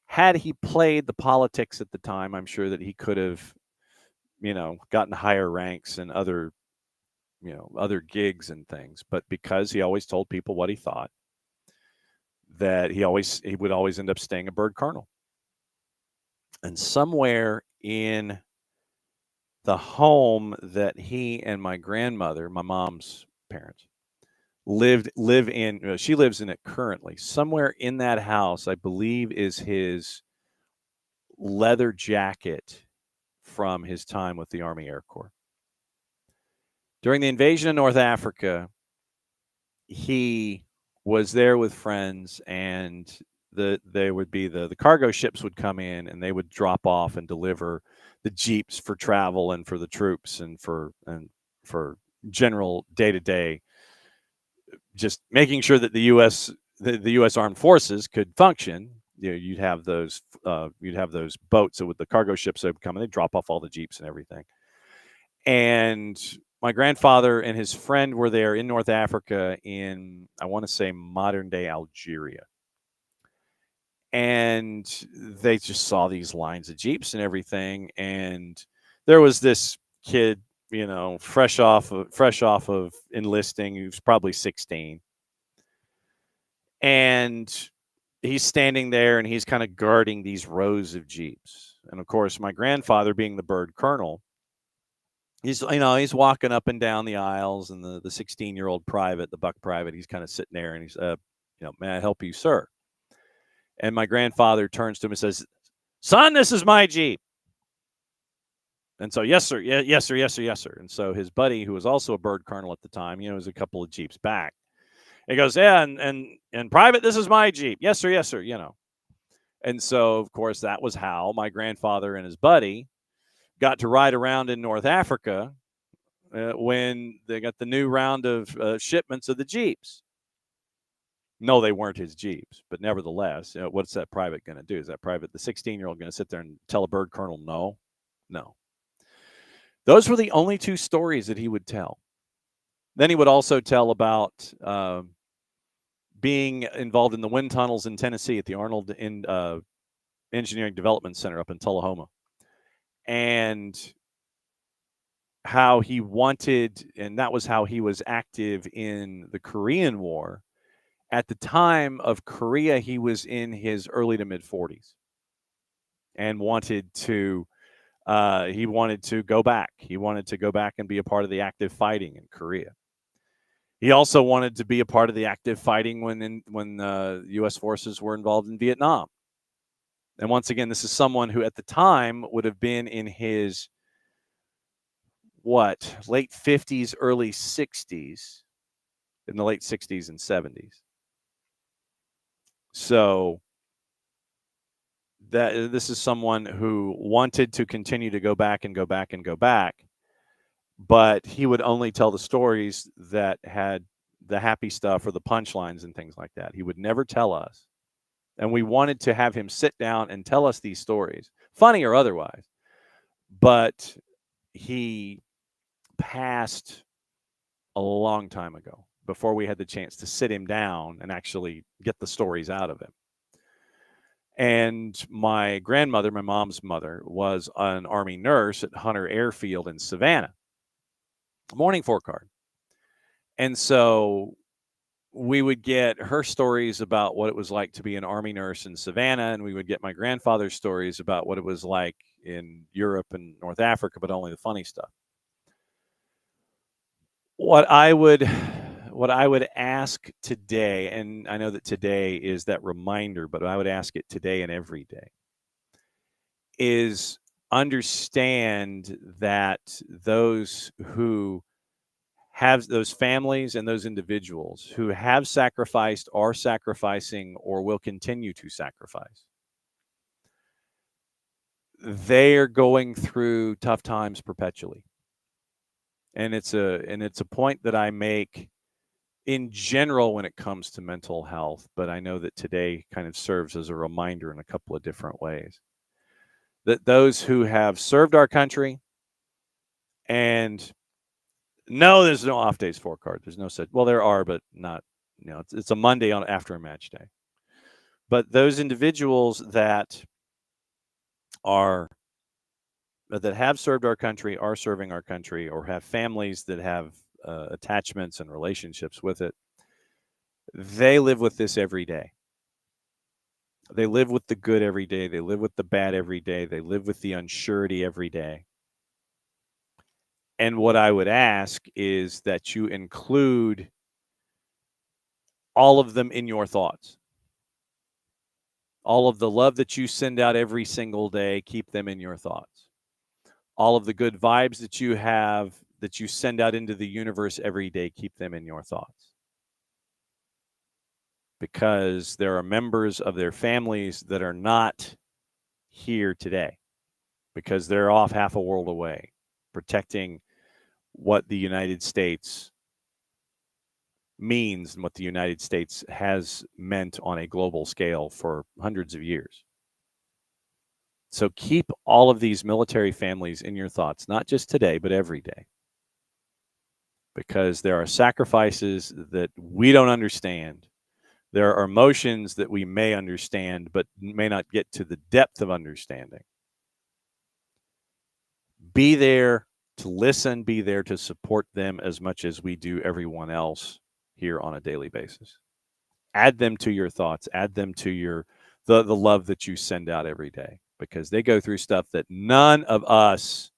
Had he played the politics at the time, I'm sure that he could have, gotten higher ranks and other gigs and things. But because he always told people what he thought, that he would always end up staying a bird colonel. And somewhere in the home that he and my grandmother, my mom's parents, live in, she lives in it currently. Somewhere in that house, I believe, is his leather jacket from his time with the Army Air Corps. During the invasion of North Africa, he was there with friends, and the cargo ships would come in, and they would drop off and deliver the jeeps for travel and for the troops and for general day-to-day, just making sure that the U.S. Armed Forces could function. You'd have those boats with the cargo ships that would come, and they'd drop off all the jeeps and everything. And my grandfather and his friend were there in North Africa in, I want to say, modern-day Algeria. And they just saw these lines of jeeps and everything. And there was this kid, fresh off of enlisting, who's probably 16. And he's standing there, and he's kind of guarding these rows of jeeps. And of course, my grandfather, being the bird colonel, he's walking up and down the aisles, and the 16-year-old private, the buck private, he's kind of sitting there, and he's, may I help you, sir? And my grandfather turns to him and says, son, this is my Jeep. And so, yes, sir. Yes, sir. Yes, sir. Yes, sir. And so his buddy, who was also a bird colonel at the time, was a couple of Jeeps back. He goes, yeah, and private, this is my Jeep. Yes, sir. Yes, sir. And so, of course, that was how my grandfather and his buddy got to ride around in North Africa when they got the new round of shipments of the Jeeps. No, they weren't his Jeeps, but nevertheless, what's that private going to do? Is that private, the 16-year-old, going to sit there and tell a bird colonel no? No. Those were the only two stories that he would tell. Then he would also tell about being involved in the wind tunnels in Tennessee at the Arnold Engineering Development Center up in Tullahoma, and how he wanted, and that was how he was active in the Korean War. At the time of Korea, he was in his early to mid 40s and wanted to go back. He wanted to go back and be a part of the active fighting in Korea. He also wanted to be a part of the active fighting when U.S. forces were involved in Vietnam. And once again, this is someone who at the time would have been in his late 50s, early 60s, in the late 60s and 70s. So this is someone who wanted to continue to go back and go back and go back, but he would only tell the stories that had the happy stuff or the punchlines and things like that. He would never tell us. And we wanted to have him sit down and tell us these stories, funny or otherwise. But he passed a long time ago before we had the chance to sit him down and actually get the stories out of him. And my grandmother, my mom's mother, was an Army nurse at Hunter Airfield in Savannah, Morning Forecard. And so we would get her stories about what it was like to be an Army nurse in Savannah, and we would get my grandfather's stories about what it was like in Europe and North Africa, but only the funny stuff. What I would ask today, and I know that today is that reminder, but I would ask it today and every day, is understand that those who have those families and those individuals who have sacrificed, are sacrificing, or will continue to sacrifice, they are going through tough times perpetually. And it's a point that I make in general when it comes to mental health, but I know that today kind of serves as a reminder in a couple of different ways. That those who have served our country, and no, there's no off days for card. There's no such. Well, there are, but not. It's a Monday after a match day. But those individuals that have served our country, are serving our country, or have families that have attachments and relationships with it, they live with this every day. They live with the good every day. They live with the bad every day. They live with the unsurety every day. And what I would ask is that you include all of them in your thoughts. All of the love that you send out every single day, keep them in your thoughts. All of the good vibes that you have, that you send out into the universe every day, keep them in your thoughts. Because there are members of their families that are not here today, because they're off half a world away, protecting what the United States means and what the United States has meant on a global scale for hundreds of years. So keep all of these military families in your thoughts, not just today, but every day. Because there are sacrifices that we don't understand. There are emotions that we may understand, but may not get to the depth of understanding. Be there to listen, be there to support them as much as we do everyone else here on a daily basis. Add them to your thoughts, add them to the love that you send out every day, because they go through stuff that none of us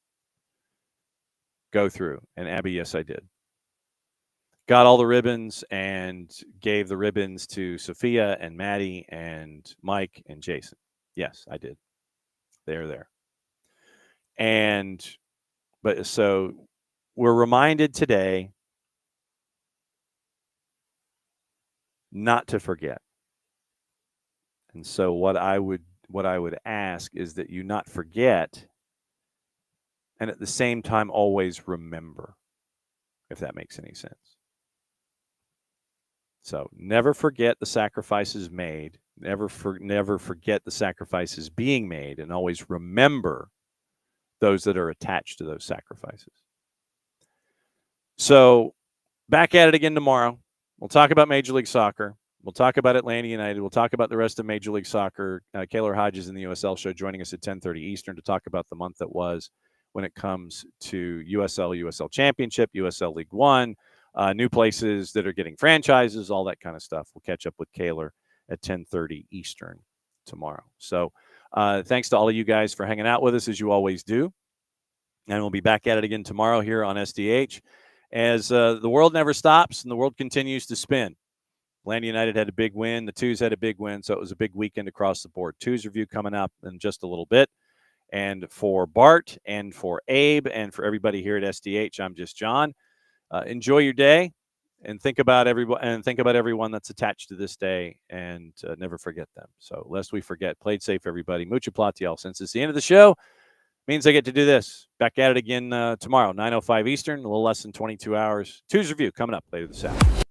go through. And Abby, yes, I did. Got all the ribbons and gave the ribbons to Sophia and Maddie and Mike and Jason. Yes, I did. They're there. But so we're reminded today not to forget. And so what I would ask is that you not forget, and at the same time always remember, if that makes any sense. So never forget the sacrifices made. Never forget the sacrifices being made, and always remember those that are attached to those sacrifices. So back at it again tomorrow. We'll talk about Major League Soccer. We'll talk about Atlanta United. We'll talk about the rest of Major League Soccer. Keeler Hodges in the USL show joining us at 10:30 Eastern to talk about the month that was when it comes to USL Championship, USL League One, new places that are getting franchises, all that kind of stuff. We'll catch up with Keeler at 10:30 Eastern tomorrow. So thanks to all of you guys for hanging out with us, as you always do. And we'll be back at it again tomorrow here on SDH as the world never stops and the world continues to spin. Atlanta United had a big win. The Twos had a big win, so it was a big weekend across the board. Twos review coming up in just a little bit. And for Bart and for Abe and for everybody here at SDH, I'm just John. Enjoy your day and think about everyone that's attached to this day, and never forget them. So lest we forget, played safe, everybody. Mucho platiel. Since it's the end of the show, means I get to do this. Back at it again tomorrow, 9:05 Eastern, a little less than 22 hours. Twos review coming up later this afternoon.